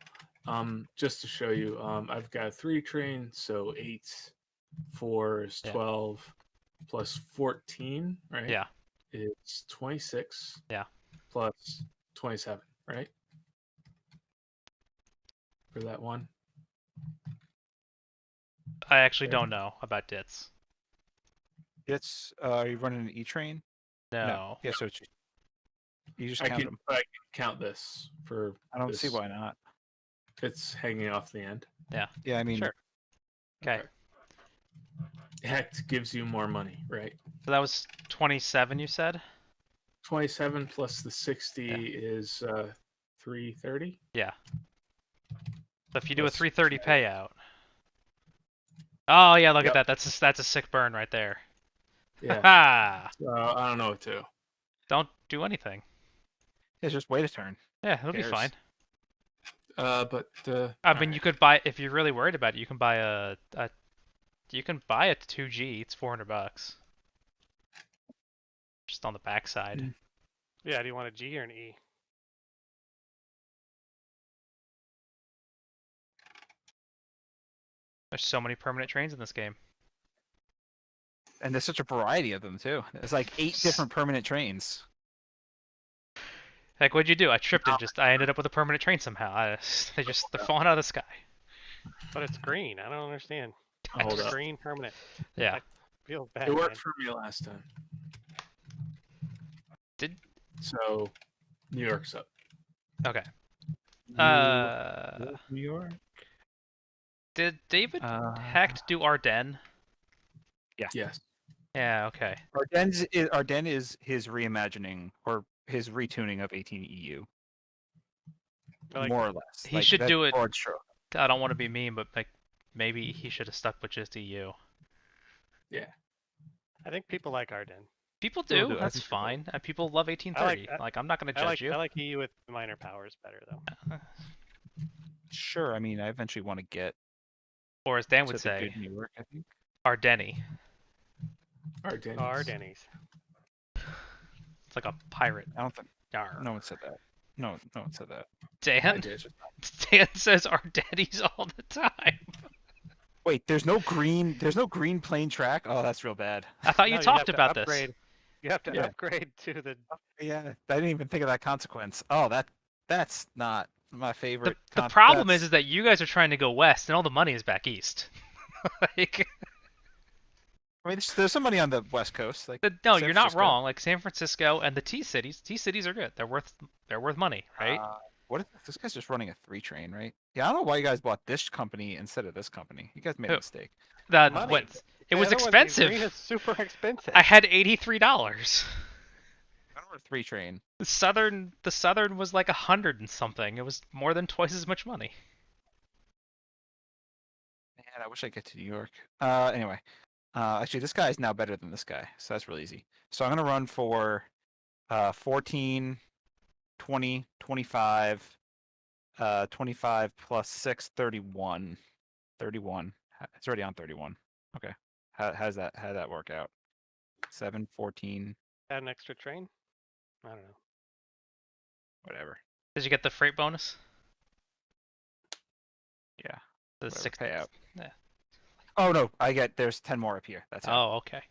just to show you, I've got 3 trains, so 8, 4 is 12, plus 14, right? Yeah. It's 26. Yeah. Plus 27, right? For that one. I actually don't know about DITs. It's are you running an E train? No. Yeah, so it's just, you just I count can, them. I can count this for. I don't see this. why not. It's hanging off the end. Yeah, I mean, Sure. Okay. Heck gives you more money, right? So that was 27, you said? 27 plus the 60 is 330. Yeah. So if you do a Plus 330 payout. Oh yeah, look Yep. at that. That's a sick burn right there. Yeah. Ha! So I don't know what to do. Don't do anything. it's just wait a turn. Yeah, it'll be Cares? fine. But I mean, alright. you could buy if you're really worried about it. You can buy a 2G. It's $400. Just on the backside. Mm. Yeah. Do you want a G or an E? There's so many permanent trains in this game. And there's such a variety of them too. There's like 8 different permanent trains. Heck, what'd you do? I tripped and I ended up with a permanent train somehow. They're falling out of the sky. But it's green. I don't understand. Hold It's up. green permanent. Yeah. Feels bad. It Man. worked for me last time. Did So New York's up. okay. New York. Did David Hecht do Ardennes? Yes. Yeah. Okay. Ardennes is his reimagining or his retuning of 18 EU, Like, more or less. He should do it- broad stroke. I don't want to be mean, but like maybe he should have stuck with just EU. I think people like Ardennes. People People do. do, I That's think people fine. And people love 1830. I- Like I'm not gonna I judge like you. I like EU with minor powers better though. Sure, I mean, I eventually want to get Or as Dan to would the say, good New York. I think. Ardennes. Ardennes. Ardennes. It's like a pirate. I don't think Yarr. no one said that. No one said that. I Dan? did. Dan says our daddies all the time. Wait, there's no green plane track. Oh, that's real bad. I thought you No, talked have to about this. upgrade. You have to Yeah. upgrade to the. Yeah, I didn't even think of that consequence. Oh, that's not my favorite. The problem is that you guys are trying to go west, and all the money is back east. Like, I mean, there's some money on the West Coast. Like, no, San you're not Francisco. wrong. Like San Francisco and the T cities. T cities are good. They're worth money, right? What if this guy's just running a 3 train, right? Yeah, I don't know why you guys bought this company instead of this company. You guys made a Who? mistake. That Money. went. It The was other one, the expensive. green is super expensive. I had $83. I don't want a 3 train. The southern was like 100 and something. It was more than twice as much money. Man, I wish I could get to New York. Anyway, actually, this guy is now better than this guy, so that's really easy. So I'm gonna run for 14, 20, 25, 25 plus 6, 31. 31. It's already on 31. Okay. How'd that work out? 7, 14, Add an extra train. I don't know. whatever. Did you get the freight bonus? Yeah. The Whatever, 6 payout. Yeah. Oh no, there's 10 more up here. That's it. Oh, okay.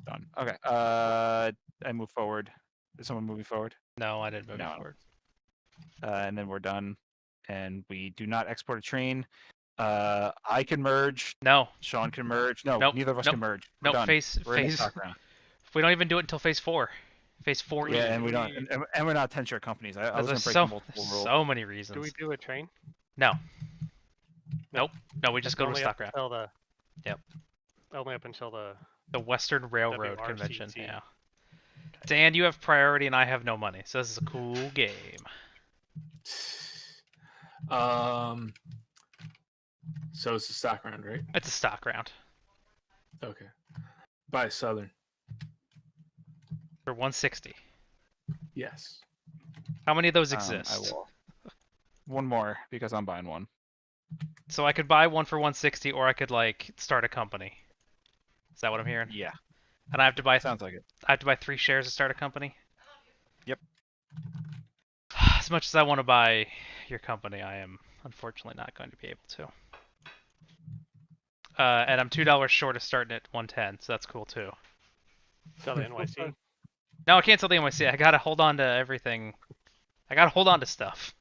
Done. Okay. I move forward. Is someone moving forward? No, I didn't move No. forward. And then we're done. And we do not export a train. I can merge. No. Shawn can merge. No, Nope, neither of us nope, can merge. We're No, done. phase. We're in the stock round. We don't even do it until phase 4. Phase 4. Yeah, and we don't. And we're not 10-share companies. I was There's gonna break multiple rules. so many reasons. Do we do a train? No. Nope. No, we just That's go to only stock up round. until the. Yep. Only up until the. The Western Railroad Convention. WRCT. Yeah. Dan, you have priority and I have no money, so this is a cool game. So it's a stock round, right? It's a stock round Okay. Buy Southern. for 160. Yes. How many of those I exist? will. One more because I'm buying one. So I could buy one for 160, or I could like start a company. Is that what I'm hearing? Yeah, And I have to buy. sounds like it. I have to buy 3 shares to start a company. Yep. As much as I want to buy your company, I am unfortunately not going to be able to. And I'm $2 short of starting at 110, so that's cool too. Sell the NYC. No, I can't sell the NYC. I gotta hold on to everything. I gotta hold on to stuff.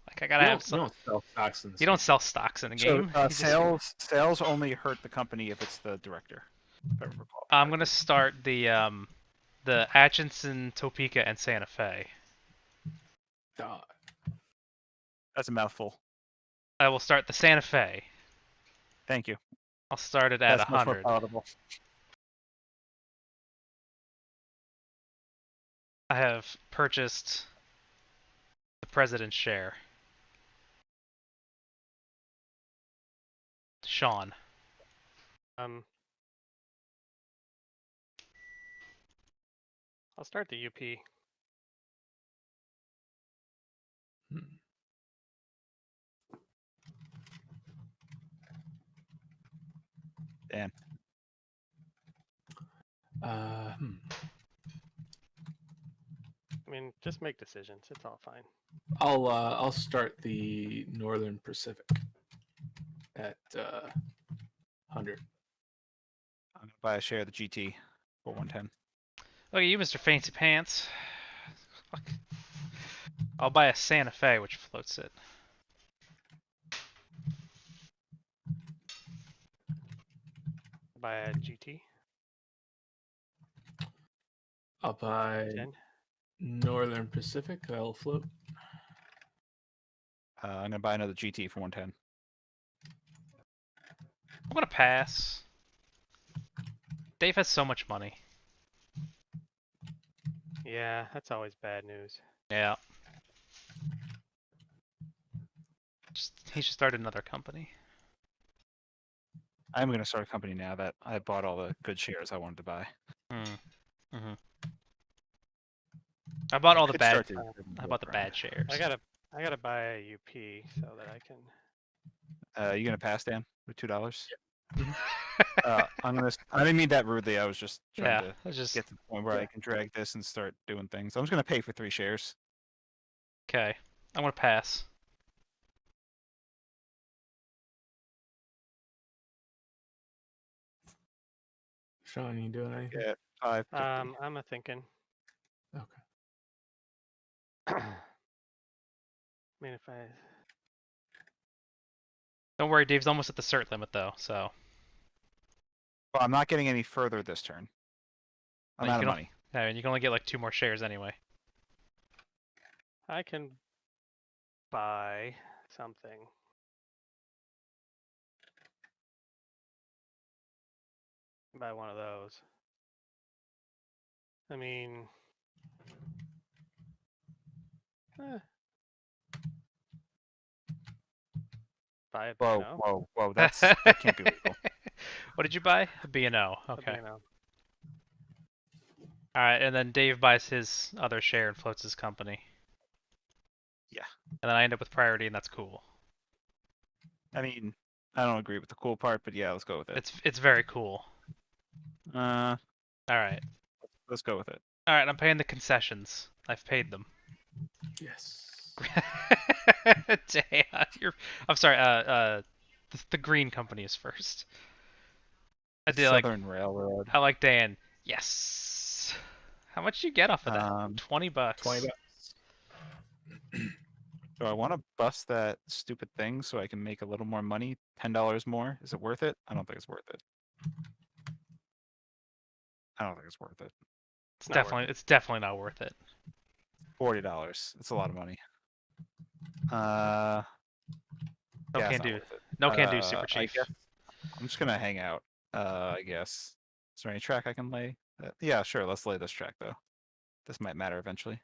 Like I gotta have some. You don't sell stocks in this You don't sell stocks in a game. So You just- sales only hurt the company if it's the director. If I recall. I'm gonna start the Atchison, Topeka, and Santa Fe. God. That's a mouthful. I will start the Santa Fe. Thank you. I'll start it at That's much more 100. palatable. I have purchased the president's share. Shawn. I'll start the UP. Dan. I mean, just make decisions. It's all fine. I'll start the Northern Pacific at 100. I'm gonna buy a share of the GT for 110. Look at you, Mr. Fancy Pants. Fuck. I'll buy a Santa Fe, which floats it. Buy a GT. I'll buy 10. Northern Pacific. I'll float. I'm gonna buy another GT for 110. I'm gonna pass. Dave has so much money. Yeah, that's always bad news. Yeah. He should start another company. I'm gonna start a company now that I bought all the good shares I wanted to buy. I bought all the Could bad. start the- I bought the bad shares. I gotta buy a UP so that I can. You gonna pass, Dan, with $2? I didn't mean that rudely. I was just trying Yeah, to let's just get to the point where I can drag this and start doing things. I'm just gonna pay for 3 shares. okay. I'm gonna pass. Shawn, you doing anything? Get 550. I'm a thinking. Okay. I mean, if I Don't worry, Dave's almost at the cert limit though, so Well, I'm not getting any further this turn. I'm No, you out of can money. I mean, you can only get like 2 more shares anyway. I can buy something. Buy one of those. I mean, buy a Whoa, B&O. whoa, whoa! That can't be legal. What did you buy? A B&O. A Okay. B&O. All right, and then Dave buys his other share and floats his company. Yeah. And then I end up with priority, and that's cool. I mean, I don't agree with the cool part, but yeah, let's go with it. It's very cool. Uh, All right. let's go with it. All right, I'm paying the concessions. I've paid them. Yes. Dan, I'm sorry. The green company is first. I did Southern Railroad. I like Dan. Yes. How much do you get off of that? $20. 20 bucks. Do I want to bust that stupid thing so I can make a little more money? $10 more? Is it worth it? I don't think it's worth it. I don't think it's worth it. It's definitely not worth it. $40. It's a lot of money. No yeah, can it's not do. worth it. No can do, Super I Chief. guess I'm just gonna hang out. I guess. Is there any track I can lay? Yeah, sure. Let's lay this track though. This might matter eventually.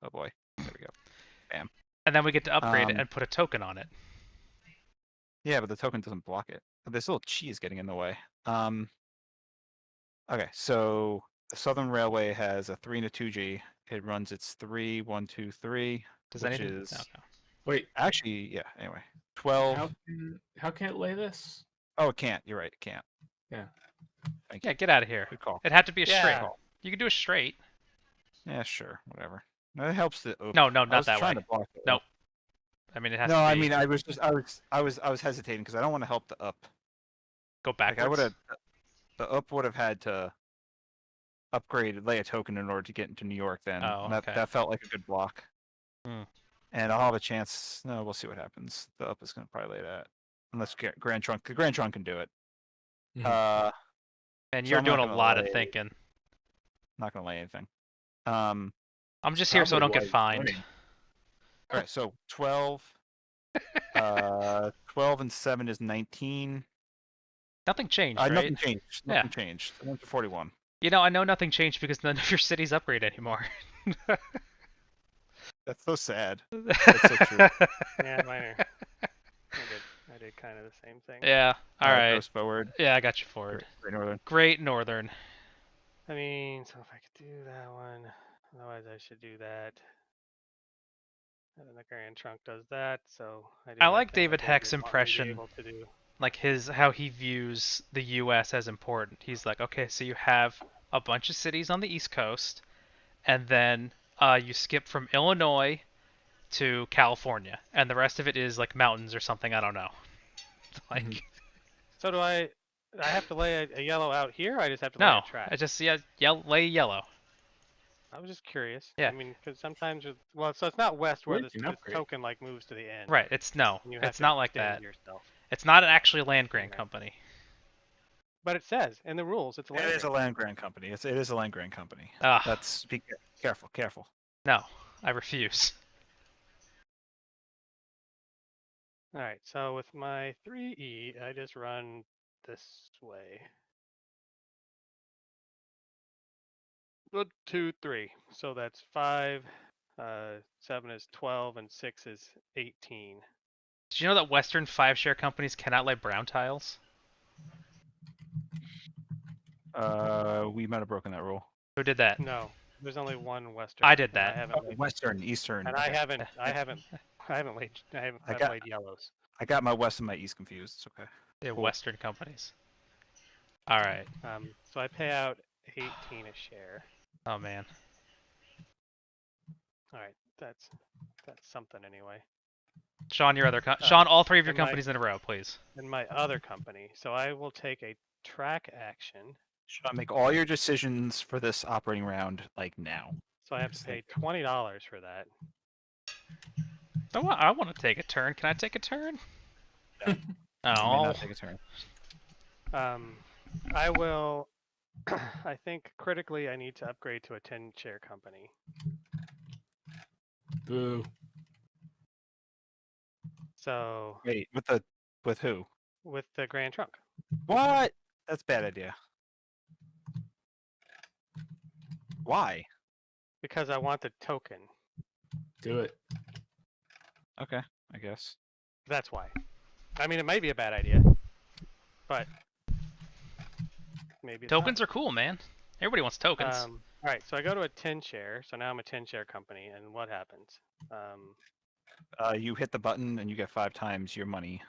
Oh boy. There we go. Bam. And then we get to upgrade it and put a token on it. Yeah, but the token doesn't block it. This little cheese getting in the way. Okay, so the Southern Railway has a 3 and a 2G. It runs its 3, 1, 2, 3, Does which anything? is No. Wait, actually, yeah. Anyway, 12. how can it lay this? Oh, it can't. You're right. It can't. Yeah. Thank you. Yeah, get out of here. Good call. It had to be a Yeah. straight. You can do a straight. Yeah, sure. Whatever. No, it helps the. No, I not was that trying way. to block it. Nope. I mean, it has No, to be. I mean, I was hesitating because I don't want to help the up. Go Like backwards. I would have, the up would have had to upgrade, lay a token in order to get into New York. Then Oh, okay. that felt like a good block. Hmm. And I'll have a chance. No, we'll see what happens. The up is going to probably lay that, unless Grand Trunk. The Grand Trunk can do it. Mhm. And so you're I'm doing not a gonna lot of lay- thinking. Not going to lay anything. I'm just here so I don't get fined. All right, so 12. 12 and 7 is 19. Nothing changed, right? Nothing changed. Yeah. Nothing changed. I went to 41. You know, I know nothing changed because none of your cities upgrade anymore. That's so sad. That's so true. Yeah, minor. I did kind of the same thing. Yeah. All right. Goes forward. Yeah, I got you forward. Great Northern. Great Northern. I mean, so if I could do that one, otherwise I should do that. And then the Grand Trunk does that, so I do I that like thing David David Heck's would want me to be impression. able to do. Like how he views the U.S. as important. He's like, okay, so you have a bunch of cities on the East Coast, and then you skip from Illinois to California, and the rest of it is like mountains or something. I don't know. Like, So do I have to lay a yellow out here? Or I just have to lay no, a track. I just lay yellow. I was just curious. Yeah. I mean, because sometimes so it's not west where We this can upgrade. token like moves to the end. Right? It's and you have it's to not like extend that. yourself. It's not actually a land grant Okay. company. But it says in the rules it's a It land is a grant. land grant company. It is a land grant company. Ah, That's be careful. no, I refuse. All right. So with my 3E, I just run this way. 1, 2, 3. So that's 5. 7 is 12, and 6 is 18. Did you know that Western 5-share companies cannot lay brown tiles? We might have broken that rule. Who did that? No, there's only one Western. I did and that. I haven't laid, Western, Eastern. and okay. I haven't laid I I've got- laid yellows. I got my West and my East confused. It's okay. They're Cool. Western companies. All right. So I pay out 18 a share. Oh man. All right, that's something anyway. Shawn, Shawn, all three of your and my- companies in a row, please. In my other company, so I will take a track action. Shawn, make all your decisions for this operating round like now. So I have to pay $20 for that. I want to take a turn. Can I take a turn? No. You may Oh. not take a turn. I will. I think critically, I need to upgrade to a 10-share company. Boo. So Wait, with who? with the Grand Trunk. What? That's a bad idea. Why? Because I want the token. Do it. Okay, I guess. That's why. I mean, it might be a bad idea, but maybe it's Tokens not. are cool, man. Everybody wants tokens. All right, so I go to a 10-share. So now I'm a 10-share company, and what happens? You hit the button and you get 5 times your money.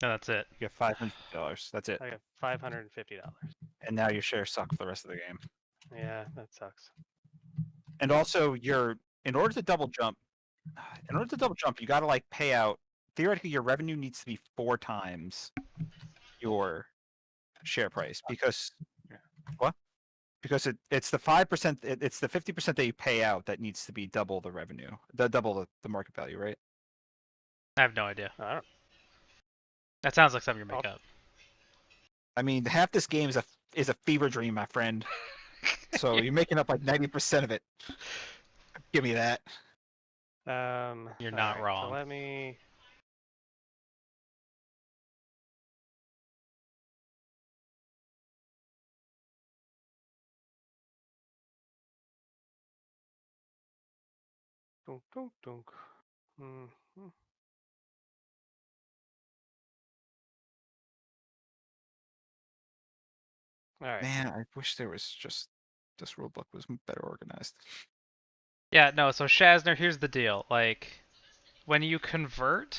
No, that's it. You get $500. That's it. I get $550. And now your shares suck for the rest of the game. Yeah, that sucks. And also, in order to double jump, you got to like pay out. Theoretically, your revenue needs to be 4 times your share price because what? Because it's the 5%. It's the 50% that you pay out that needs to be double the revenue, double the market value, right? I have no idea. I don't. That sounds like something you make up. I mean, half this game is a fever dream, my friend. So you're making up like 90% of it. Give me that. You're not wrong. So let me. Dunk, dunk, dunk. Mm-hmm. All right. Man, I wish there was just this rulebook was better organized. Yeah, no, so Shazner, here's the deal. Like, when you convert,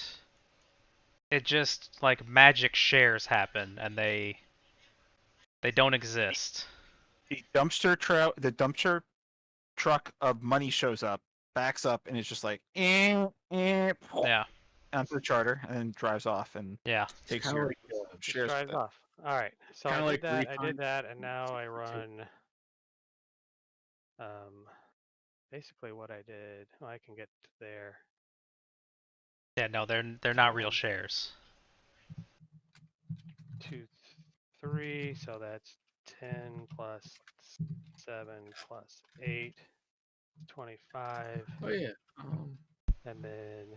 it just, like, magic shares happen, and they don't exist. The dumpster truck of money shows up, backs up, and it's just like Yeah, onto the charter and drives off and yeah. takes Kinda your like, Just shares. drives off. All right. So Kinda I like did that. I refund. did that, and now I run. Basically what I did. Oh, I can get to there. Yeah, no, they're not real shares. 2, 3. So that's 10 plus 7 plus 8, 25, Oh yeah. and then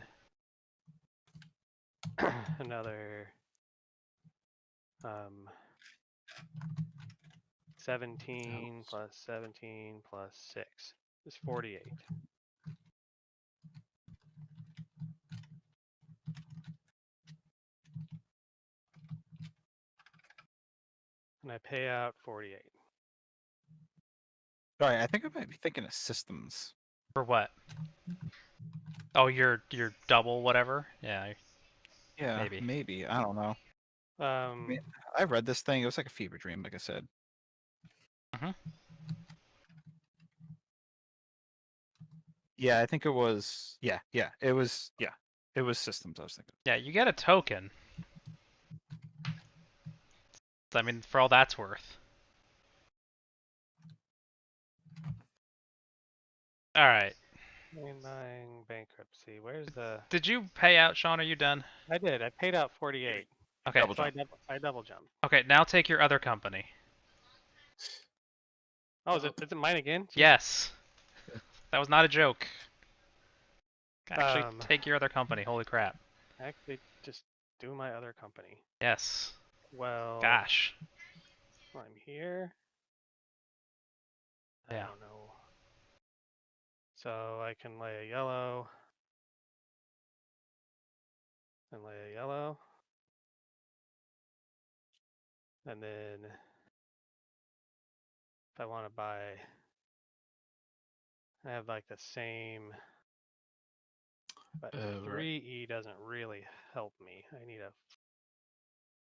another 17 plus 17 plus 6 is 48. And I pay out 48. Sorry, I think I might be thinking of systems. For what? Oh, you're double whatever? Yeah, Yeah, maybe. I don't know. I read this thing. It was like a fever dream, like I said. Yeah, I think it was. Yeah, it was. Yeah, it was systems. I was thinking. Yeah, you get a token. I mean, for all that's worth. All right. Buying bankruptcy. Where's the? Did you pay out, Shawn? Are you done? I did. I paid out 48. Okay. Double So jump. I double jump. Okay, now take your other company. Oh, is it mine again? Jeez. Yes. That was not a joke. Actually, Um, take your other company. Holy crap. Actually, just do my other company. Yes. Well. Gosh. I'm here. I Yeah. don't know. So I can lay a yellow. And lay a yellow. And then if I want to buy, I have like the same, but Right. 3E doesn't really help me. I need a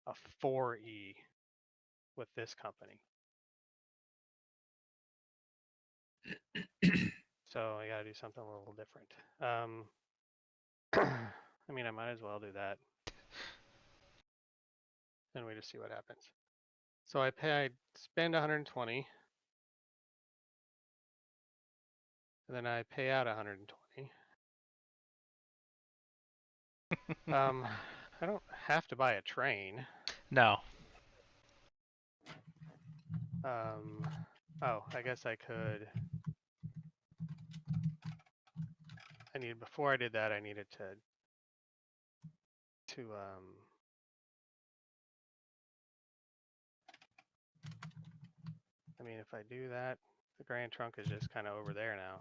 a 4E with this company. So I gotta do something a little different. I mean, I might as well do that. Then we just see what happens. So I spend 120, and then I pay out 120. I don't have to buy a train. No. Oh, I guess I could. Before I did that, I needed to I mean, if I do that, the Grand Trunk is just kind of over there now.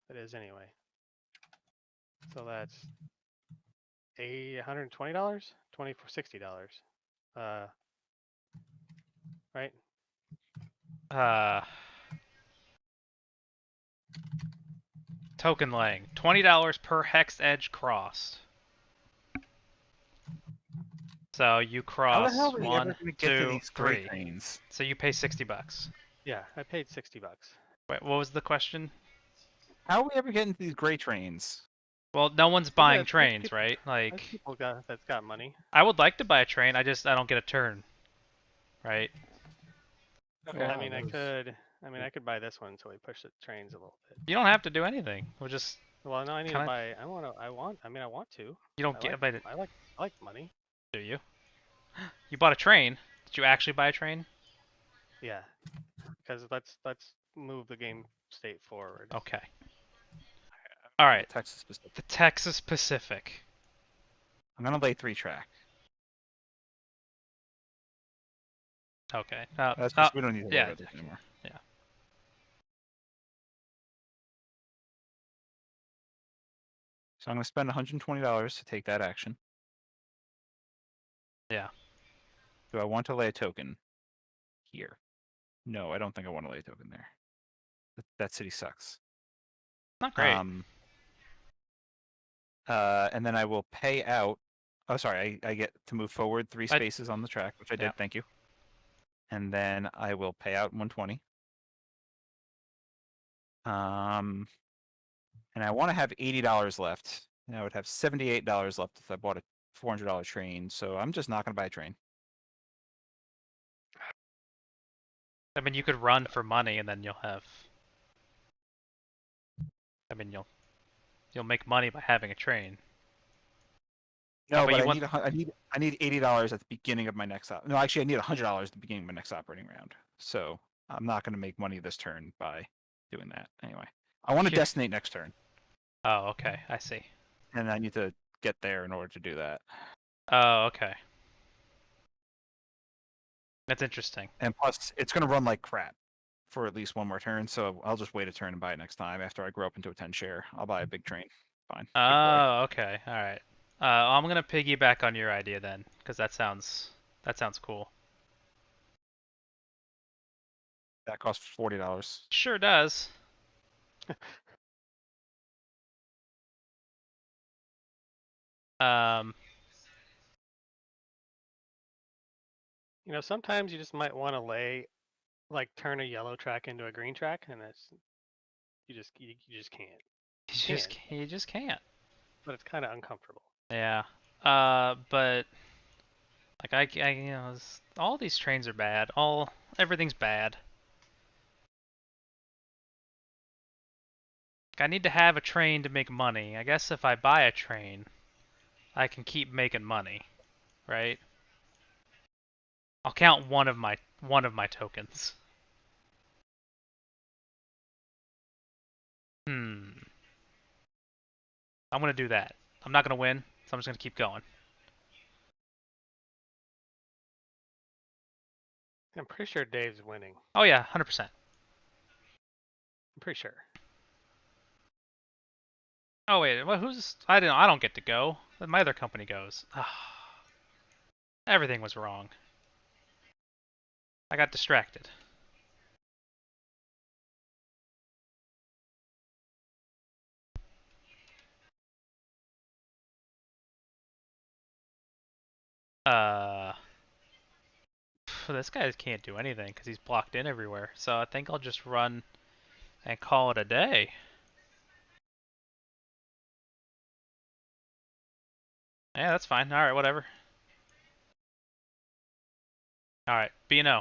It is anyway. So that's $120, $60. Right? Token laying. $20 per hex edge crossed. So you cross How the hell are we ever 1, gonna get to 2, these great 3. trains? So you pay $60. Yeah, I paid $60. Wait, what was the question? How are we ever getting to these great trains? Well, no one's Yeah, buying there's trains, people- right? There's Like, people that's got money. I would like to buy a train. I don't get a turn, right? Okay. I mean, I could buy this one so we push the trains a little bit. You don't have to do anything. We'll just Well, no, I need to kinda- buy. I want to. you don't get but I like money. do you? You bought a train. Did you actually buy a train? Yeah, because let's move the game state forward. Okay. All right. Texas Pacific. The Texas Pacific. I'm gonna lay 3-track. Okay. That's just, we don't need to worry yeah, about this anymore. yeah. So I'm gonna spend $120 to take that action. Yeah. Do I want to lay a token here? No, I don't think I want to lay a token there. That city sucks. Not great. And then I will pay out. Oh, sorry, I get to move forward 3 spaces on the track, which I did. Yeah. Thank you. And then I will pay out 120. And I want to have $80 left. And I would have $78 left if I bought a $400 train. So I'm just not going to buy a train. I mean, you could run for money, and then you'll have. I mean, you'll make money by having a train. No, but but you I need $80 at the beginning of my next No, actually, I need $100 at the beginning of my next operating round. So I'm not going to make money this turn by doing that. Anyway, I want to destinate next turn. Oh, okay. I see. And I need to get there in order to do that. Oh, okay. That's interesting. And plus, it's going to run like crap for at least one more turn. So I'll just wait a turn and buy it next time. After I grow up into a 10 share, I'll buy a big train. Fine. Oh, okay. All right. I'm gonna piggyback on your idea then, because that sounds cool. That costs $40. Sure does. You know, sometimes you just might want to turn a yellow track into a green track, and you just can't. You just can't. But it's kind of uncomfortable. Yeah. But like all these trains are bad. Everything's bad. I need to have a train to make money. I guess if I buy a train, I can keep making money, right? I'll count one of my tokens. I'm gonna do that. I'm not gonna win, so I'm just gonna keep going. I'm pretty sure Dave's winning. Oh yeah, 100%. I'm pretty sure. Oh wait, well, I don't get to go. My other company goes. Everything was wrong. I got distracted. This guy can't do anything because he's blocked in everywhere. So I think I'll just run and call it a day. Yeah, that's fine. All right, whatever. All right, B&O.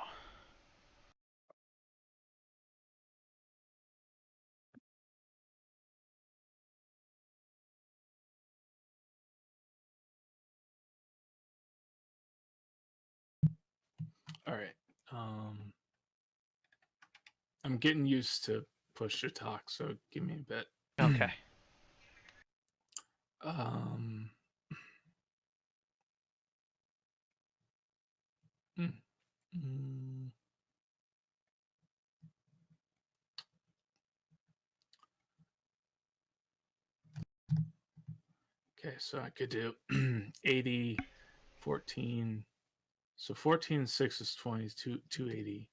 All right. I'm getting used to push to talk, so give me a bit. Okay. Um. mm, mm. Okay, so I could do 80, 14. So 14 and 6 is 20, 280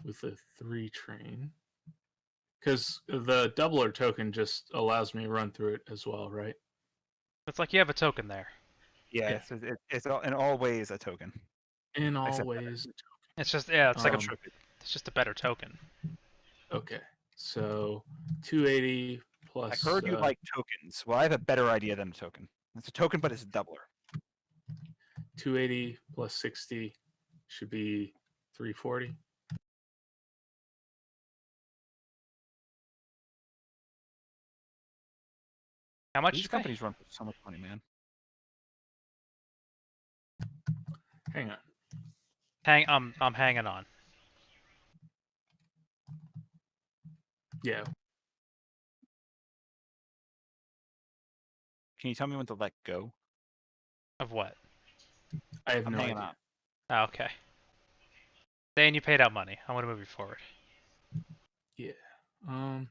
with a 3 train. Because the doubler token just allows me to run through it as well, right? It's like you have a token there. Yeah, Yeah. it's in all ways a token. In all Except ways. It's just it's like Um, it's just a better token. Okay, so 280 I plus. heard you like tokens. Well, I have a better idea than a token. It's a token, but it's a doubler. 280 plus 60 should be 340. How much These you pay? companies run for so much money, man. Hang on. I'm hanging on. Yeah. Can you tell me when to let go? Of what? I have I'm no hanging idea. on. Oh, okay. Dan, you paid out money. I want to move you forward. Yeah. Um.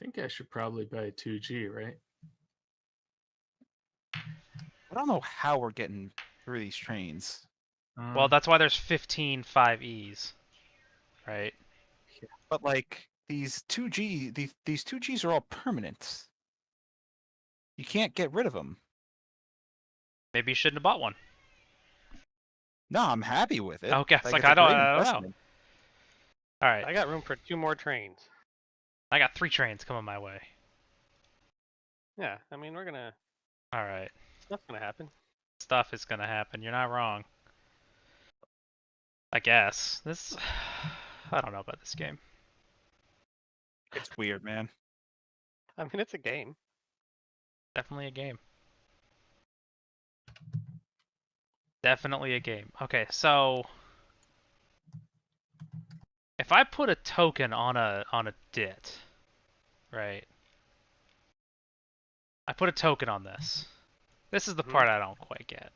I think I should probably buy a 2G, right? I don't know how we're getting through these trains. Well, that's why there's 15 5Es, right? But like these 2Gs are all permanent. You can't get rid of them. Maybe you shouldn't have bought one. No, I'm happy with it. Okay, it's like it's a I don't great know. investment. All right, I got room for 2 more trains. I got 3 trains coming my way. Yeah, I mean we're gonna. All right, Stuff's gonna happen. stuff is gonna happen. You're not wrong. I guess this. I don't know about this game. It's weird, man. I mean it's a game. Definitely a game. Definitely a game. Okay, so if I put a token on a dit, right? I put a token on this. This is the Mhm. part I don't quite get.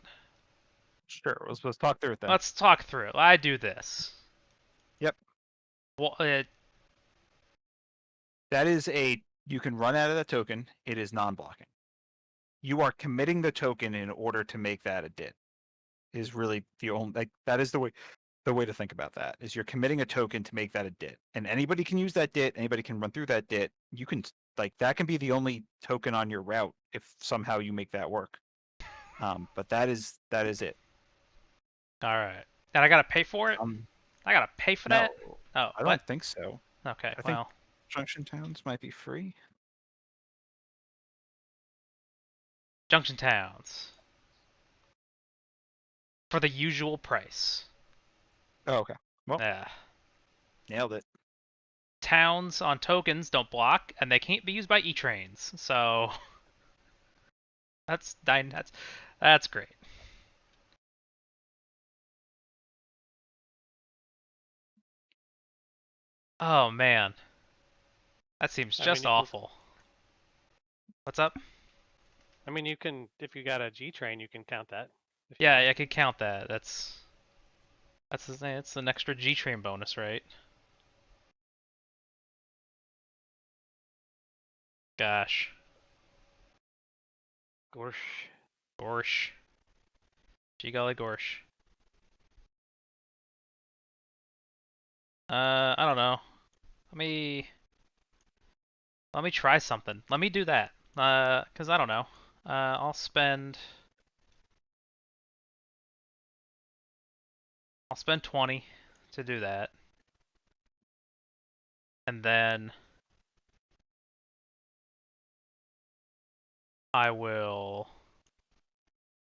Sure, let's talk through it then. Let's talk through it. I do this. Yep. Well, That is you can run out of the token. It is non-blocking. You are committing the token in order to make that a dit. Is really the only that is the way to think about that is you're committing a token to make that a dit, and anybody can use that dit. Anybody can run through that dit. You can that can be the only token on your route if somehow you make that work. But that is it. all right. And I gotta pay for it. I gotta pay for No, that. Oh, I don't what? think so. Okay, I think well, Junction Towns might be free. Junction Towns for the usual price. Oh, okay. Well, Yeah. nailed it. Towns on tokens don't block, and they can't be used by E-trains. So that's great. Oh man, that seems I just mean, awful. What's up? I mean you can if you got a G train you can count that. Yeah, I could count that. It's an extra G-train bonus, right? Gosh, Gorsh. gorsh, gee golly gorsh. I don't know. Let me try something. Let me do that. 'Cause I don't know. I'll spend 20 to do that. And then I will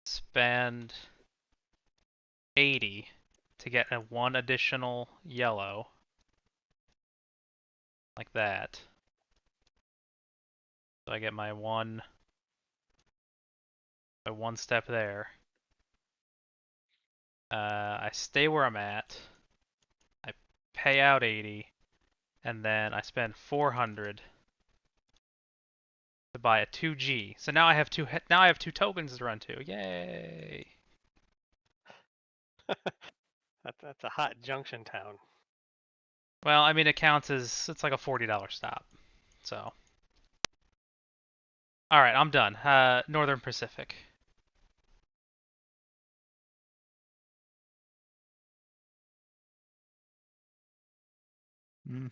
spend 80 to get one additional yellow. Like that. So I get my one step there. I stay where I'm at. I pay out 80, and then I spend 400 to buy a 2G. So now I have two tokens to run to. Yay! That's a hot junction town. Well, I mean it counts as it's like a $40 stop. So. All right, I'm done. Northern Pacific. Mm.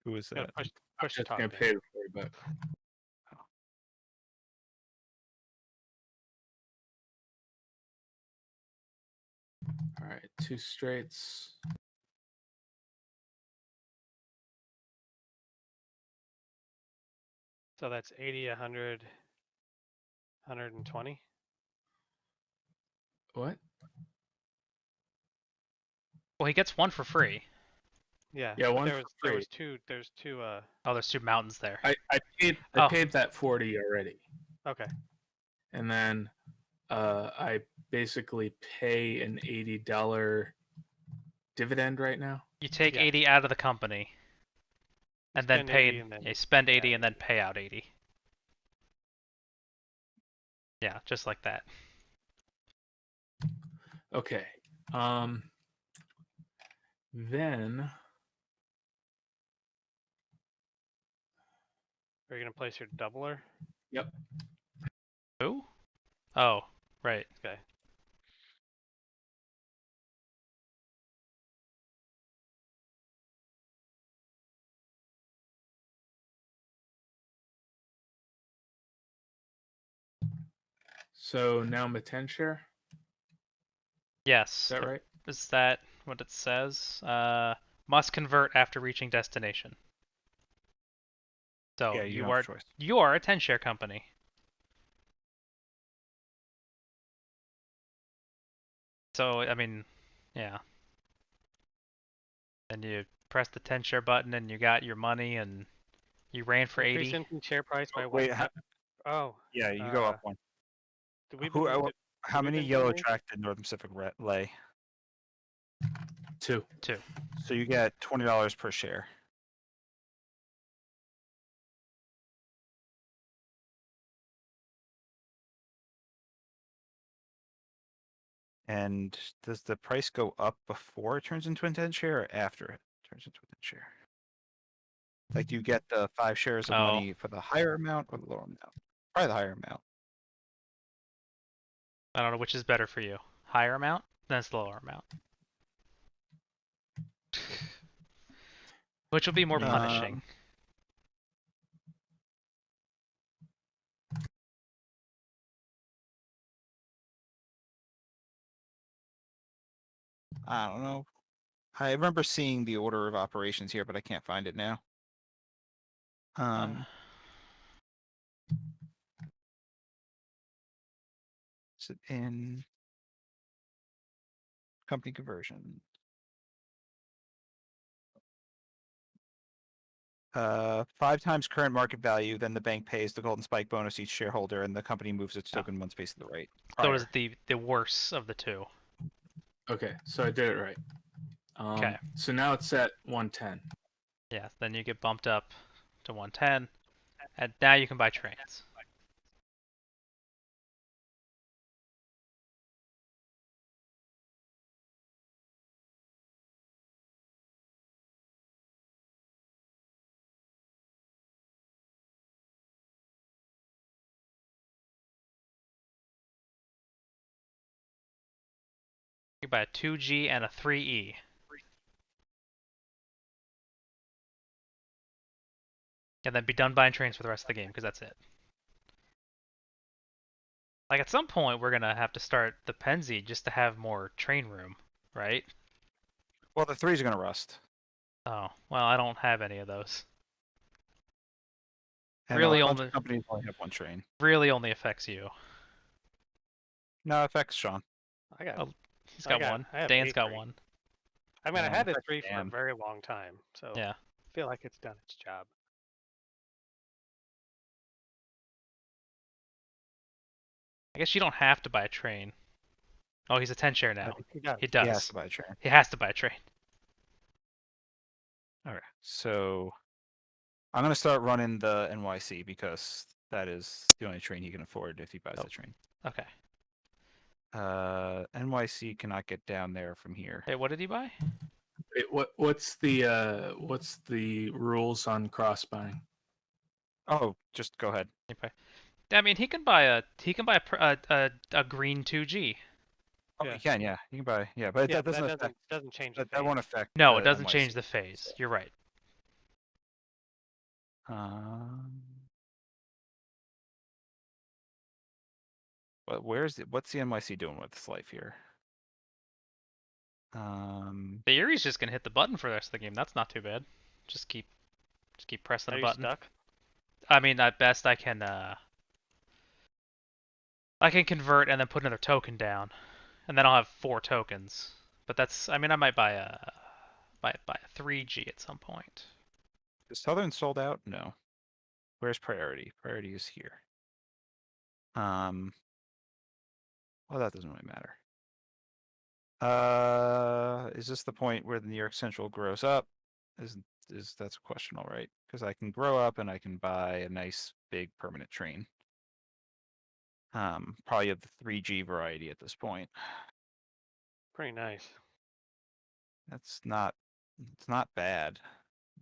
Who is Gotta that? push Just talk. gonna Dan. pay the $40. All right, 2 straights. So that's 80, 100, 120. What? Well, he gets one for free. Yeah. Yeah, but one there for was free. there's two. Oh, there's 2 mountains there. I Oh. paid that 40 already, Okay. and then I basically pay an $80 dividend right now. You take Yeah. 80 out of the company, and then Spend pay. 80 and then You spend pay 80 out and then pay out 80. Yeah, just like that. Okay. Then Are you gonna place your doubler? Yep. Who? Oh, right. Okay. So now I'm a 10 share. Yes. Is that right? Is that what it says? Must convert after reaching destination. So Yeah, you don't have a choice. you are a 10 share company. So I mean, yeah. Then you press the 10 share button and you got your money and you ran for Increase 80. instant share price by Wait, what? Oh. yeah, you go up one. Did we Who? been, How we many been yellow doing these? track did Northern Pacific lay? 2. 2. So you get $20 per share. And does the price go up before it turns into a 10 share or after it turns into a 10 share? Like, do you get the 5 shares of Oh. money for the higher amount or the lower amount? Probably the higher amount. I don't know which is better for you. Higher amount? Then it's the lower amount. Which will be more punishing. I don't know. I remember seeing the order of operations here, but I can't find it now. Is it in company conversion? 5 times current market value, then the bank pays the golden spike bonus each shareholder, and the company moves its token one space to the right. So is the worse of the two. Okay, so I did it right. Okay. So now it's at 110. Yeah, then you get bumped up to 110, and now you can buy trains. You buy a 2G and a 3E. And then be done buying trains for the rest of the game, because that's it. Like, at some point, we're gonna have to start the Penzi just to have more train room, right? Well, the 3s are gonna rust. Oh, well, I don't have any of those. And Really a bunch only- of companies only have one train. Really only affects you. No, it affects Shawn. I got. Oh, he's got one. I have Dan's got A3. one. I mean, I Yeah, had this affects 3 for a Dan. very long time, so Yeah. I feel like it's done its job. I guess you don't have to buy a train. Oh, he's a 10 share I now. think he does. He does. He has to buy a train. He has to buy a train. Okay, so I'm gonna start running the NYC because that is the only train he can afford if he buys Oh. the train. Okay. NYC cannot get down there from here. Hey, what did he buy? What's the rules on cross buying? Oh, just go ahead. I mean, he can buy a green 2G. Oh, Yeah. you can, yeah. You can buy, yeah, but Yeah, that doesn't affect. doesn't change the That won't phase. affect. No, the it doesn't NYC. change the phase. You're right. But what's the NYC doing with its life here? The Erie's just gonna hit the button for the rest of the game. That's not too bad. Just keep pressing Are the you button. stuck? I mean, at best I can convert and then put another token down, and then I'll have 4 tokens. But that's, I mean, I might buy a 3G at some point. Is Southern sold out? No. Where's priority? Priority is here. Well, that doesn't really matter. Is this the point where the New York Central grows up? Is that's a question, all right? Because I can grow up and I can buy a nice big permanent train. Probably of the 3G variety at this point. Pretty nice. It's not bad.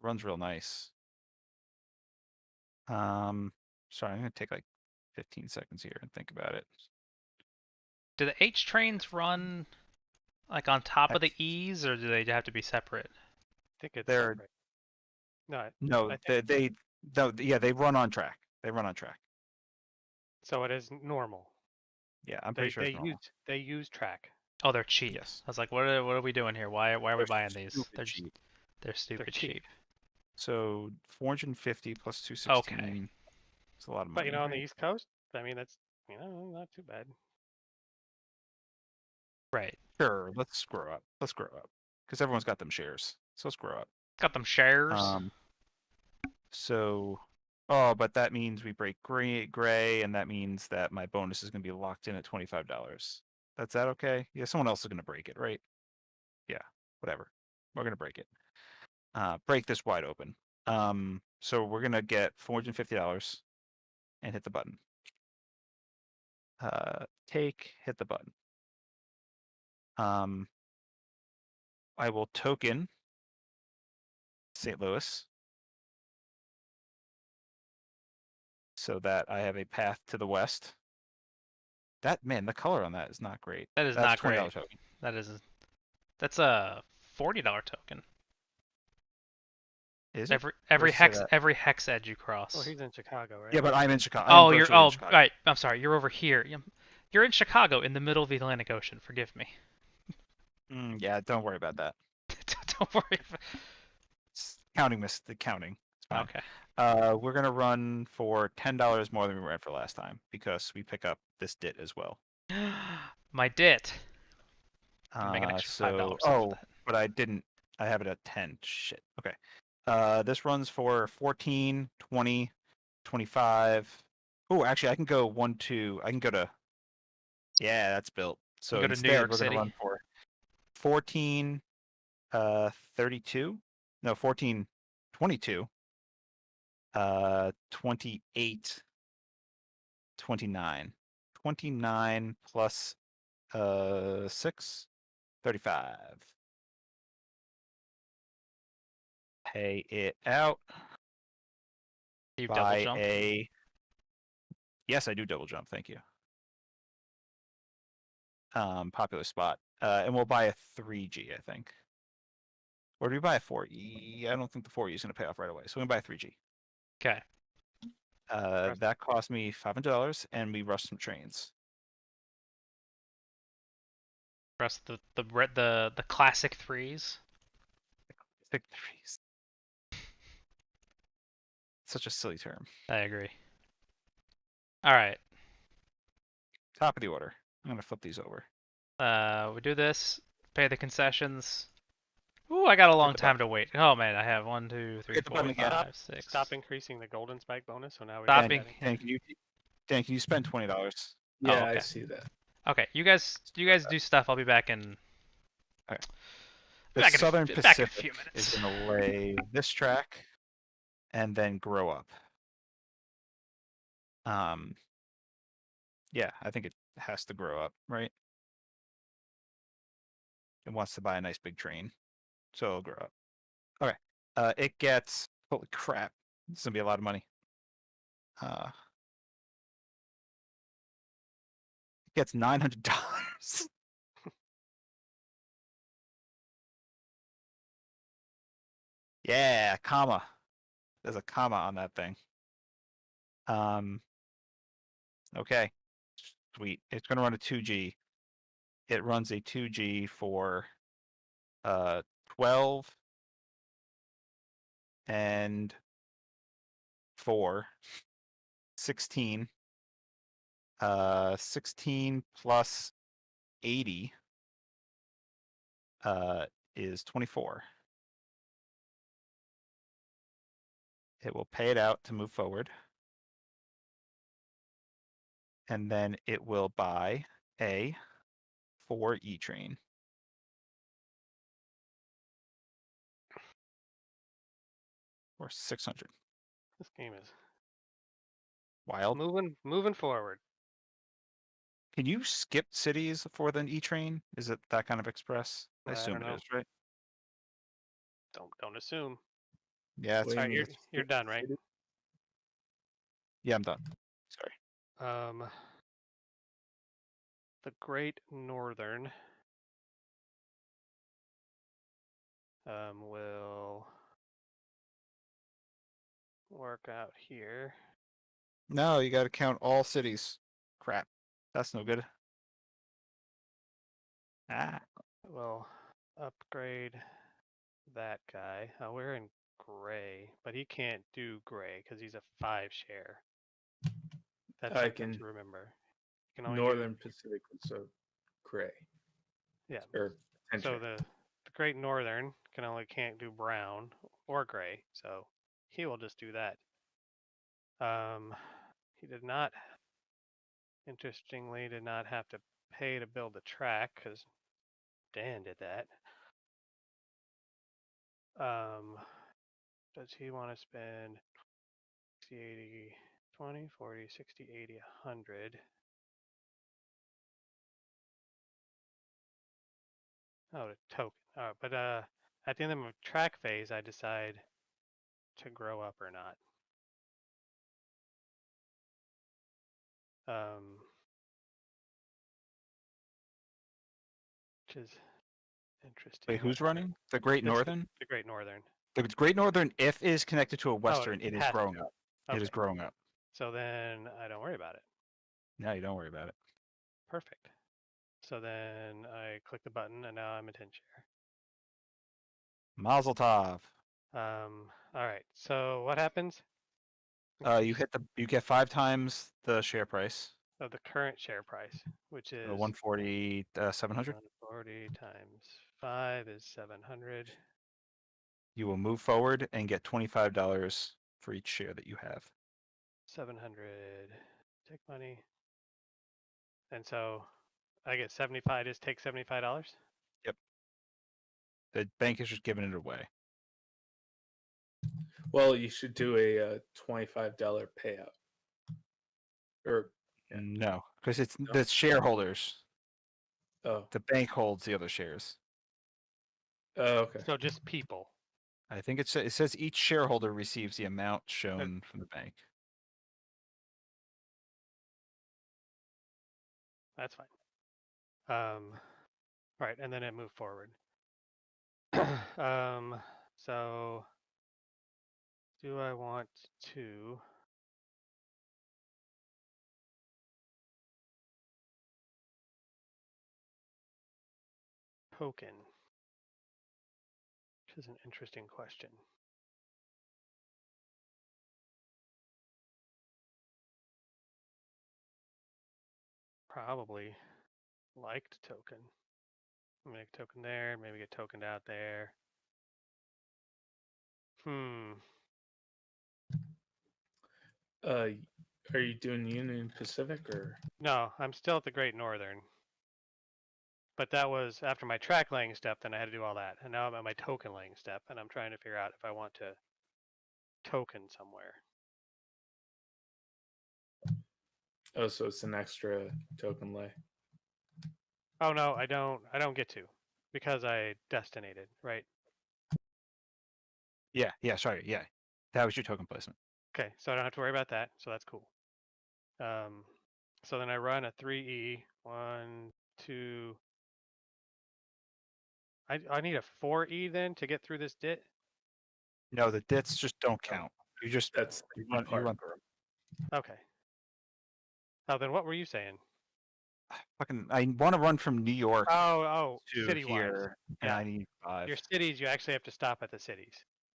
Runs real nice. Sorry, I'm gonna take like 15 seconds here and think about it. Do the H trains run like on top of the Hex. E's, or do they have to be separate? I think it's They're- separate. No, No, I think- they run on track. They run on track. so it is normal. Yeah, I'm pretty sure it's normal. They use track. Oh, they're cheap. Yes. I was like, what are we doing here? Why are we They're buying these? stupid cheap. They're stupid cheap. cheap. So 450 plus 216. Okay. It's a lot of money. But you know, on the East Coast, I mean, that's not too bad. Right. Sure, let's grow up. Let's grow up. Because everyone's got them shares. So let's grow up. Got them shares. But that means we break gray, and that means that my bonus is going to be locked in at $25. That's that okay? Yeah, someone else is going to break it, right? Yeah, whatever. We're going to break it. Break this wide open. So we're going to get $450 and hit the button. Hit the button. I will token St. Louis so that I have a path to the west. The color on that is not great. That is That's not $20 great. token. That's a $40 token. Is it? Every Where's it hex at? edge you cross. Well, he's in Chicago, right? Yeah, but I'm in Chicago. Oh, I'm you're virtually in Chicago. right. I'm sorry. You're over here. You're in Chicago, in the middle of the Atlantic Ocean. Forgive me. Yeah, don't worry about that. Don't worry. It's counting. It's fine. Okay. We're gonna run for $10 more than we ran for last time because we pick up this dit as well. My dit. Make an extra $5 off that. But I didn't. I have it at 10. Shit. Okay. This runs for 14, 20, 25. Oh, actually, I can go 1, 2. I can go to. Yeah, that's built. So go to New instead, York we're City. gonna run for 14, 32. No, 14, 22. 28, 29. 29 plus 6, 35. Pay it out. You Buy double jump. Yes, I do double jump. Thank you. popular spot. And we'll buy a 3G, I think. Or do we buy a 4E? I don't think the 4E is going to pay off right away. So we buy a 3G. Okay. That cost me $500, and we rushed some trains. Press the classic threes. Pick threes. Such a silly term. I agree. All right. Top of the order. I'm gonna flip these over. We do this. Pay the concessions. Ooh, I got a long the time to wait. Oh man, I have 1, 2, 3, Hit the 4, button again. 5, 6. Stop increasing the golden spike bonus. So now we're Stop getting. Dan, can you spend $20? Yeah, okay. I see that. Okay, you guys do stuff. I'll be back in. Okay. Be The back Southern in, back in a Pacific few is minutes. gonna lay this track, and then grow up. Yeah, I think it has to grow up, right? It wants to buy a nice big train, so it'll grow up. Okay. It gets, holy crap, this is gonna be a lot of money. It gets $900. Yeah, comma. There's a comma on that thing. Okay. Sweet. It's gonna run a 2G. It runs a 2G for 12 and 4. 16. 16 plus 80 is 24. It will pay it out to move forward. And then it will buy a 4 E-train. Or 600. This game is Wild. moving forward. Can you skip cities for the E-train? Is it that kind of express? I assume don't it know. is, right? Don't assume. Yeah, Wait, Alright, you're done, right? yeah, I'm done. Sorry. The Great Northern will work out here. No, you got to count all cities. Crap. That's no good. Ah. We'll upgrade that guy. We're in gray, but he can't do gray because he's a 5 share. That's I something can to remember. You can only Northern Pacific, so gray. Yeah. Or So the Great Northern can't do brown or gray, so he will just do that. He did not, interestingly, have to pay to build the track because Dan did that. Does he want to spend 60, 80, 20, 40, 60, 80, 100? Oh, the token. All right, but at the end of my track phase, I decide to grow up or not. Which is interesting. Wait, who's running? The Great Northern? The Great Northern. The Great Northern, if is connected to a Western, it is has to. growing up. It is Okay. growing up. So then I don't worry about it. No, you don't worry about it. Perfect. So then I click the button and now I'm a 10 share. Mazel tov. All right. So what happens? You get 5 times the share price. Of the current share price, which is 140, 700. 140 times 5 is 700. You will move forward and get $25 for each share that you have. 700 take money. And so I get 75, just take $75? Yep. The bank is just giving it away. Well, you should do a $25 payout. Or No, because it's the shareholders. oh, The bank holds the other shares. okay. So just people. I think it says each shareholder receives the amount shown from the bank. That's fine. Right, and then it moved forward. So do I want to token? Which is an interesting question. Probably liked token. I'm gonna token there, maybe get tokened out there. Are you doing Union Pacific or? No, I'm still at the Great Northern. But that was after my track laying step, then I had to do all that. And now I'm at my token laying step, and I'm trying to figure out if I want to token somewhere. Oh, so it's an extra token lay. Oh no, I don't get to. Because I destinated, right? Yeah, sorry, yeah. That was your token placement. Okay, so I don't have to worry about that, so that's cool. So then I run a 3E, 1, 2. I need a 4E then to get through this dit? No, the dits just don't count. You just That's you the run part. through 'em. Okay. Oh, then what were you saying? I want to run from New York Oh, to city-wise. here, and Yeah. I need 5. Your cities, you actually have to stop at the cities.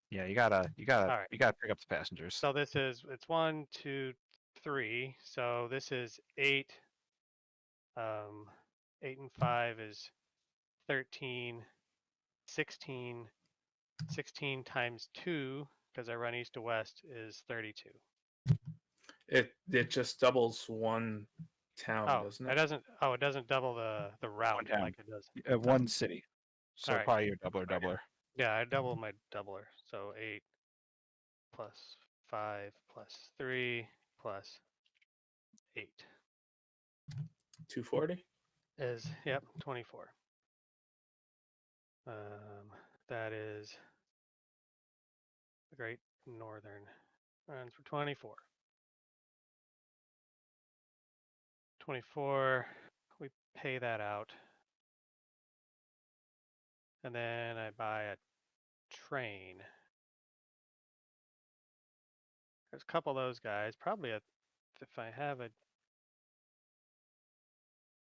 Yeah, you gotta right. pick up the passengers. So it's 1, 2, 3. So this is 8. 8 and 5 is 13. 16. 16 times 2, because I run east to west, is 32. It just doubles one town, doesn't it? It doesn't double the route town. like it does. One city. So Alright. probably your doubler. Yeah, I double my doubler. So 8 plus 5 plus 3 plus 8 240. is 24. That is the Great Northern runs for 24. 24. We pay that out. And then I buy a train. There's a couple of those guys. If I have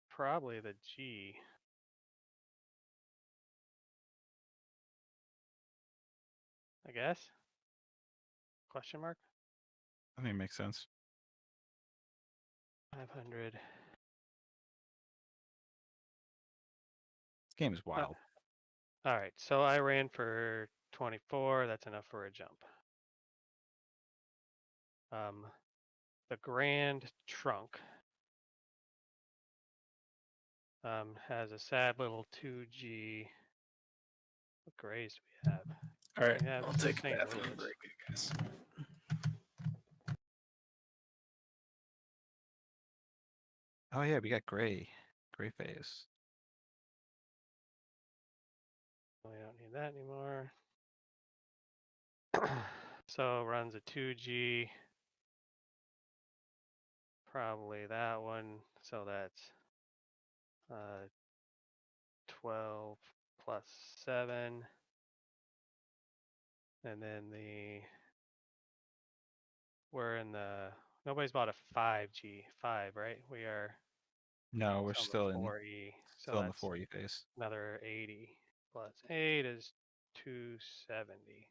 probably the G. I guess? Question mark? I think it makes sense. 500. This game is wild. All right, so I ran for 24. That's enough for a jump. The Grand Trunk has a sad little 2G. What grays do we have? All right, We have I'll take a St. bathroom Louis. break, I guess. Oh yeah, we got gray phase. We don't need that anymore. So runs a 2G. Probably that one. So that's 12 plus 7. And then nobody's bought a 5G. 5, right? We are No, we're on still the in 4E. So still in the that's 4E phase. another 80 plus 8 is 270.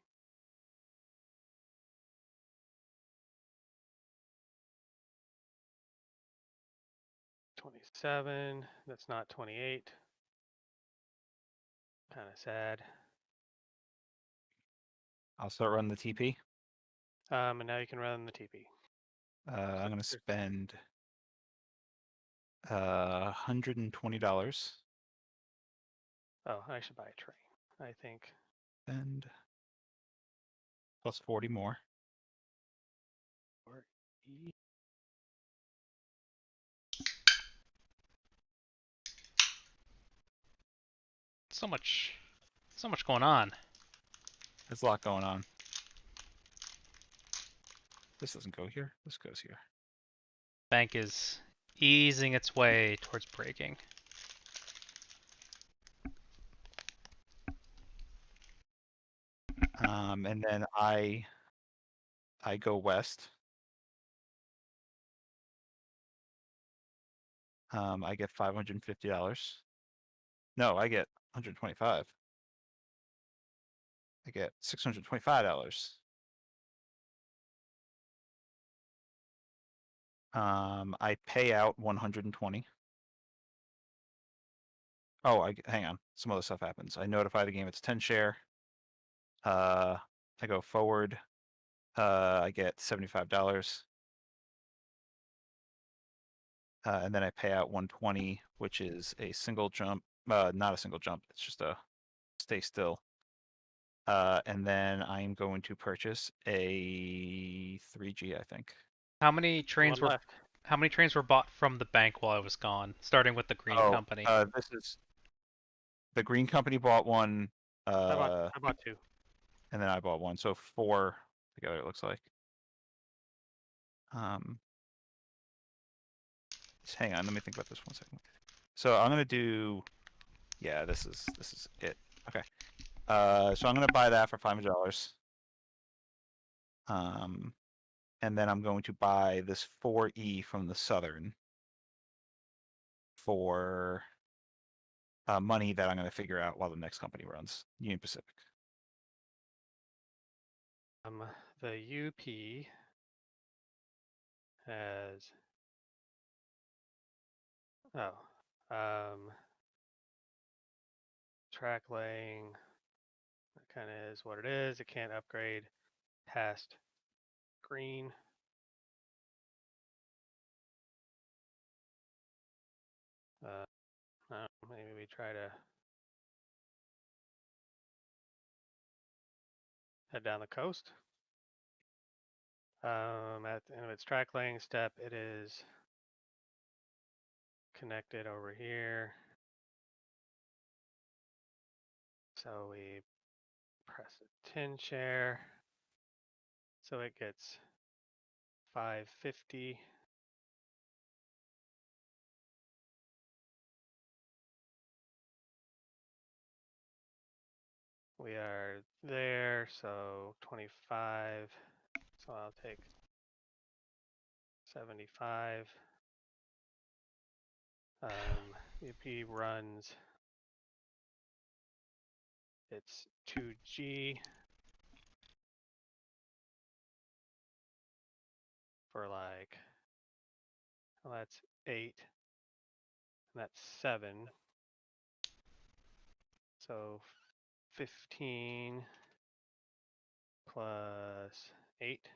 $27. That's not 28. Kind of sad. I'll start running the TP. And now you can run the TP. I'm gonna spend $120. Oh, I should buy a train, I think. And plus 40 more. Or E. So much going on. There's a lot going on. This doesn't go here. This goes here. Bank is easing its way towards breaking. And then I go west. I get $550. No, I get 125. I get $625. I pay out 120. Oh, hang on. Some other stuff happens. I notify the game it's 10 share. I go forward. I get $75. And then I pay out 120, which is a single jump. Not a single jump. It's just a stay still. And then I'm going to purchase a 3G, I think. How many trains One were left. How many trains were bought from the bank while I was gone? Starting with the green company. This is the green company bought one. I bought 2. And then I bought one, so 4 together. It looks like. Just hang on. Let me think about this 1 second. So I'm gonna do. Yeah, this is it. Okay. So I'm gonna buy that for $500. And then I'm going to buy this 4E from the Southern for money that I'm going to figure out while the next company runs, Union Pacific. The UP has track laying. That kind of is what it is. It can't upgrade past green. Maybe we try to head down the coast. At the end of its track laying step, it is connected over here. So we press a 10 share. So it gets 550. We are there, so 25. So I'll take 75. UP runs. It's 2G for like, well, that's 8. And that's 7. So 15 plus 8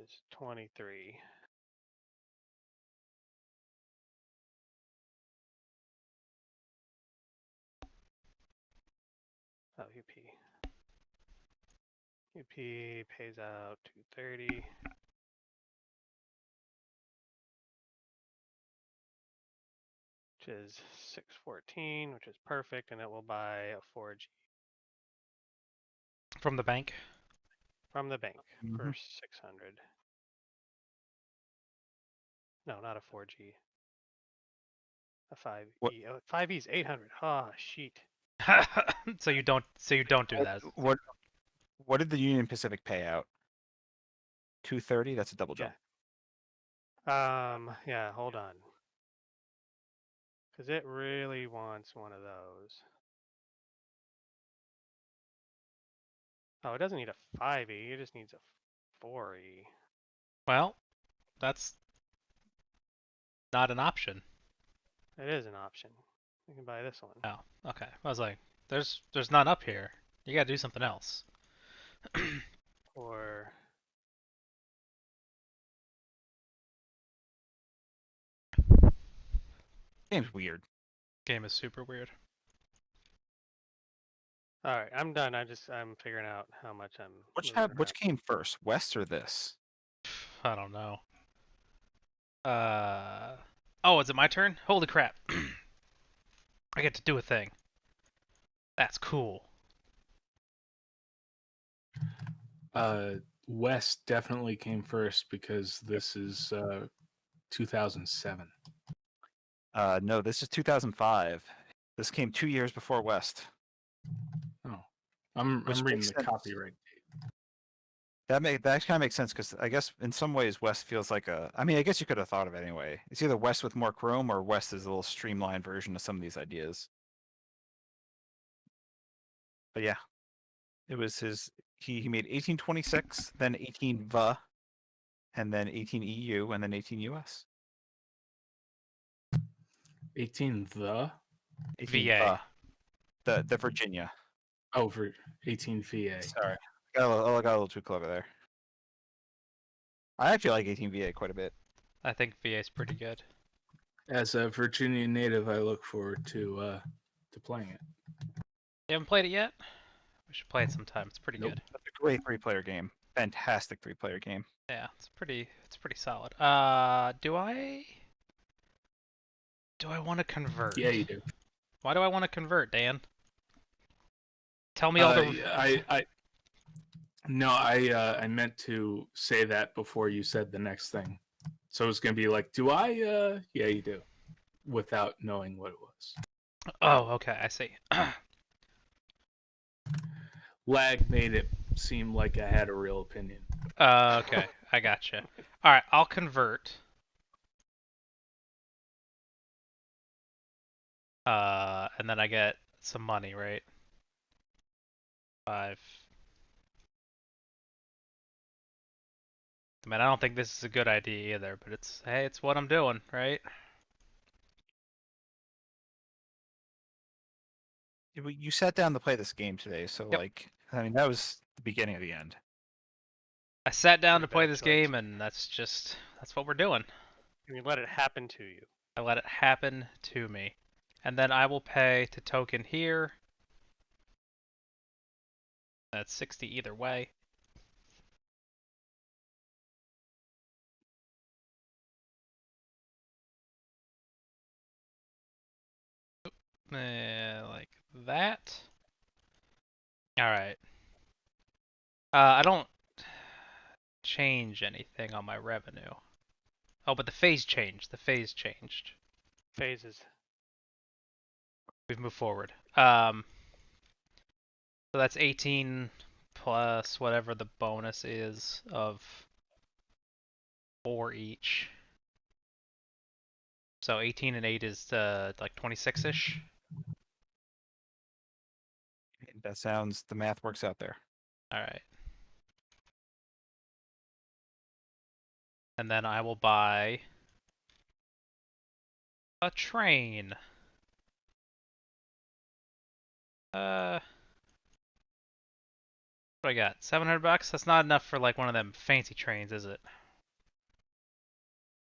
is 23. Oh, UP pays out 230. Which is 614, which is perfect, and it will buy a 4G. From the bank? From the bank for 600. No, not a 4G. A 5E. What? 5E is 800. Ah, sheet. So you don't do that. What did the Union Pacific pay out? 230. That's a double jump. Yeah. Hold on. Because it really wants one of those. Oh, it doesn't need a 5E. It just needs a 4E. Well, that's not an option. It is an option. You can buy this one. Oh, okay. I was like, there's none up here. You gotta do something else. Or Game's weird. Game is super weird. all right, I'm done. I'm figuring out how much I'm. Which came first, West or this? I don't know. Oh, is it my turn? Holy crap! I get to do a thing. That's cool. West definitely came first because this is 2007. No, this is 2005. This came 2 years before West. Oh, I'm Which reading makes the sense. copyright. That kind of makes sense because I guess in some ways West feels like a. I mean, I guess you could have thought of it anyway. It's either West with more Chrome or West is a little streamlined version of some of these ideas. But yeah, it was his. He made 1826, then 18 VA, and then 18 EU, and then 18 US. 18 the 18 VA. the Virginia. oh for 18 VA. Sorry, got a little too clever there. I actually like 18 VA quite a bit. I think VA is pretty good. As a Virginia native, I look forward to playing it. You haven't played it yet? We should play it sometime. It's pretty good. That's a great 3-player game. Fantastic 3-player game. Yeah, it's pretty solid. Do I want to convert? Yeah, you do. Why do I want to convert, Dan? Tell me all the I meant to say that before you said the next thing. So it's gonna be like, do I? Yeah, you do, without knowing what it was. Oh, okay, I see. Lag made it seem like I had a real opinion. Okay, I gotcha. All right, I'll convert. And then I get some money, right? 5. I mean, I don't think this is a good idea either, but it's what I'm doing, right? You sat down to play this game today, so Yep. like, I mean, that was the beginning of the end. I sat down Pretty to play bad this choice. game, and that's what we're doing. You let it happen to you. I let it happen to me. And then I will pay to token here. That's 60 either way. Like that. Alright. I don't change anything on my revenue. Oh, but the phase changed. The phase changed. Phases. We've moved forward. So that's 18 plus whatever the bonus is of 4 each. So 18 and 8 is like 26-ish. That sounds, the math works out there. Alright. And then I will buy a train. What do I got? $700? That's not enough for like one of them fancy trains, is it?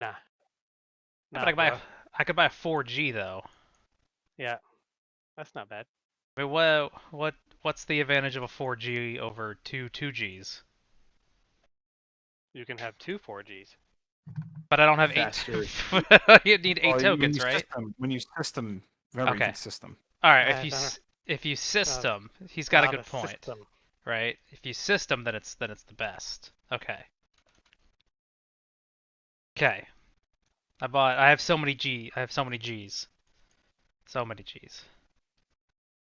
Nah. But I could buy a 4G though. Yeah, that's not bad. I mean, what's the advantage of a 4G over two 2Gs? You can have 2 4Gs. But I don't have Faster. 8. You need 8 Well, tokens, right? When you system, remember you Okay. can system. All right. Yeah, If you system, he's got a good the point, system. right? If you system, then it's the best. Okay. Okay. I have so many Gs. So many Gs.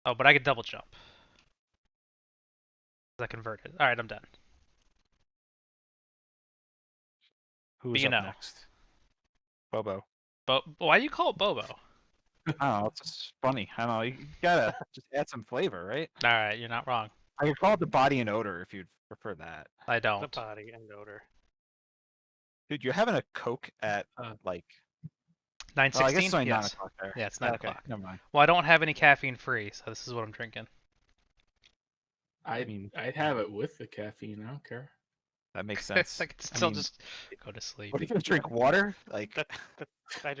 Oh, but I could double jump. I converted. All right, I'm done. Who's you up know. next? Bobo. Why do you call it Bobo? I don't know. It's just funny. I don't know. You gotta just add some flavor, right? All right, you're not wrong. I could call it the body and odor if you'd prefer that. I The don't. body and odor. Dude, you're having a Coke at like. Oh, I 9:16. guess it's only 9 Yes. o'clock there. Yeah, it's 9 Okay, o'clock. never mind. Well, I don't have any caffeine free, so this is what I'm drinking. I'd have it with the caffeine. I don't care. That makes sense. I could still mean, just go to sleep. What are you gonna drink? Water? Like, I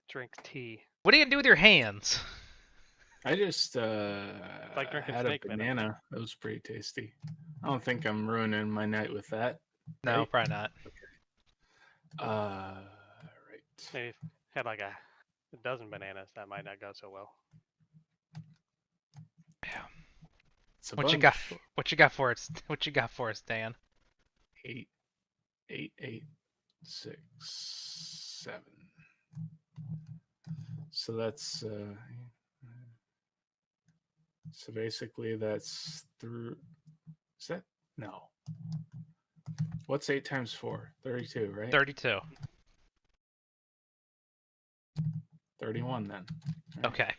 drink tea. What are you gonna do with your hands? I just Like drinking had a snake venom. banana. That was pretty tasty. I don't think I'm ruining my night with that. No, Right? probably not. Right. Maybe if had like a dozen bananas, that might not go so well. It's a What you got? bunch. What you got for us? What you got for us, Dan? 8, 8, 8, 6, 7. So that's So basically, that's through. Is that no? What's 8 times 4? 32, right? 32. 31 then. Right? Okay.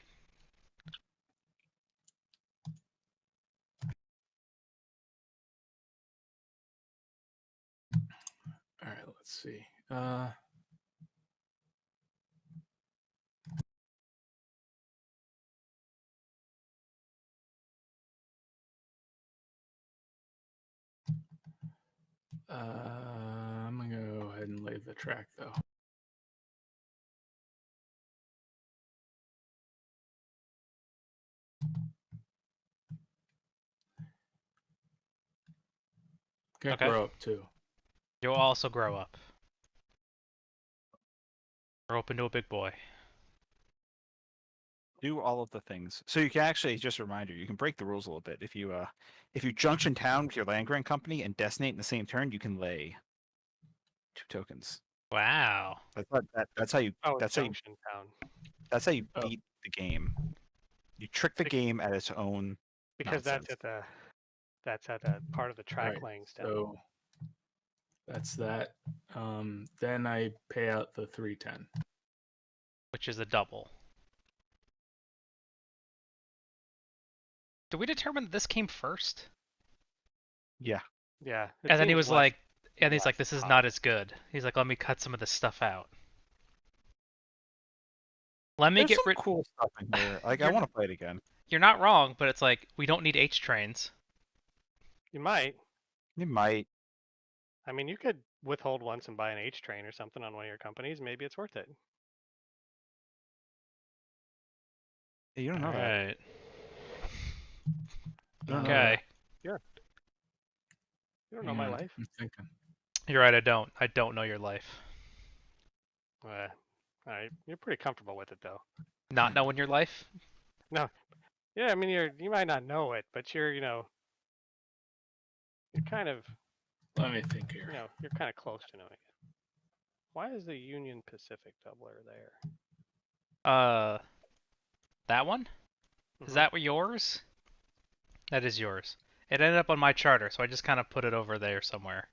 All right. Let's see. I'm gonna go ahead and lay the track though. Gonna Okay. grow up too. You'll also grow up. Grow up into a big boy. Do all of the things. So you can actually, just a reminder, you can break the rules a little bit. If you junction town with your land grant company and destinate in the same turn, you can lay 2 tokens. Wow. That's how you Oh, that's how you Junction Town. that's how you Oh. beat the game. You trick the game at its own Because nonsense. that's at the part of the track Right, laying step. So that's that. Then I pay out the 310. Which is a double. Did we determine that this came first? Yeah. Yeah. it And then he seems was less- like, and he's less like, this is hot. not as good. He's like, let me cut some of this stuff out. Let me There's get some rid. cool stuff in here. Like I You're- want to play it again. You're not wrong, but it's like we don't need H trains. You might. You might. I mean, you could withhold once and buy an H train or something on one of your companies. Maybe it's worth it. You don't know All that. right. You don't know Okay. You don't know my Hang on, life. I'm thinking. You're right. I don't. I don't know your life. All right. You're pretty comfortable with it though. Not knowing your life. Yeah, I mean, you might not know it, but you're kind of, Let me think here. you're kind of close to knowing it. Why is the Union Pacific doubler there? That one? Is Mhm. that yours? That is yours. It ended up on my charter, so I just kind of put it over there somewhere.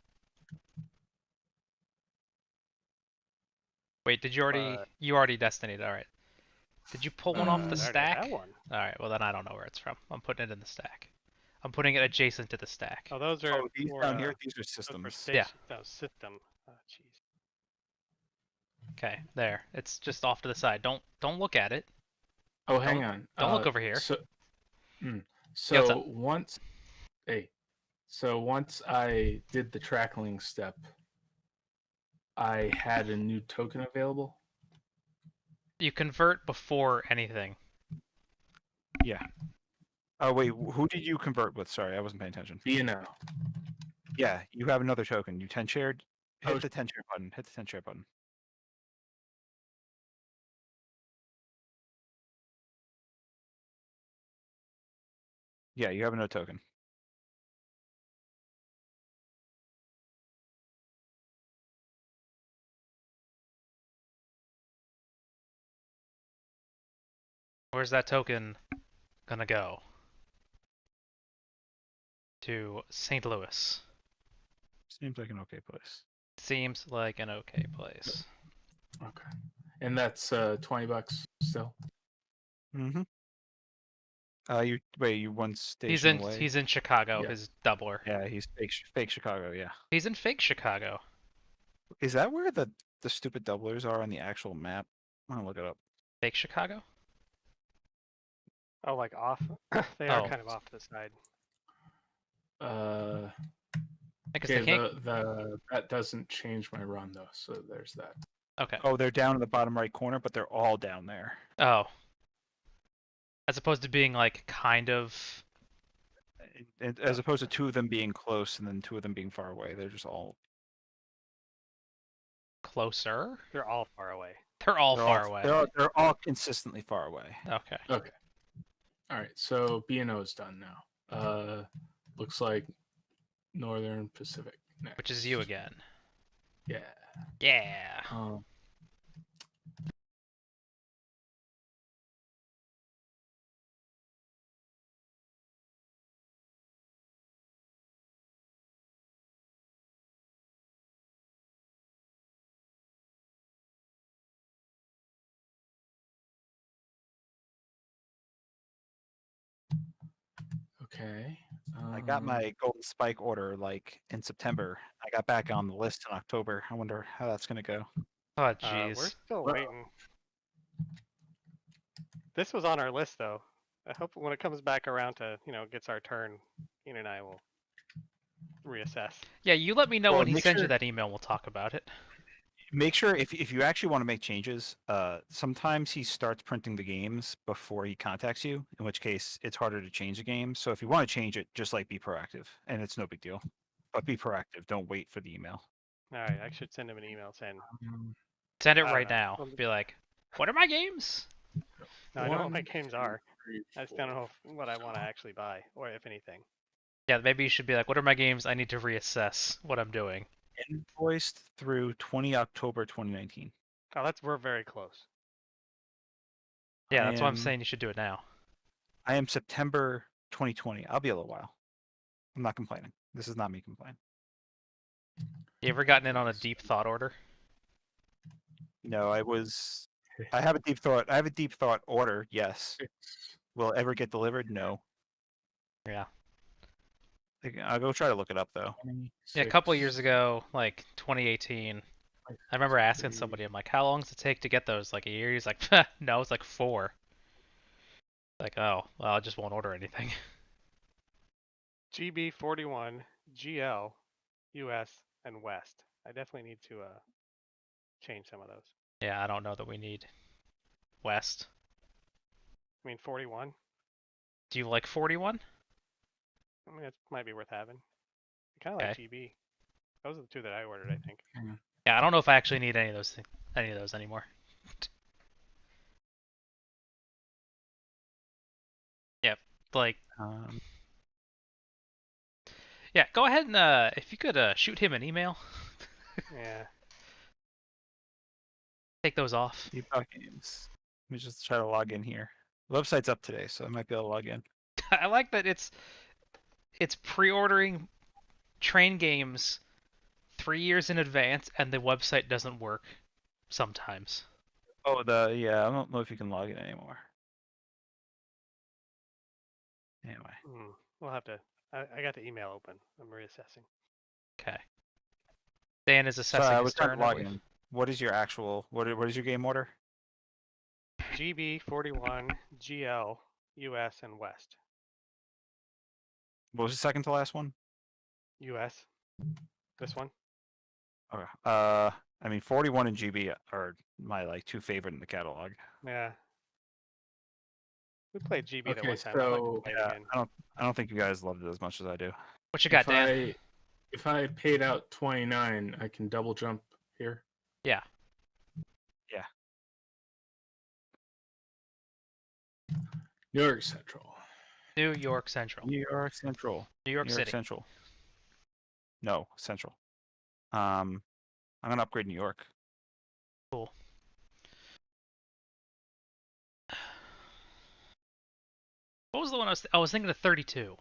Wait, did you already? You already destinated. All right. Did you pull one off the I already stack? have one. All right. Well, then I don't know where it's from. I'm putting it in the stack. I'm putting it adjacent to the stack. Oh, those are Oh, these for, down here, these are those for systems. station. Yeah. No, system. Oh, jeez. Okay, there. It's just off to the side. Don't look at it. Oh, hang on. Don't look over here. So, Yeah, what's up? once I did the trackling step, I had a new token available. You convert before anything. Yeah. Oh wait, who did you convert with? Sorry, I wasn't paying attention. B&O. Yeah, you have another token. You 10 shared. Hit Oh, the 10 share button. Hit the 10 share button. Yeah, you have another token. Where's that token gonna go? To St. Louis. Seems like an okay place. Seems like an okay place. Okay. And that's $20 still. Mm-hmm. You one station He's in away. he's in Chicago, Yeah. his doubler. Yeah, he's fake Chicago. Yeah. He's in fake Chicago. Is that where the stupid doublers are on the actual map? I'm gonna look it up. Fake Chicago? Oh, like off. They are Oh. kind of off to the side. Because Okay, they can't. that doesn't change my run though, so there's that. Okay. Oh, they're down in the bottom right corner, but they're all down there. Oh. As opposed to being like kind of. As opposed to 2 of them being close and then 2 of them being far away. They're just all. Closer? They're all far away. They're all far away. They're all consistently far away. Okay. Okay. All right, so B&O is done now. Looks like Northern Pacific next. Which is you again. Yeah. Yeah. Um, Okay. I got my golden spike order like in September. I got back on the list in October. I wonder how that's gonna go. Oh, We're jeez. still Well- waiting. This was on our list though. I hope when it comes back around to gets our turn, Ian and I will reassess. Yeah, you let me know Well, when he make sends you sure- that email. We'll talk about it. Make sure if you actually want to make changes, sometimes he starts printing the games before he contacts you, in which case it's harder to change the game. So if you want to change it, just like be proactive, and it's no big deal. But be proactive. Don't wait for the email. All right, I should send him an email saying, Send it I don't right know. now. Well, Be like, what are my games? no, I know what my 1, games 2, are. 3, I just don't 4. know what I want to actually buy, or if anything. Yeah, maybe you should be like, what are my games? I need to reassess what I'm doing. Invoiced through 20 October 2019. Oh, we're very close. Yeah, I that's why I'm am- saying you should do it now. I am September 2020. I'll be a little while. I'm not complaining. This is not me complaining. You ever gotten in on a deep thought order? No, I have a deep thought. I have a deep thought order. Yes. 6, Will it ever get delivered? No. Yeah. I'll go try to look it up though. 26, Yeah, a couple years ago, like 2018, I remember asking 3. somebody, I'm like, how long does it take to get those? Like a year? He's like, no, it's like 4. Like, oh, well, I just won't order anything. GB41, GL, US, and West. I definitely need to change some of those. Yeah, I don't know that we need West. I mean, 41. Do you like 41? I mean, it might be worth having. I kind of like GB. Those are the two that I ordered, I think. Yeah, I don't know if I actually need any of those anymore. Yep, like, yeah, go ahead and if you could shoot him an email, Yeah. take those off. Deep thought games. Let me just try to log in here. The website's up today, so I might be able to log in. I like that it's pre-ordering train games 3 years in advance, and the website doesn't work sometimes. Oh, I don't know if you can log in anymore. Anyway. We'll have to. I got the email open. I'm reassessing. Okay. Dan is So assessing I his was trying turn. to log in. What is your actual? What is your game order? GB41, GL, US, and West. What was the second to last one? US. This one. Okay. I mean, 41 and GB are my like two favorite in the catalog. Yeah. We played GB that Okay, one time. I'd like to so play it Yeah, again. I don't think you guys loved it as much as I do. What you got, Dan? If I paid out 29, I can double jump here. Yeah. Yeah. New York Central. New York Central. New York Central. New York City. Central. No, Central. I'm gonna upgrade New York. Cool. What was the one I was thinking of 32.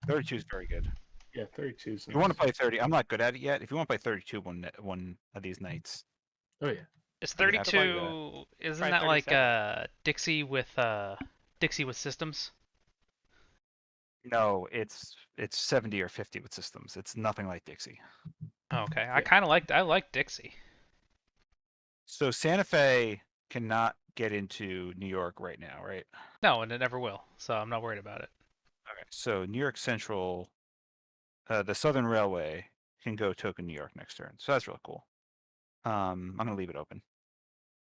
32 is very good. Yeah, 32 is If you want to play 30, I'm not good at it yet. If you want to play 32 one of these nights, Oh, yeah. Is I'd be happy to do 32? Isn't Try that like 37. Dixie with systems? no, it's 70 or 50 with systems. It's nothing like Dixie. Okay, Yeah. I like Dixie. So Santa Fe cannot get into New York right now, right? No, and it never will. So I'm not worried about it. Okay. So New York Central, the Southern Railway can go token New York next turn. So that's really cool. I'm gonna leave it open.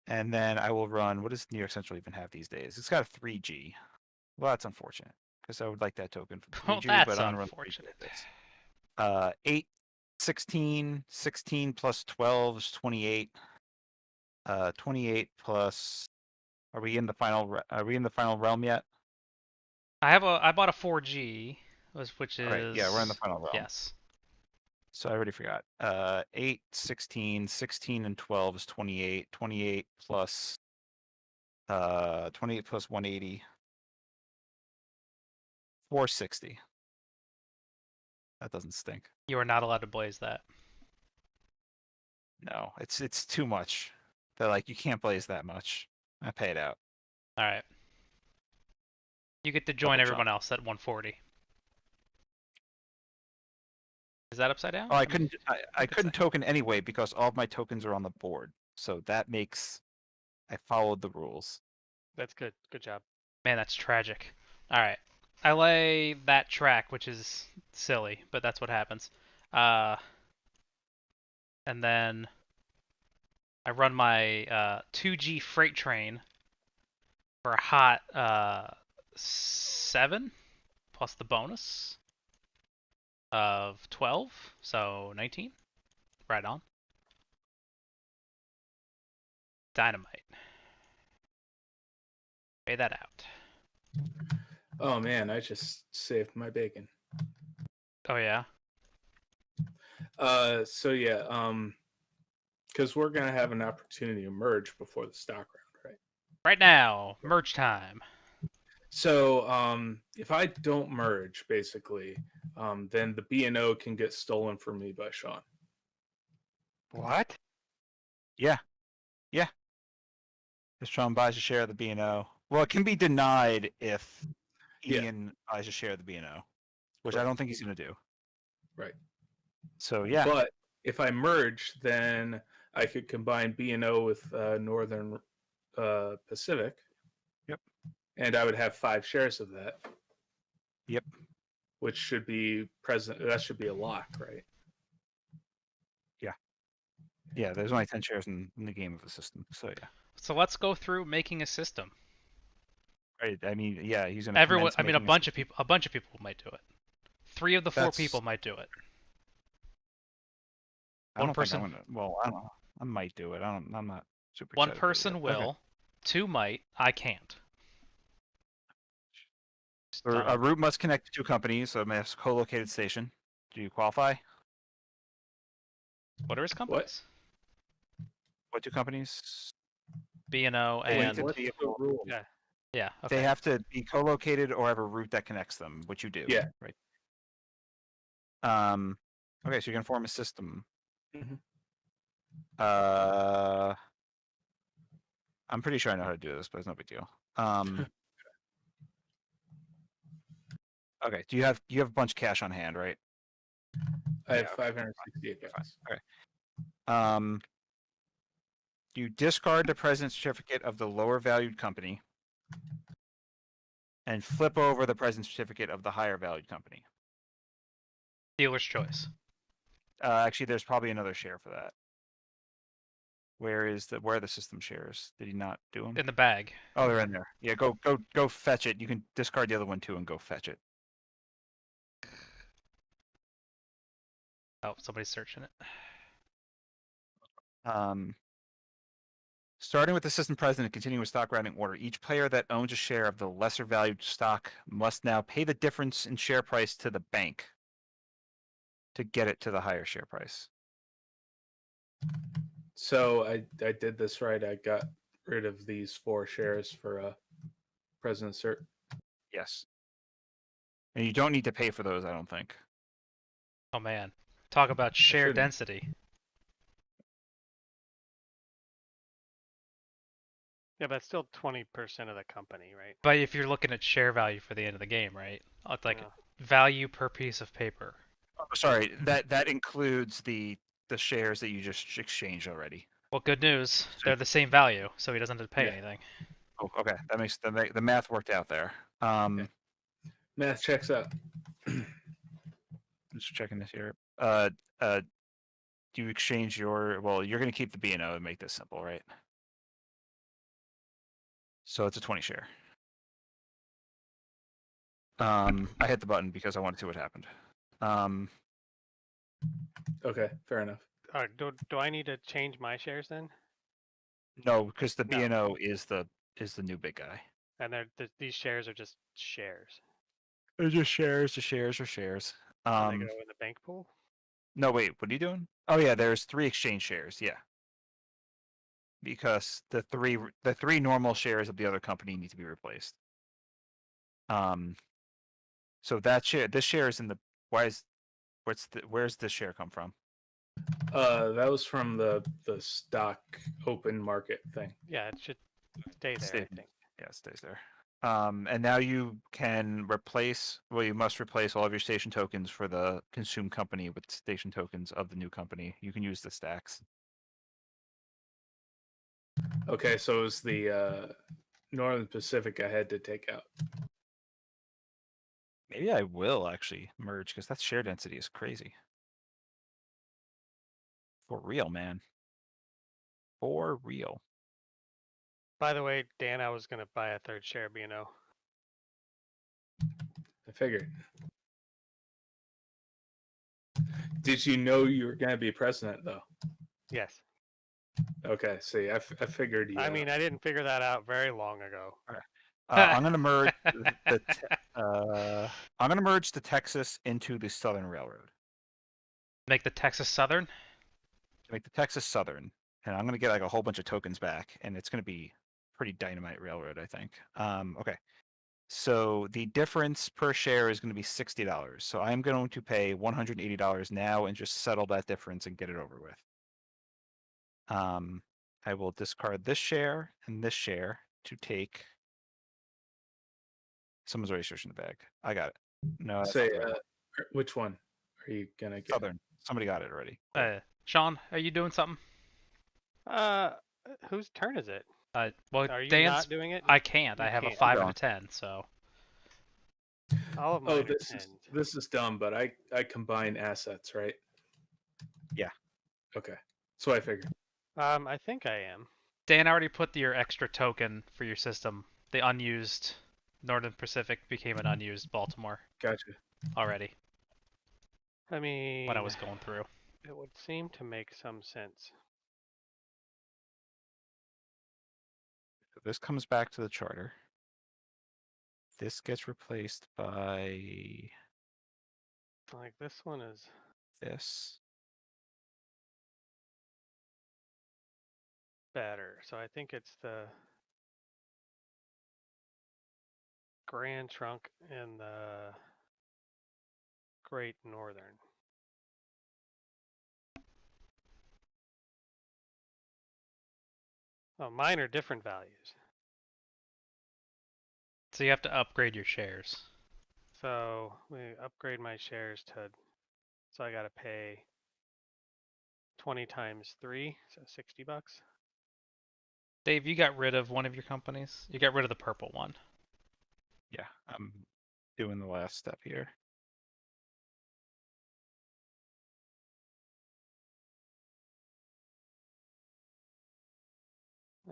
And then I will run. What does New York Central even have these days? It's got a 3G. Well, that's unfortunate because I would like that token for the 3G. Well, but that's I'm gonna run 3G unfortunate. with this. 8, 16, 16 plus 12 is 28. 28 plus. Are we in the final? Are we in the final realm yet? I bought a 4G, which is Alright, yeah, we're in the final realm. Yes. So I already forgot. 8, 16, 16 and 12 is 28. 28 plus 28 plus 180. 460. That doesn't stink. You are not allowed to blaze that. No, it's too much. They're like, you can't blaze that much. I pay it out. All right. You get to join Double everyone jump. else at 140. Is that upside down? Oh, I couldn't. I could couldn't say. token anyway because all of my tokens are on the board. So that makes I followed the rules. That's good. Good job. Man, that's tragic. All right, I lay that track, which is silly, but that's what happens. And then I run my 2G freight train for a hot 7 plus the bonus of 12, so 19. Right on. Dynamite. Pay that out. Oh man, I just saved my bacon. Oh yeah. So yeah, because we're gonna have an opportunity to merge before the stock round, right? Right now, merge time. So if I don't merge, basically, then the B&O can get stolen from me by Shawn. What? Yeah. If Shawn buys a share of the B&O, well, it can be denied if Yeah. Ian buys a share of the B&O, which Correct. I don't think he's going to do. Right. So yeah. But if I merge, then I could combine B&O with Northern Pacific. Yep. And I would have 5 shares of that. Yep. Which should be present. That should be a lock, right? Yeah, there's only 10 shares in the game of the system. So yeah. So let's go through making a system. Right. I mean, yeah, he's going to Everyone, commence I mean, a making bunch of people. A bunch of people might do it. 3 of the 4 That's- people might do it. I don't One person. think I'm gonna, well, I don't know. I might do it. I'm not super One excited about it person yet. will. Okay. 2 might. I can't. A route must connect to 2 companies, so it must have a co-located station. Do you qualify? What are his companies? What 2 companies? B&O They need and to what's be- the rule? Yeah. yeah. Okay. They have to be co-located or have a route that connects them, which you do. Yeah. Right. Okay, so you're gonna form a system. Mhm. I'm pretty sure I know how to do this, but it's no big deal. Okay. Do you have a bunch of cash on hand, right? I have Yeah, 568 bucks. Okay. You discard the present certificate of the lower valued company and flip over the present certificate of the higher valued company. Dealer's choice. Actually, there's probably another share for that. Where are the system shares? Did he not do them? In the bag. Oh, they're in there. Yeah, go fetch it. You can discard the other one too and go fetch it. Oh, somebody's searching it. Starting with the system president and continuing with stock rounding order, each player that owns a share of the lesser valued stock must now pay the difference in share price to the bank to get it to the higher share price. So I did this right. I got rid of these 4 shares for President Cert. Yes. And you don't need to pay for those, I don't think. Oh man. Talk about share shouldn't. density. Yeah, but it's still 20% of the company, right? But if you're looking at share value for the end of the game, right? It's like Yeah. value per piece of paper. Oh, sorry, that includes the shares that you just exchanged already. Well, good news. They're the same value, so he doesn't have to pay Yeah. anything. Oh, okay. That makes the math worked out there. Math checks out. Just checking this here. Do you exchange your? Well, you're going to keep the B&O and make this simple, right? So it's a 20 share. I hit the button because I wanted to see what happened. Okay, fair enough. All right, do I need to change my shares then? No, because the No. B&O is the new big guy. And these shares are just shares. They're just shares. The shares are shares. And they go in the bank pool? No, wait. What are you doing? Oh yeah, there's 3 exchange shares. Yeah. Because the three normal shares of the other company need to be replaced. So this share is in the where's this share come from? That was from the stock open market thing. Yeah, it should stay there, I think. Yeah, it stays there. And now you can replace. Well, you must replace all of your station tokens for the consume company with station tokens of the new company. You can use the stacks. Okay, so it was the Northern Pacific I had to take out. Maybe I will actually merge because that share density is crazy. For real, man. For real. By the way, Dan, I was gonna buy a third share B&O. I figured. Did you know you were going to be president, though? Yes. Okay, see, I figured you. I mean, I didn't figure that out very long ago. I'm gonna merge I'm gonna merge the Texas into the Southern Railroad Make the Texas Southern. to make the Texas Southern, and I'm gonna get like a whole bunch of tokens back, and it's gonna be pretty dynamite railroad, I think. Okay. So the difference per share is going to be $60. So I'm going to pay $180 now and just settle that difference and get it over with. I will discard this share and this share to take. Someone's already searching the bag. I got it. No, that's Say, not the right one. which one are you going to get? Southern. Somebody got it already. Cool. Shawn, are you doing something? Whose turn is it? Well, Are you Dan's. not doing it? I can't. You I have a can't. 5 and Going. a 10, so. All of mine Oh, are this 10s. is dumb, but I combine assets, right? Yeah. Okay, so I figured. I think I am. Dan already put your extra token for your system. The unused Northern Pacific became an unused Baltimore Gotcha. already I mean, when I was going through. it would seem to make some sense. So this comes back to the charter. This gets replaced by Like this one is this. better. So I think it's the Grand Trunk and the Great Northern. Oh, mine are different values. So you have to upgrade your shares. So we upgrade my shares to, so I gotta pay 20 times 3, so $60. Dave, you got rid of one of your companies. You got rid of the purple one. Yeah, I'm doing the last step here.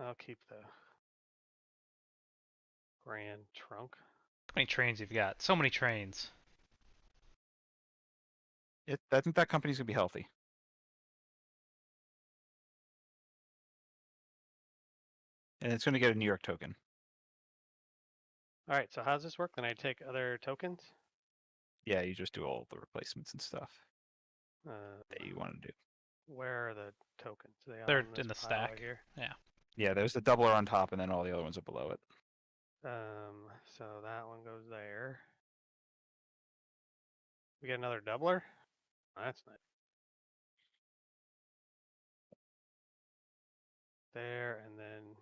I'll keep the Grand Trunk. How many trains you've got? So many trains. I think that company's gonna be healthy. And it's gonna get a New York token. All right, so how's this work? Then I take other tokens? Yeah, you just do all the replacements and stuff that you want to do. Where are the tokens? Are they all They're in this in the pile stack. right here? Yeah. Yeah, there's the doubler on top, and then all the other ones are below it. So that one goes there. We get another doubler? That's nice. There, and then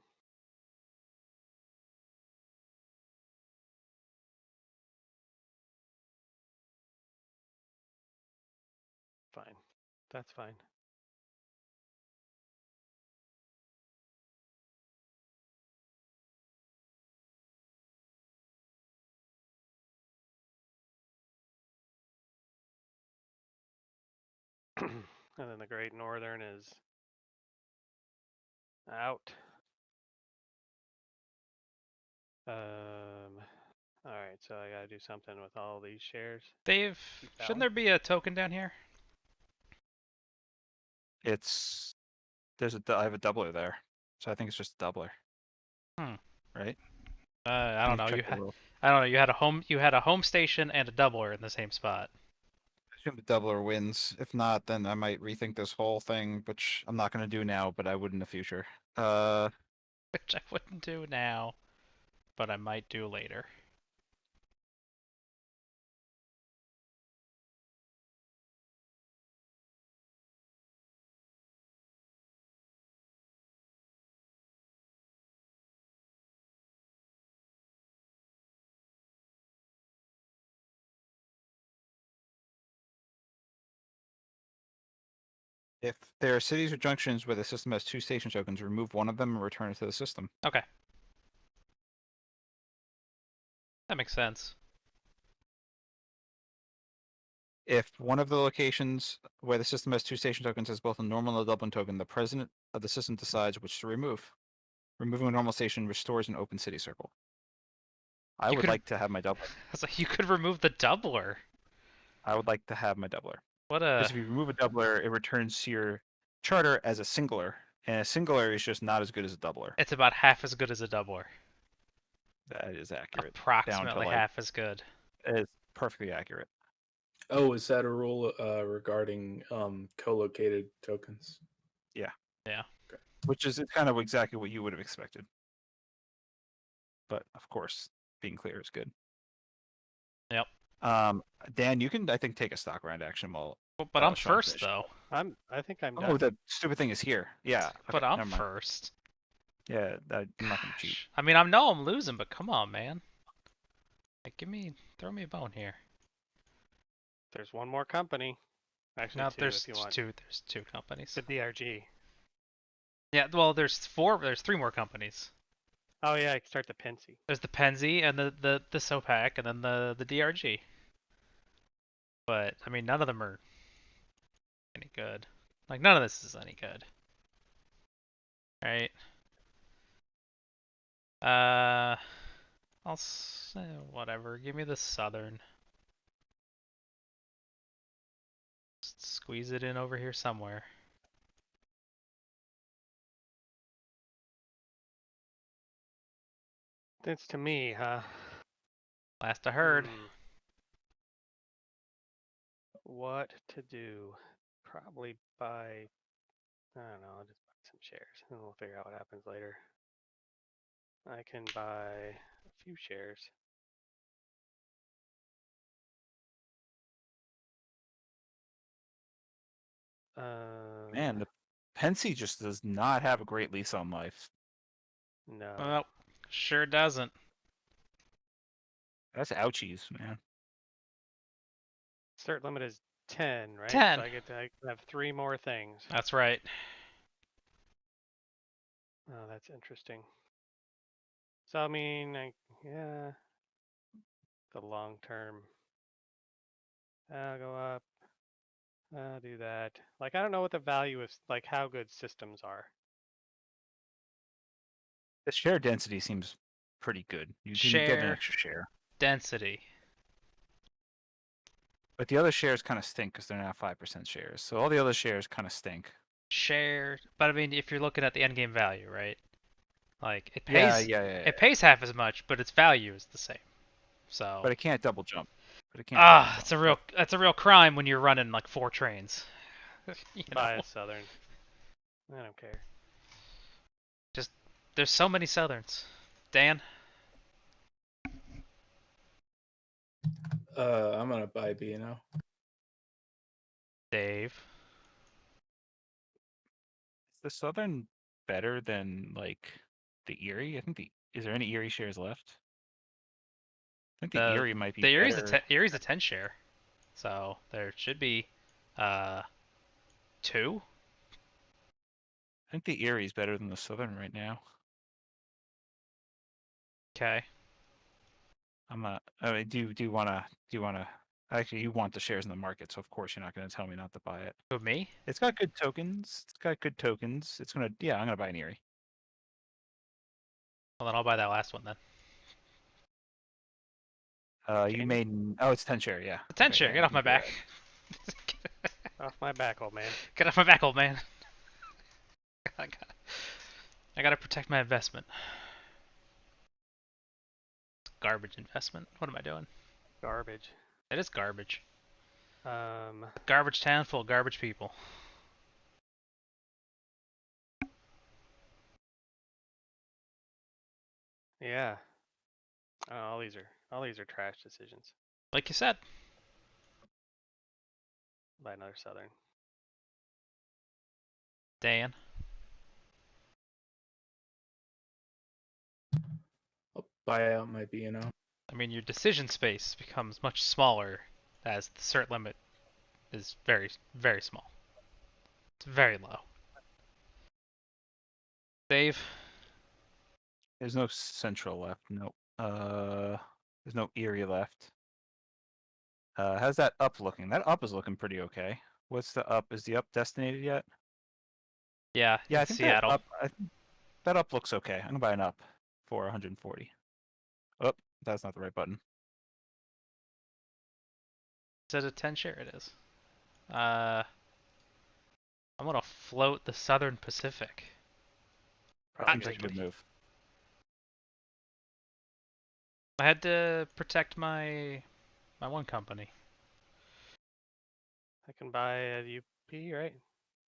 fine. That's fine. And then the Great Northern is out. All right, so I gotta do something with all these shares. Dave, Keep that shouldn't one. there be a token down here? It's I have a doubler there, so I think it's just a doubler. Right? I don't know. Check the rule. I don't know. You had a home station and a doubler in the same spot. I assume the doubler wins. If not, then I might rethink this whole thing, which I'm not gonna do now, but I would in the future. Which I wouldn't do now, but I might do later. If there are cities or junctions where the system has 2 station tokens, remove one of them and return it to the system. Okay. That makes sense. If one of the locations where the system has 2 station tokens has both a normal and a Dublin token, the president of the system decides which to remove. Removing a normal station restores an open city circle. I would like to have my doubler. I was like, you could remove the doubler. I would like to have my doubler. What a... Because if you remove a doubler, it returns your charter as a singular. And a singular is just not as good as a doubler. It's about half as good as a doubler. That is accurate. Approximately half as good. It's perfectly accurate. Oh, is that a rule regarding co-located tokens? Yeah. Yeah. Okay. Which is kind of exactly what you would have expected. But of course, being clear is good. Yep. Dan, you can I think take a stock round action while. But I'm Shawn first finishes. though. I think I'm Oh, done. the stupid thing is here. Yeah. But okay, I'm never mind. first. Yeah, I'm not gonna cheat. Gosh. I mean, I know I'm losing, but come on, man. Like, throw me a bone here. There's one more company. Actually, No, two there's if you want. there's two companies. The DRG. Yeah, well, there's three more companies. Oh yeah, I can start the Pensy. There's the Penzi and the SOPAC and then the DRG. But I mean, none of them are any good. Like, none of this is any good. Right? I'll say whatever. Give me the Southern. Just squeeze it in over here somewhere. That's to me, huh? Last I heard. What to do? Probably buy. I don't know. I'll just buy some shares, and we'll figure out what happens later. I can buy a few shares. Man, the Pensy just does not have a great lease on life. No. Well, sure doesn't. That's ouchies, man. Start limit is 10, right? 10. So I can have 3 more things. That's right. Oh, that's interesting. So I mean, yeah, the long term. I'll go up. I'll do that. Like, I don't know what the value is, like how good systems are. The share density seems pretty good. You can get an Share extra share. density. But the other shares kind of stink because they're now 5% shares. So all the other shares kind of stink. Share, but I mean, if you're looking at the end game value, right? Like, it pays. Yeah. It pays half as much, but its value is the same. So. But it can't double jump. Ah, that's a real crime when you're running like 4 trains. You know? Buy a Southern. I don't care. Just there's so many Southerns. Dan. I'm gonna buy B&O. Dave. Is the Southern better than like the Erie? I think is there any Erie shares left? I think the Erie might be better. Erie's a 10 share, so there should be 2. I think the Erie's better than the Southern right now. Okay. I'm not. I mean, do you wanna? Actually, you want the shares in the market, so of course you're not gonna tell me not to buy it. Who, me? It's got good tokens. It's gonna. Yeah, I'm gonna buy an Erie. Well, then I'll buy that last one then. You made. Oh, it's 10 share. Yeah. A 10 Okay, share. yeah, Get off my you're back. right. Off my back, old man. Get off my back, old man. I gotta protect my investment. Garbage investment. What am I doing? Garbage. It is garbage. Um. Garbage town full of garbage people. Yeah. Oh, all these are trash decisions. Like you said. Buy another Southern. Dan. I'll buy out my B&O. I mean, your decision space becomes much smaller as the cert limit is very, very small. It's very low. Save. There's no central left. Nope. There's no Erie left. How's that up looking? That up is looking pretty okay. What's the up? Is the up destinated yet? Yeah, Yeah, in I think Seattle. that up looks okay. I'm gonna buy an up for 140. Oh, that's not the right button. Is it a 10 share? It is. I'm gonna float the Southern Pacific. That seems like a good Practically. move. I had to protect my one company. I can buy a UP, right?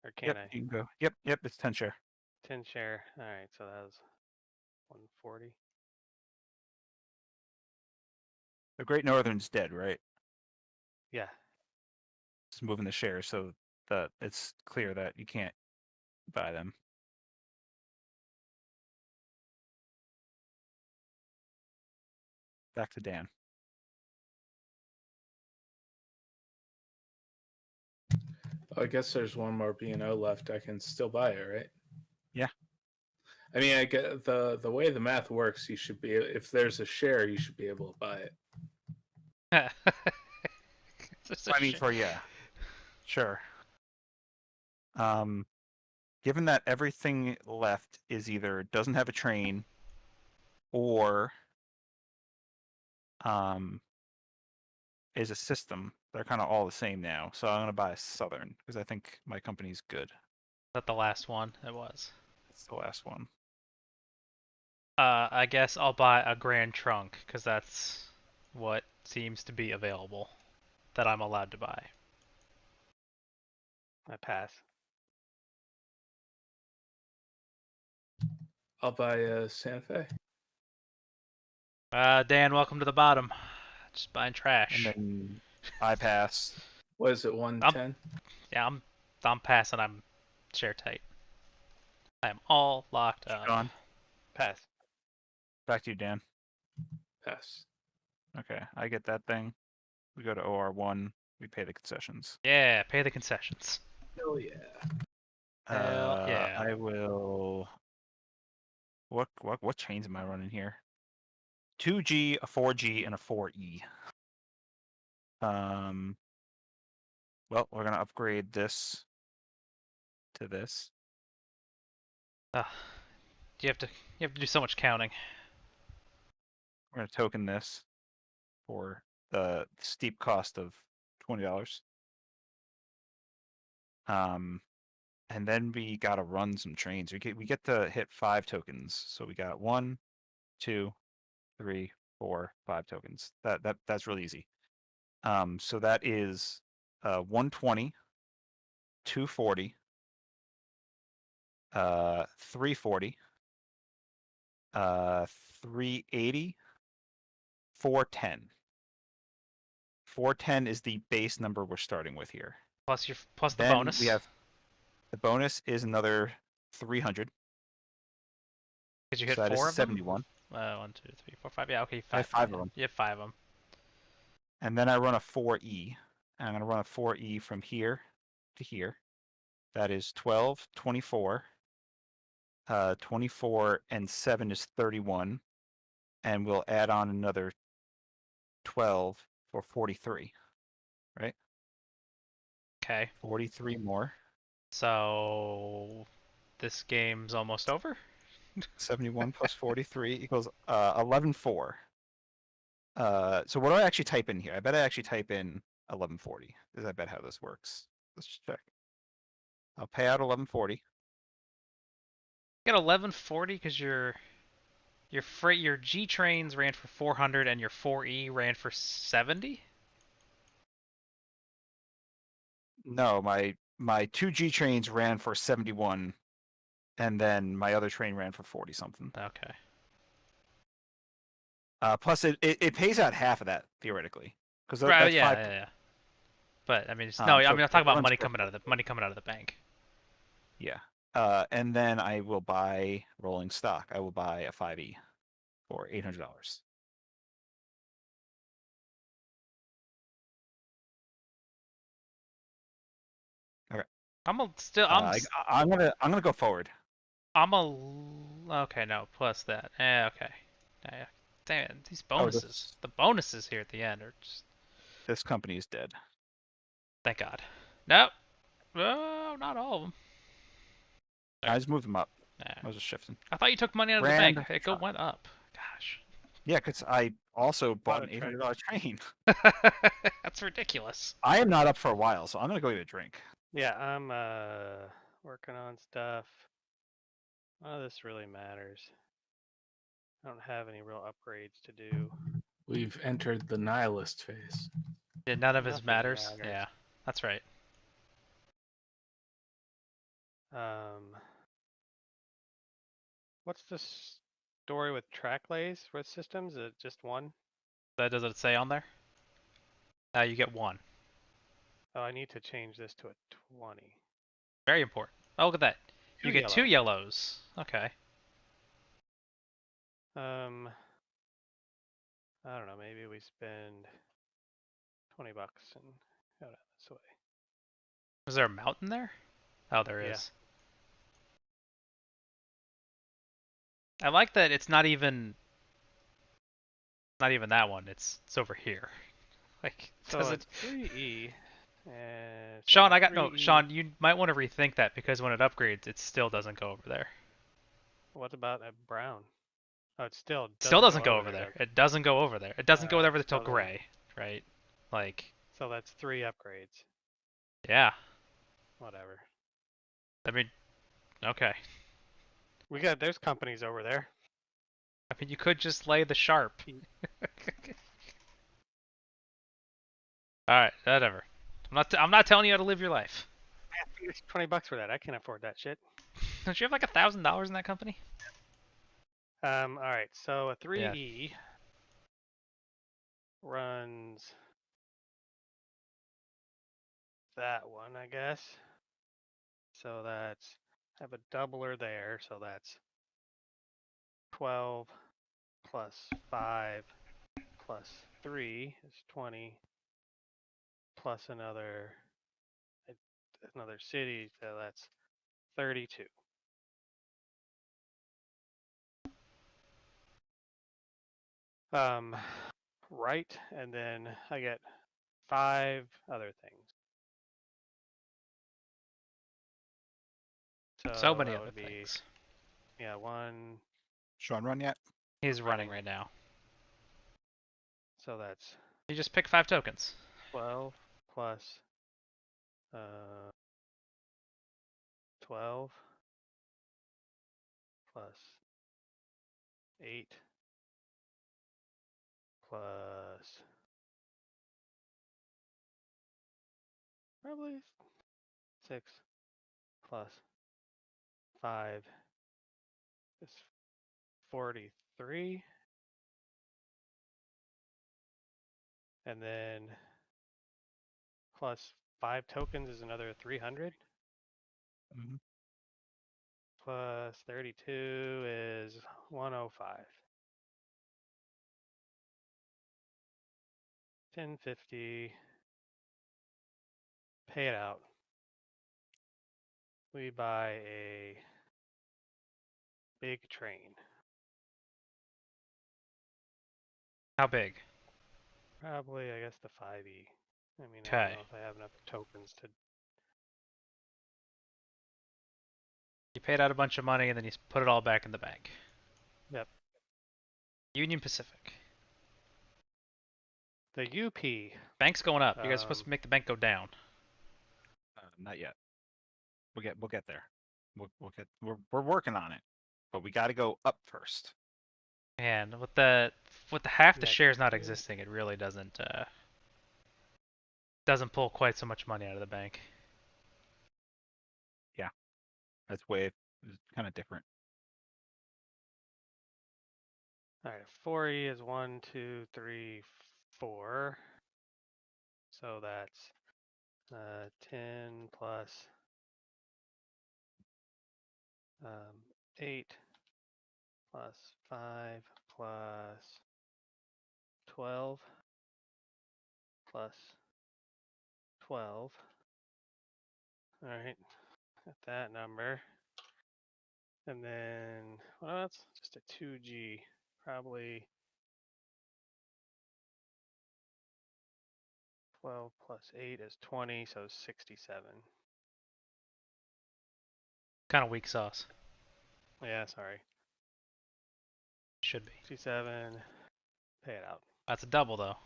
Or can Yep, I? you can go. Yep, it's 10 share. 10 share. All right, so that was 140. The Great Northern's dead, right? Yeah. Just moving the shares so that it's clear that you can't buy them. Back to Dan. I guess there's one more B&O left. I can still buy it, right? Yeah. I mean, I get the way the math works. You should be, if there's a share, you should be able to buy it. I I mean, sure. Given that everything left is either doesn't have a train or is a system, they're kind of all the same now. So I'm gonna buy a Southern because I think my company's good. that the last one? It was. It's the last one. I guess I'll buy a Grand Trunk because that's what seems to be available that I'm allowed to buy. I pass. I'll buy a Santa Fe. Dan, welcome to the bottom. Just buying And trash. then I pass. What is it, 110? Yeah, I'm passing. I'm share tight. I am all locked up. Shawn, Pass. back to you, Dan. Pass. Okay, I get that thing. We go to OR1. We pay the concessions. Yeah, pay the concessions. Oh yeah. Hell yeah. I will. What chains am I running here? 2G, a 4G, and a 4E. Well, we're gonna upgrade this to this. You have to do so much counting. We're gonna token this for the steep cost of $20. And then we gotta run some trains. We get to hit 5 tokens. So we got 1, 2, 3, 4, 5 tokens. That's really easy. So that is 120, 240, 340, 380, 410. 410 is the base number we're starting with here. Plus the Then bonus. we have the bonus is another 300. Because you So hit that is 4 of them? 71. 1, 2, 3, 4, 5. Yeah, okay, 5. I have 5 of them. You have 5 of them. And then I run a 4E. And I'm going to run a 4E from here to here. That is 12, 24. 24 and 7 is 31. And we'll add on another 12 for 43. Right? Okay. 43 more. So this game's almost over? 71 plus 43 equals 11.4. So what do I actually type in here? I bet I actually type in 1140. Because I bet how this works. Let's just check. I'll pay out 1140. You got 1140 because your G trains ran for 400 and your 4E ran for 70? No, my 2G trains ran for 71, and then my other train ran for 40 something. Okay. Plus it pays out half of that theoretically, because Right, that's yeah, 5. yeah. But I mean, So I'm talking it about runs money for coming out of the bank. Yeah. And then I will buy rolling stock. I will buy a 5E for $800. Okay. I'm still. I'm gonna go forward. Okay, no, plus that. Okay. Yeah. Damn, these bonuses. The bonuses here at the end are just. This company is dead. Thank God. Nope. Oh, not all of them. I just moved them up. Nah. I was just shifting. I thought you took money out of the bank. It went up. Gosh. Yeah, because I also bought an $800 train. That's ridiculous. I am not up for a while, so I'm gonna go get a drink. Yeah, I'm working on stuff. None of this really matters. I don't have any real upgrades to do. We've entered the nihilist phase. Yeah, none of this Nothing matters. matters. Yeah, that's right. What's the story with track lays with systems? Is it just one? Does it say on there? You get one. Oh, I need to change this to a 20. Very important. Oh, look at that. You get yellow. 2 yellows. Okay. I don't know. Maybe we spend $20 and go down this way. Is there a mountain there? Oh, there Yeah. is. I like that it's not even that one. It's over here. Like, So does it's it? 3E. And Shawn, so I got no. 3E. Shawn, you might want to rethink that because when it upgrades, it still doesn't go over there. What about at brown? Oh, it still Doesn't go over there. It doesn't go over there. It doesn't go over there till so gray, right? Like. So that's 3 upgrades. Yeah. Whatever. I mean, okay. There's companies over there. I mean, you could just lay the sharp. All right, whatever. I'm not telling you how to live your life. It's $20 for that. I can't afford that shit. Don't you have like $1,000 in that company? All right. So a 3E runs that one, I guess. So that's I have a doubler there. So that's 12 plus 5 plus 3 is 20 plus another city, so that's 32. Right, and then I get 5 other things. So many other things. Yeah, 1. Shawn run yet? He's running right now. So that's. You just pick 5 tokens. 12 plus 12 plus 8 plus probably 6 plus 5 is 43. And then plus 5 tokens is another 300. Mm-hmm. Plus 32 is 105. 1050. Pay it out. We buy a big train. How big? Probably, I guess, the 5E. I mean, I Okay. don't know if I have enough tokens to. You paid out a bunch of money and then you put it all back in the bank. Yep. Union Pacific. The UP. Bank's going up. You guys are supposed to make the bank go down. Not yet. We'll get there. We're working on it, but we got to go up first. And with the half the shares not existing, it really doesn't pull quite so much money out of the bank. Yeah, that's kind of different. All right, 4E is 1, 2, 3, 4. So that's 10 plus 8 plus 5 plus 12 plus 12 All right, got that number. And then what else? Just a 2G, probably 12 plus 8 is 20, so 67. Kind of weak sauce. Yeah, sorry. Should be. 67. Pay it out. That's a double though.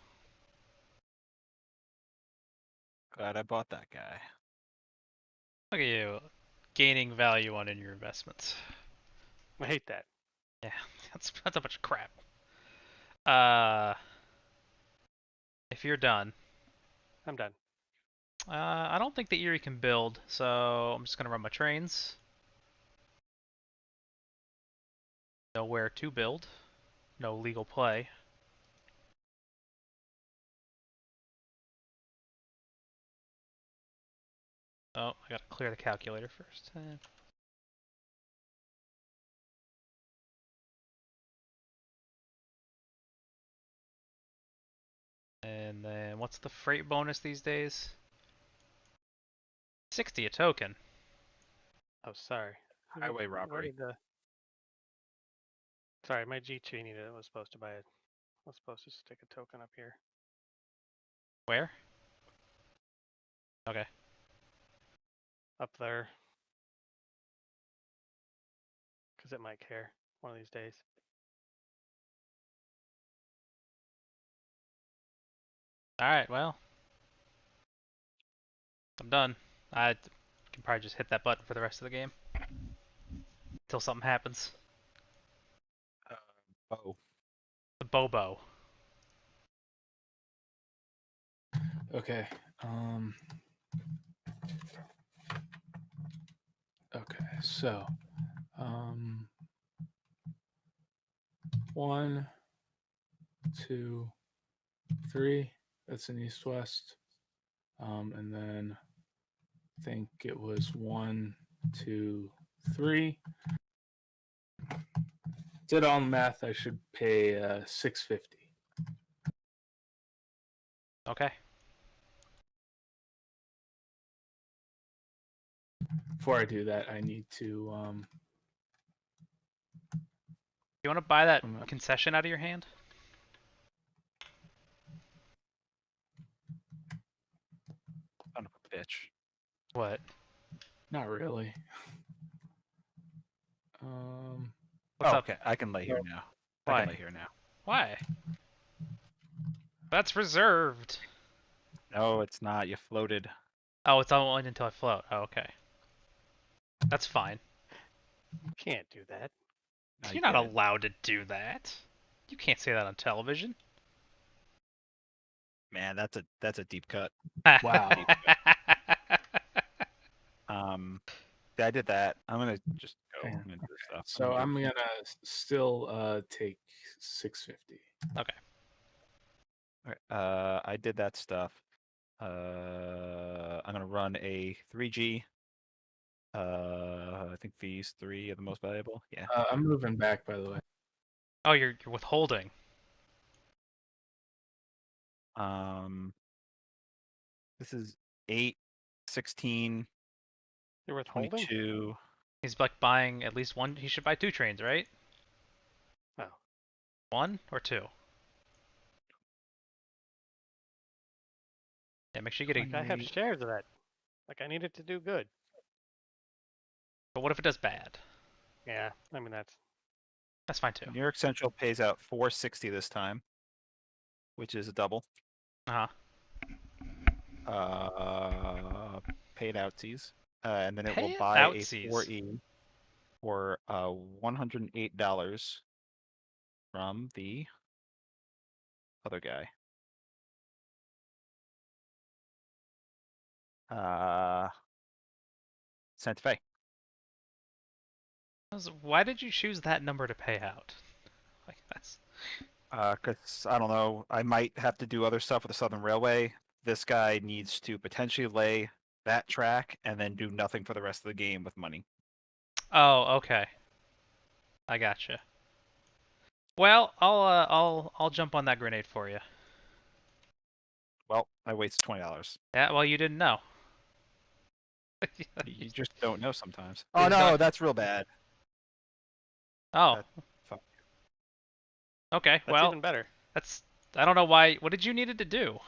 Glad I bought that guy. Look at you, gaining value on in your investments. I hate that. Yeah, that's a bunch of crap. If you're done, I'm done. I don't think the Erie can build, so I'm just gonna run my trains. Nowhere to build. No legal play. Oh, I gotta clear the calculator first. And then what's the freight bonus these days? 60 a token. Oh, sorry. Highway Where robbery. did the... Sorry, my G2 needed was supposed to buy it. Was supposed to stick a token up here. Where? Okay. Up there. Because it might care one of these days. Alright, well. I'm done. I can probably just hit that button for the rest of the game. Until something happens. Oh. The Bobo. Okay. Okay. So, 1, 2, 3. That's an east-west. And then I think it was 1, 2, 3. Did all the math. I should pay $650. Okay. Before I do that, I need to. You want to buy that I'm not- concession out of your hand? Son of a bitch. What? Not really. What's Oh, up? okay. I can lay here now. I Why? can lay here now. Why? That's reserved. No, it's not. You floated. Oh, it's on until I float. Oh, okay. That's fine. Can't do that. No, You're you not didn't. allowed to do that. You can't say that on television. Man, that's a deep cut. Wow. Yeah, I did that. I'm gonna just go Hang on. into this stuff. So I'm gonna still take $650. Okay. Alright, I did that stuff. I'm gonna run a 3G. I think fees 3 are the most valuable. Yeah. I'm moving back, by the way. Oh, you're withholding. This is 8, 16, You're withholding? 22. He's like buying at least one. He should buy 2 trains, right? Oh. 1 or 2? Yeah, make sure you get Like I have shares of that. Like I need it to do good. But what if it does bad? Yeah, I mean That's fine too. New York Central pays out 460 this time, which is a double. Uh-huh. Paid outsies. And then it will Paid buy outsies. a 4E for $108 from the other guy. Santa Fe. Why did you choose that number to pay out? Like that's. Because I don't know, I might have to do other stuff with the Southern Railway. This guy needs to potentially lay that track and then do nothing for the rest of the game with money. Oh, okay. I gotcha. Well, I'll jump on that grenade for you. Well, I wasted $20. Yeah. Well, you didn't know. You just don't know sometimes. Oh no, that's real bad. Oh. Fuck. Okay. That's Well, even better. that's. I don't know why. What did you need it to do?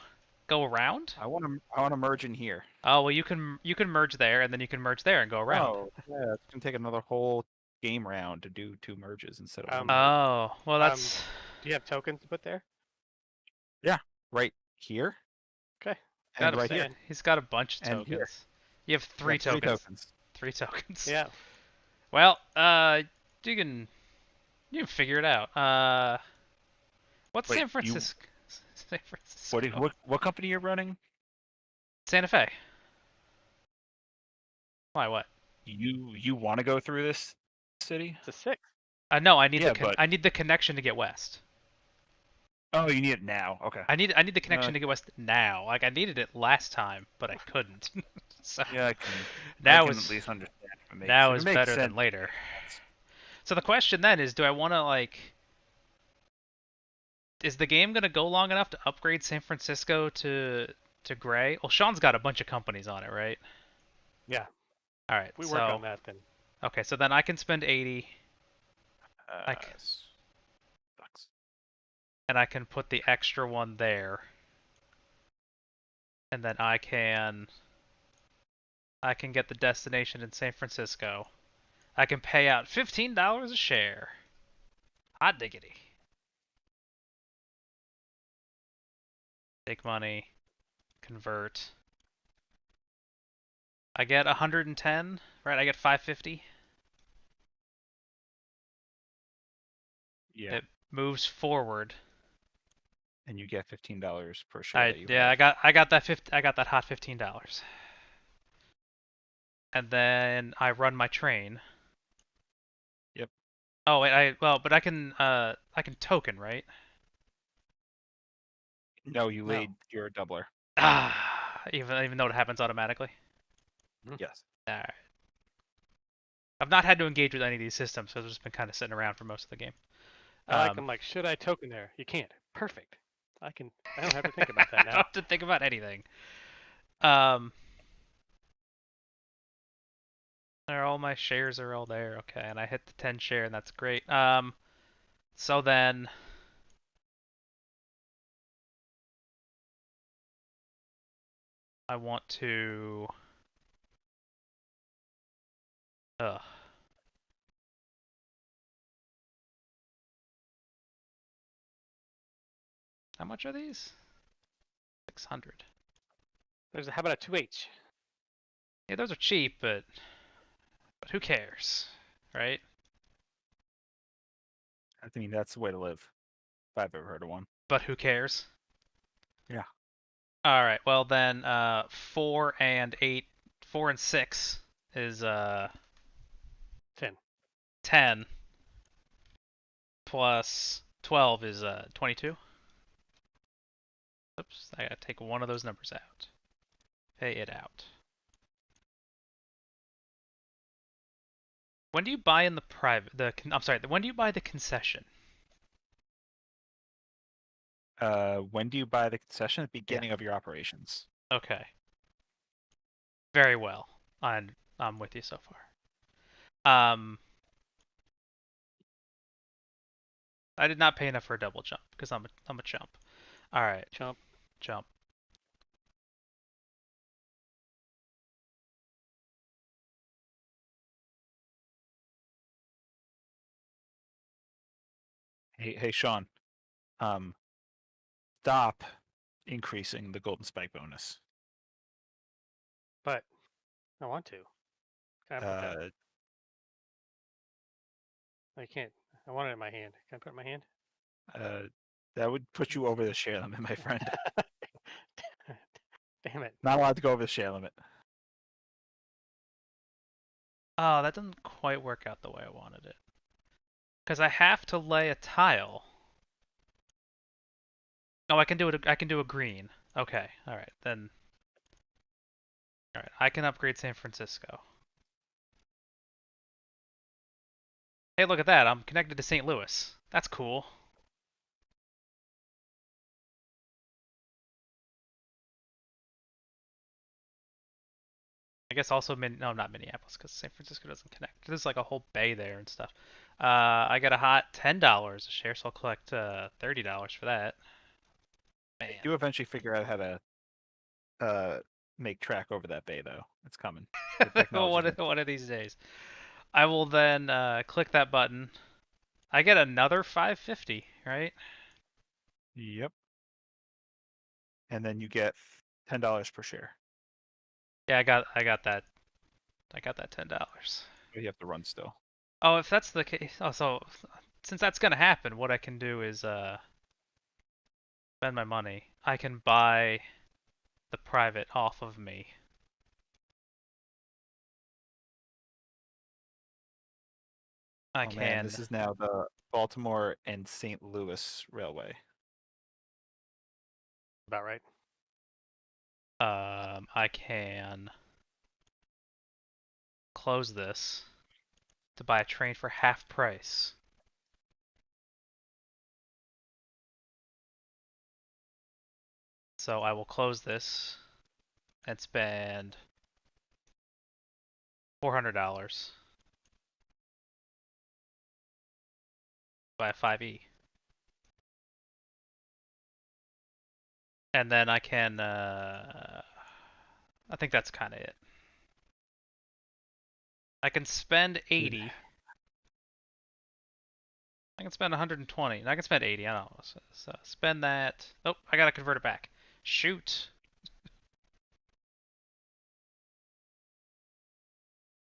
Go around? I want to merge in here. Oh well, you can merge there, and then you can merge there and go around. Oh, yeah, it's gonna take another whole game round to do 2 merges instead of 1 merge. Oh well, that's. Do you have tokens to put there? Yeah, right here. Okay. And right here. He's got a bunch of And tokens. here. You have three Got 3 tokens. tokens. 3 tokens. Yeah. Well, you can figure it out. What's Wait, San Francisco? San Francisco. What company you're running? Santa Fe. Why? What? You want to go through this city? It's a 6. No, I need Yeah, I need the connection to get west. Oh, you need it now. Okay. I need the connection to get west now. Like I needed it last time, but I couldn't. So Yeah, I can now at is least understand. now It is makes better sense. than later. So the question then is, do I want to like? Is the game gonna go long enough to upgrade San Francisco to gray? Well, Shawn's got a bunch of companies on it, right? Yeah. All right. We work on that then. Okay, so then I can spend 80. Sucks. And I can put the extra one there. And then I can get the destination in San Francisco. I can pay out $15 a share. Hot diggity. Take money. Convert. I get 110, right? I get 550. Yeah. It moves forward. And you get $15 per share. I got that hot $15. And then I run my train. Yep. Oh wait, but I can token, right? No, you laid your doubler. Even though it happens automatically. Yes. Alright. I've not had to engage with any of these systems, so I've just been kind of sitting around for most of the game. I'm like, should I token there? You can't. Perfect. I don't have to think about that I now. don't have to think about anything. All my shares are all there. Okay, and I hit the 10 share, and that's great. So then I want to. Ugh. How much are these? 600. How about a 2H? Yeah, those are cheap, but who cares, right? I mean, that's the way to live. If I've ever heard of one. But who cares? Yeah. All right. Well then, 4 and 6 is 10. 10 plus 12 is 22. Oops, I gotta take one of those numbers out. Pay it out. When do you buy in the I'm sorry, when do you buy the concession? When do you buy the concession? At the beginning of your operations. Okay. Very well. I'm with you so far. I did not pay enough for a double jump because I'm a chump. All right. Jump. Hey, Shawn. Stop increasing the golden spike bonus. But I want to. Can I put that? I can't. I want it in my hand. Can I put it in my hand? That would put you over the share limit, my friend. Damn it. Not allowed to go over the share limit. Oh, that doesn't quite work out the way I wanted it. Because I have to lay a tile. Oh, I can do it. I can do a green. Okay. All right. Then. All right. I can upgrade San Francisco. Hey, look at that. I'm connected to St. Louis. That's cool. I guess also no, not Minneapolis, because San Francisco doesn't connect. There's like a whole bay there and stuff. I got a hot $10 a share, so I'll collect $30 for that. Man. I do eventually figure out how to make track over that bay, though. It's coming. The technology. one of these days. I will then click that button. I get another 550, right? Yep. And then you get $10 per share. Yeah, I got that. I got that $10. But you have to run still. Oh, if that's the case, so since that's gonna happen, what I can do is spend my money. I can buy the private off of me. I can. Man, this is now the Baltimore and St. Louis Railway. About right. I can close this to buy a train for half price. So I will close this and spend $400. Buy a 5E. And then I can, I think that's kind of it. I can spend 80. I can spend 120. And I can spend 80. I don't know. So spend that. Oh, I gotta convert it back. Shoot.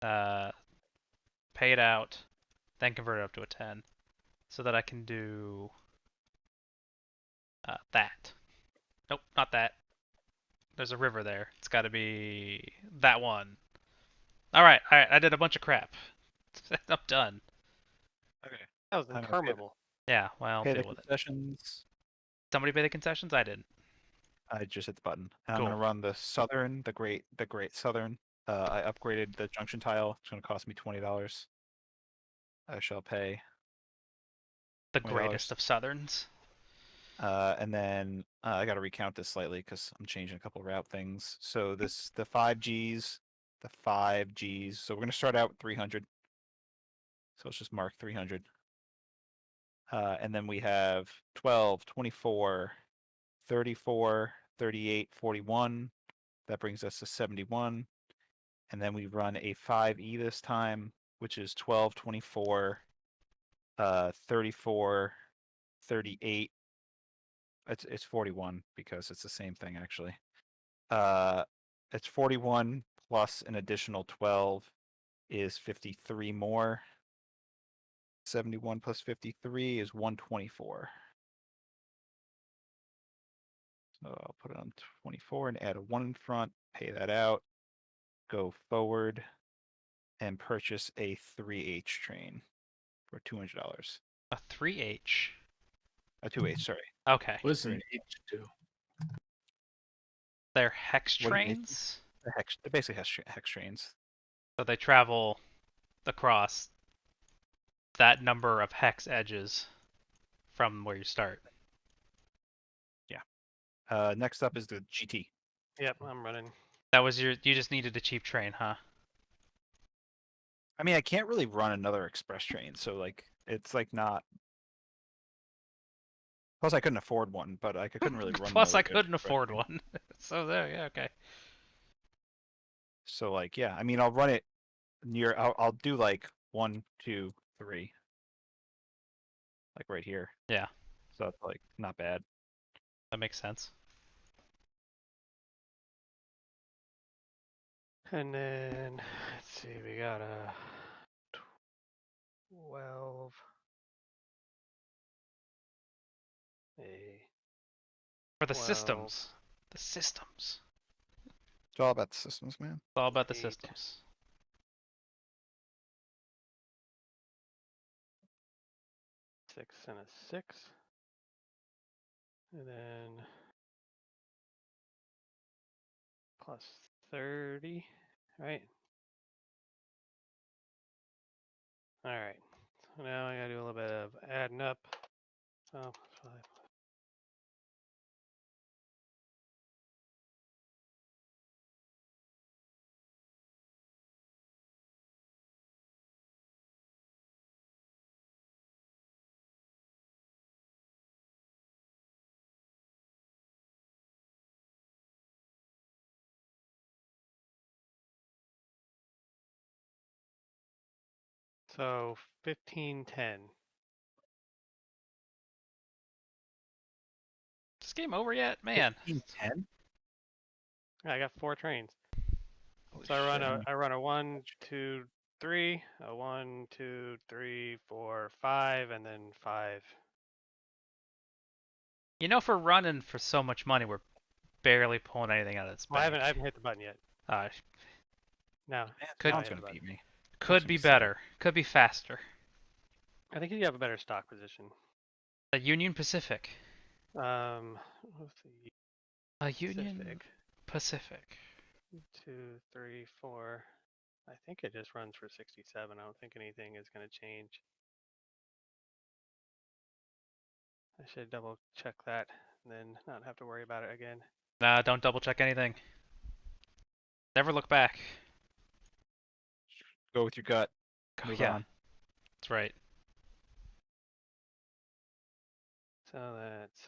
Pay it out, then convert it up to a 10, so that I can do that. Nope, not that. There's a river there. It's got to be that one. All right. I did a bunch of crap. I'm done. Okay. That was I'm okay. interminable. Yeah, well, Pay the deal with it. concessions. Somebody pay the concessions? I didn't. I just hit the button. And Cool. I'm gonna run the Southern, the Great Southern. I upgraded the junction tile. It's gonna cost me $20. I shall pay. The $20. greatest of Southerns. And then I got to recount this slightly because I'm changing a couple route things. So the 5Gs, the 5Gs. So we're gonna start out with 300. So let's just mark 300. And then we have 12, 24, 34, 38, 41. That brings us to 71. And then we run a 5E this time, which is 12, 24, 34, 38. It's 41 because it's the same thing actually. It's 41 plus an additional 12 is 53 more. 71 plus 53 is 124. So I'll put it on 24 and add a 1 in front, pay that out, go forward, and purchase a 3H train for $200. A 3H. A 2H, sorry. Okay. What does an H do? They're hex What do you mean? trains? They're basically hex trains. So they travel across that number of hex edges from where you start. Yeah. Next up is the GT. Yep, I'm running. That was you just needed a cheap train, huh? I mean, I can't really run another express train, so like it's like not. Plus, I couldn't afford one, but I couldn't really run. Plus, I another couldn't express afford train. one. So there, yeah, okay. So like, yeah, I mean, I'll run it near. I'll do like 1, 2, 3, like right here. Yeah, So it's like not bad. that makes sense. And then let's see, we got a 12. For the 12. systems. The systems. It's all about the systems, man. It's all about the 8. systems. 6 and a 6. And then plus 30, right? All right. So now I gotta do a little bit of adding up. So 5. So 15-10. Is this game over yet? Man. 15-10? Yeah, I got 4 trains. Holy So shit. I run a 1, 2, 3, a 1, 2, 3, 4, 5, and then 5. You know, for running for so much money, we're barely pulling anything out of this Well, bank. I haven't hit the button yet. Uh, No. Man, Could- Shawn's hit the gonna button. beat me. could gonna be be sad. better. Could be faster. I think you have a better stock position. A Union Pacific. Let's see. A Union Pacific. Pacific. 2, 3, 4. I think it just runs for 67. I don't think anything is going to change. I should double check that and then not have to worry about it again. Nah, don't double check anything. Never look back. Go with your gut. Move Yeah, on. that's right. So that's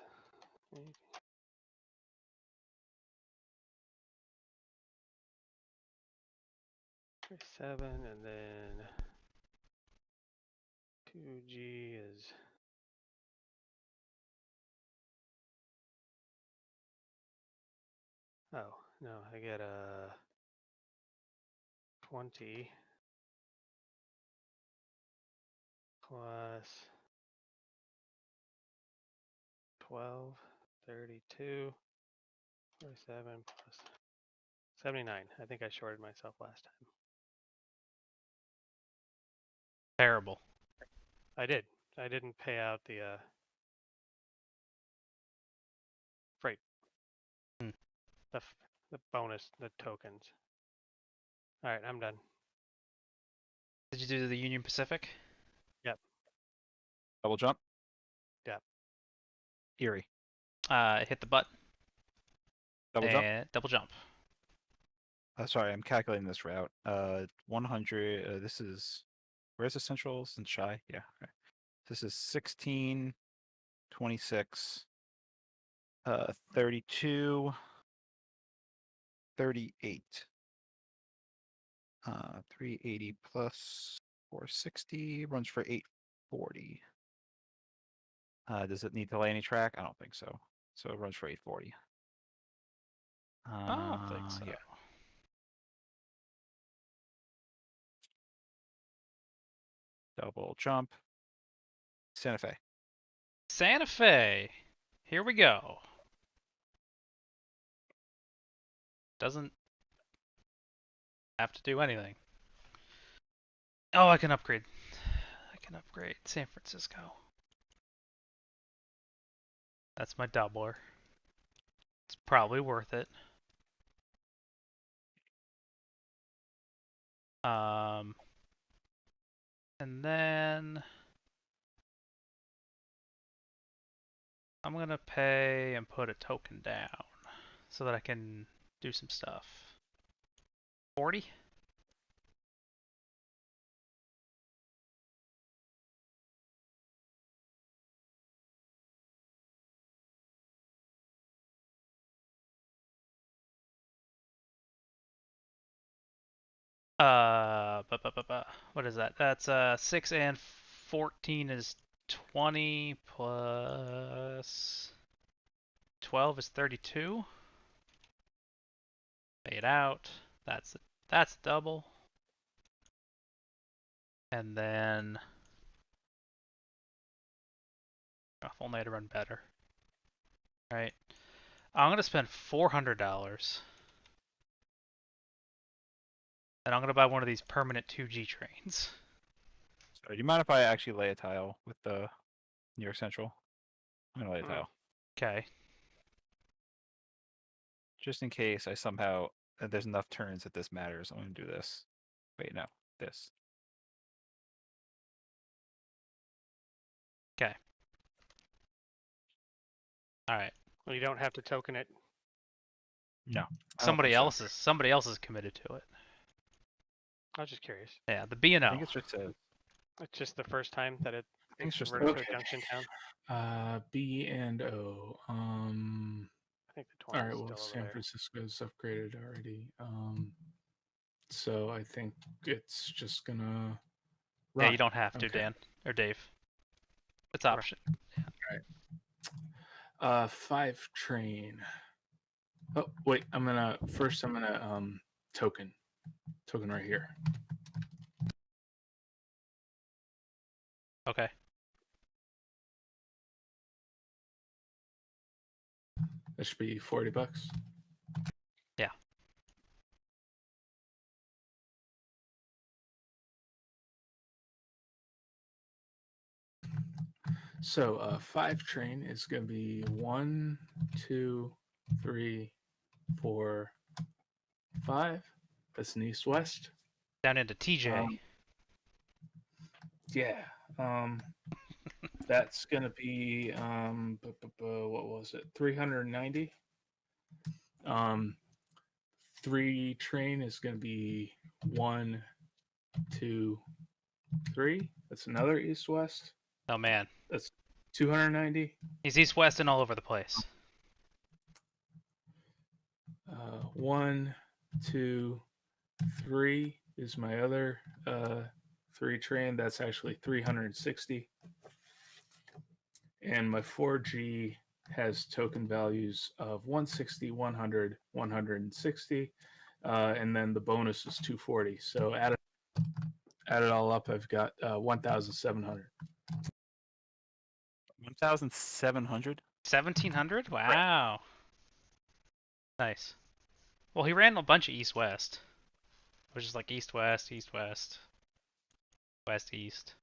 7, and then 2G is no, I get a 20 plus 12, 32, 47 plus 79. I think I shorted myself last time. Terrible. I did. I didn't pay out the freight. Hmm. The bonus, the tokens. All right, I'm done. Did you do the Union Pacific? Yep. Double jump. Yep. Erie. Hit the button. Double jump. And double jump. Sorry, I'm calculating this route. 100. This is where's the centrals and shy? Yeah. Right. This is 16, 26, 32, 38. 380 plus 460 runs for 840. Does it need to lay any track? I don't think so. So it runs for 840. I don't think so. Yeah. Double jump. Santa Fe. Santa Fe. Here we go. Doesn't have to do anything. Oh, I can upgrade. I can upgrade San Francisco. That's my doubler. It's probably worth it. And then I'm gonna pay and put a token down so that I can do some stuff. 40? What is that? That's 6 and 14 is 20 plus 12 is 32. Pay it out. That's double. And then if only I'd run better. All right. I'm gonna spend $400. And I'm gonna buy one of these permanent 2G trains. So do you mind if I actually lay a tile with the New York Central? I'm gonna lay a tile. Okay. Just in case I somehow there's enough turns that this matters. I'm gonna do this. Wait, no, this. Okay. All right. Well, you don't have to token it. No. I don't Somebody think so. else is committed to it. I was just curious. Yeah, the B and I O. think it's just a. It's just the first time that I think it's just converted to okay. a junction town. B and O. I think the 20 All right. is Well, still over San there. Francisco's upgraded already. So I think it's just gonna Yeah, you don't have to, Okay. Dan or Dave. It's option. 5 train. Oh wait, I'm gonna token right here. Okay. That should be $40. Yeah. So 5 train is gonna be 1, 2, 3, 4, 5. That's an east-west. Down into TJ. Yeah. That's gonna be what was it? 390. 3 train is gonna be 1, 2, 3. That's another east-west. Oh man. That's 290. He's east-west and all over the place. 1, 2, 3 is my other 3 train. That's actually 360. And my 4G has token values of 160, 100, 160. And then the bonus is 240. So add it all up, I've got 1,700. 1,700. 1,700? Wow. Nice. Well, he ran a bunch of east-west, which is like east-west, east-west, west-east.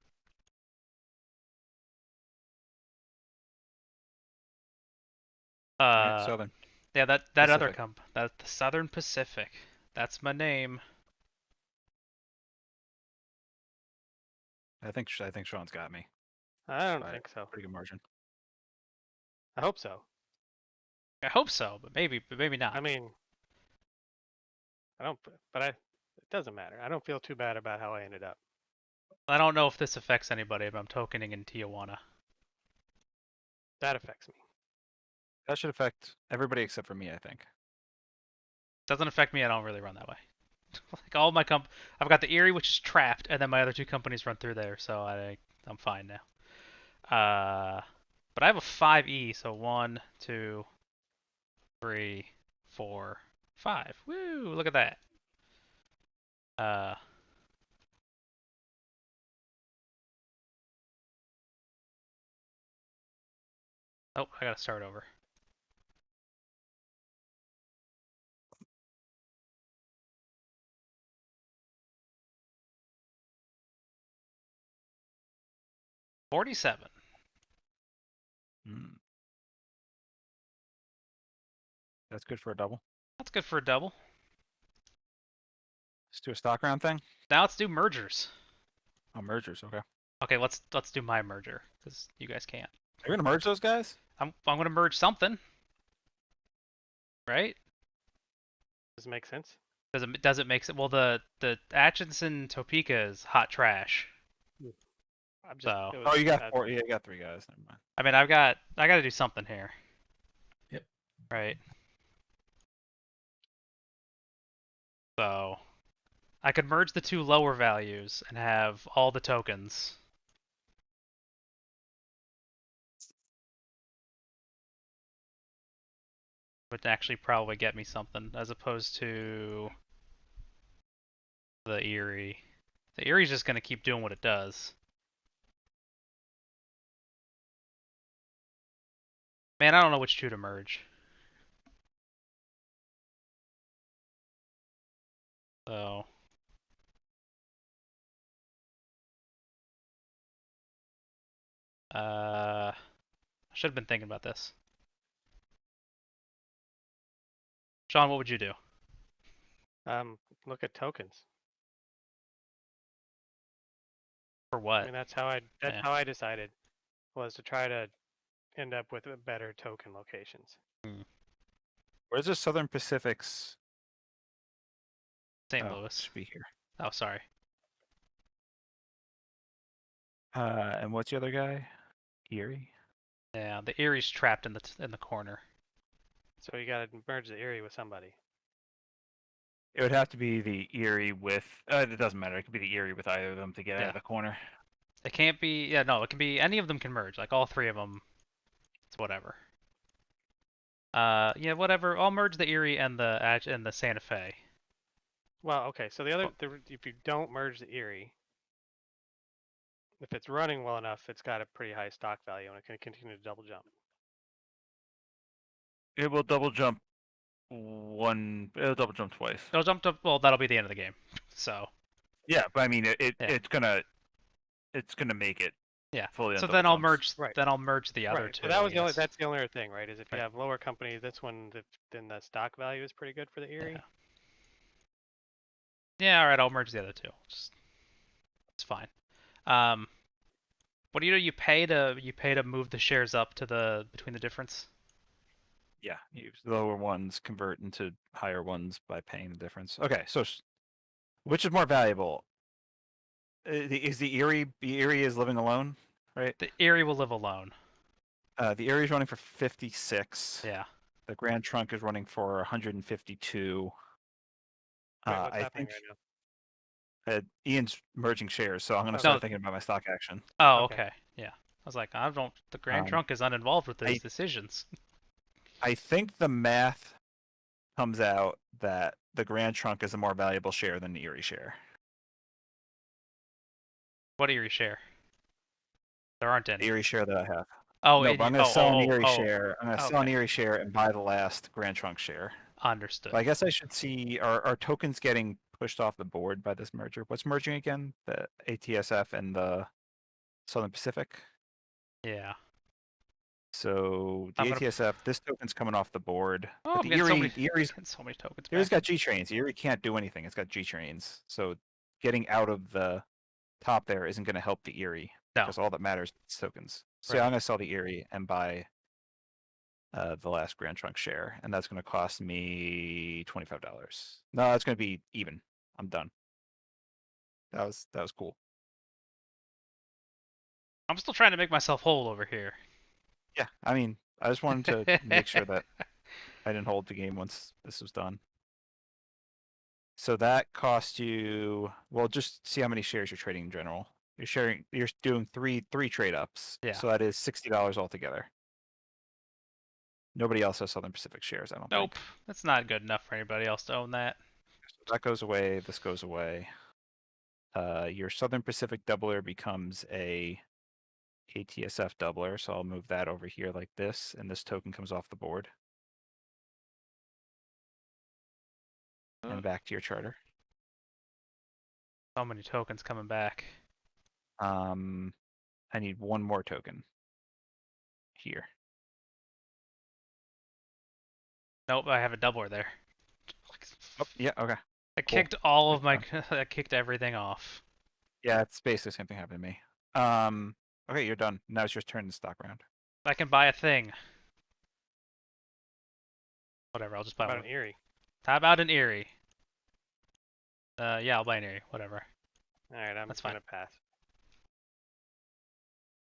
Southern. Yeah, that other Pacific. that's the Southern Pacific. That's my name. I think Shawn's got me. I don't By think so. Pretty good margin. I hope so. I hope so, but maybe not. I mean, I don't, but it doesn't matter. I don't feel too bad about how I ended up. I don't know if this affects anybody, but I'm tokening in Tijuana. That affects me. That should affect everybody except for me, I think. Doesn't affect me. I don't really run that way. Like all my I've got the Erie, which is trapped, and then my other 2 companies run through there, so I'm fine now. But I have a 5E, so 1, 2, 3, 4, 5. Woo! Look at that. Oh, I gotta start over. $47. That's good for a double. That's good for a double. Let's do a stock round thing. Now let's do mergers. Oh, mergers. Okay. Okay, let's do my merger because you guys can't. Are you gonna merge those guys? I'm gonna merge something, right? Does it make sense? Does it make sense? Well, the Atchison Topeka is hot trash. I'm just. So. Oh, you got 4. Yeah, you got 3 guys. Never mind. I mean, I got to do something here. Yep. Right. So, I could merge the 2 lower values and have all the tokens. Would actually probably get me something as opposed to the Erie. The Erie's just gonna keep doing what it does. Man, I don't know which 2 to merge. So. I should have been thinking about this. Shawn, what would you do? Look at tokens. For what? I mean, that's how I decided, was to try to end up with better token locations. Where's the Southern Pacific's? St. Louis. Should be here. Oh, sorry. And what's the other guy? Erie. Yeah, the Erie's trapped in the corner. So you gotta merge the Erie with somebody. It would have to be the Erie with. It doesn't matter. It could be the Erie with either of them to get out Yeah. of the corner. It can't be. Yeah, no, it can be any of them can merge. Like all three of them. It's whatever. Yeah, whatever. I'll merge the Erie and the Santa Fe. Well, okay. So if you don't merge the Erie, if it's running well enough, it's got a pretty high stock value and it can continue to double jump. It will double jump It'll double jump twice. It'll jump to. Well, that'll be the end of the game. So. Yeah, but I mean, Yeah. it's gonna make it. Yeah. Fully on So double then I'll jumps. merge. Right. Then I'll merge the other Right. two. So that was I guess. that's the only other thing, right? Is if you Right. have lower companies, then the stock value is pretty good for the Erie. Yeah. Yeah. All right. I'll merge the other two. It's fine. What do? You pay to move the shares up to the between the difference. Yeah, lower ones convert into higher ones by paying the difference. Okay, so which is more valuable? Is the Erie? The Erie is living alone, right? The Erie will live alone. The Erie is running for 56. Yeah. The Grand Trunk is running for 152. Wait, what's I happening think right now? Ian's merging shares, so I'm gonna Okay. start thinking about my stock action. Oh, Okay. okay. Yeah. I was like, I don't. The Grand Um, Trunk is uninvolved with these I- decisions. I think the math comes out that the Grand Trunk is a more valuable share than the Erie share. What Erie share? There aren't The any. Erie share that I have. Oh, No, it, but I'm gonna sell an Erie oh, share. I'm gonna sell an okay. Erie share and buy the last Grand Trunk share. Understood. So I guess I should see are tokens getting pushed off the board by this merger? What's merging again? The ATSF and the Southern Pacific. Yeah. So the I'm gonna- ATSF, this token's coming off the board. Oh, But I'm the getting so Erie, many. the Erie's, Getting so many tokens. Erie's Back. got G trains. The Erie can't do anything. It's got G trains. So getting out of the top there isn't going to help the Erie No. because all that matters is tokens. So Right. I'm going to sell the Erie and buy the last Grand Trunk share, and that's going to cost me $25. No, that's going to be even. I'm done. That was cool. I'm still trying to make myself whole over here. Yeah, I mean, I just wanted to make sure that I didn't hold the game once this was done. So that cost you, well, just see how many shares you're trading in general. You're doing three trade ups. Yeah. So that is $60 altogether. Nobody else has Southern Pacific shares, I don't Nope. think. That's not good enough for anybody else to own that. So that goes away. This goes away. Your Southern Pacific doubler becomes a ATSF doubler. So I'll move that over here like this, and this token comes off the board. And back to your charter. So many tokens coming back. I need one more token here. Nope, I have a doubler there. Oh, yeah, okay. I Cool. kicked all of my. I kicked everything off. Yeah, it's basically the same thing happened to me. Okay, you're done. Now it's your turn to stock round. I can buy a thing. Whatever, I'll just buy About one. an Erie. How about an Erie? Yeah, I'll buy an Erie. Whatever. All right, I'm That's gonna pass.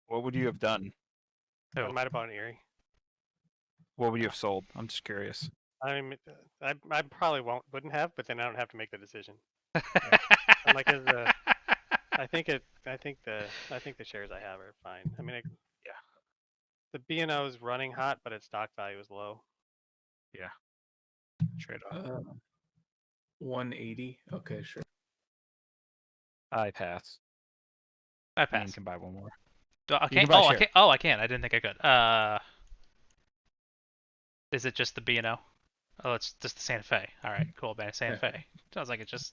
What would you have done? Who? I might have bought an Erie. What would you have sold? I'm just curious. I mean, I probably wouldn't have, but then I don't have to make the decision. I'm like, I think the shares I have are fine. I mean, Yeah. The B&O is running hot, but its stock value is low. Trade off. 180. Okay, sure. I pass. I Ian pass. can buy one more. I can can't. buy Oh, I share. can't. Oh, I can't. I didn't think I could. Is it just the B&O? Oh, it's just the Santa Fe. All right, cool. Buy Santa Yeah. Fe. Sounds like it just.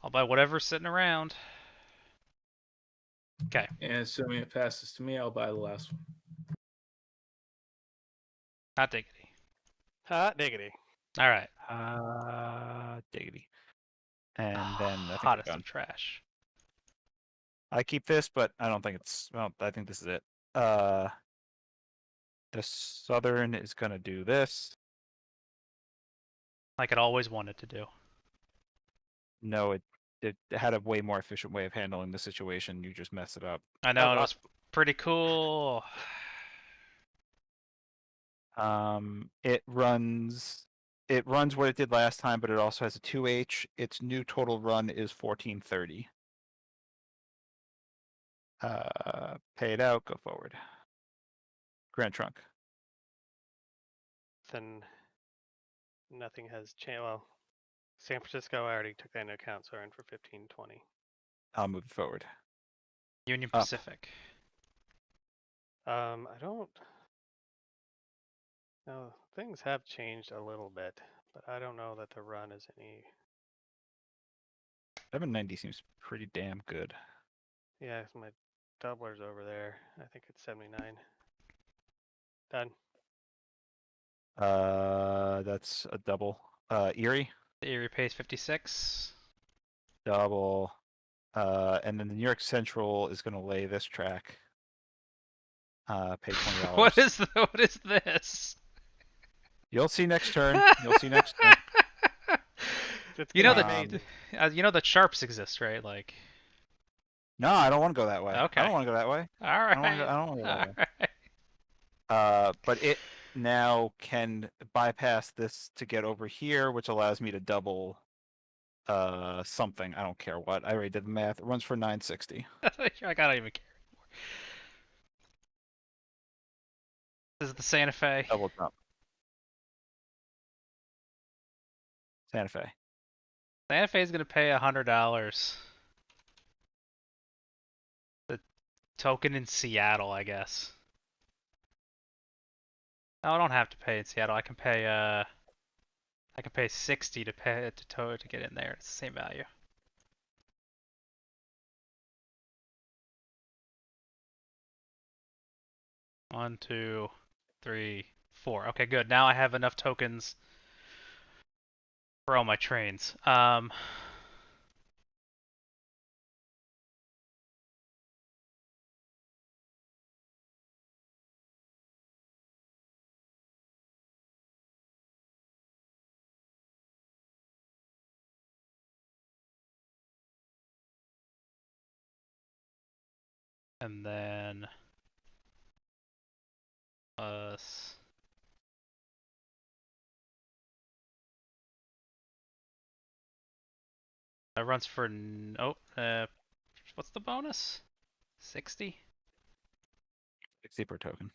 I'll buy whatever's sitting around. Okay. And assuming it passes to me, I'll buy the last one. Hot diggity. Hot diggity. All right. Diggity. And then I think hot we're as done. some trash. I keep this, but I don't think it's. Well, I think this is it. The Southern is gonna do this. Like it always wanted to do. No, it had a way more efficient way of handling the situation. You just mess it up. I know, Oh, and it was pretty cool. It runs it runs what it did last time, but it also has a 2H. Its new total run is 1430. Pay it out, go forward. Grand Trunk. Then nothing has changed. Well, San Francisco, I already took that into account, so we're in for 1520. I'll move it forward. Union Up. Pacific. I don't. No, things have changed a little bit, but I don't know that the run is any. 790 seems pretty damn good. Yeah, my doubler's over there. I think it's 79. Done. That's a double. Erie, The Erie pays 56. double. And then the New York Central is going to lay this track. Pay $20. What is this? You'll see next turn. You'll see next turn. It's You know gonna that be you know that sharps exist, right? Like. No, I don't want to go that way. Okay. I don't want to go that way. All right. I don't want to go that way. All right. But it now can bypass this to get over here, which allows me to double something. I don't care what. I already did the math. It runs for 960. I don't even care anymore. This is the Santa Fe. Double jump. Santa Fe. Santa Fe is gonna pay $100. The token in Seattle, I guess. No, I don't have to pay in Seattle. I can pay 60 to pay to get in there. It's the same value. One, two, three, four. Okay, good. Now I have enough tokens for all my trains. And then that runs for what's the bonus? 60? 60 per token.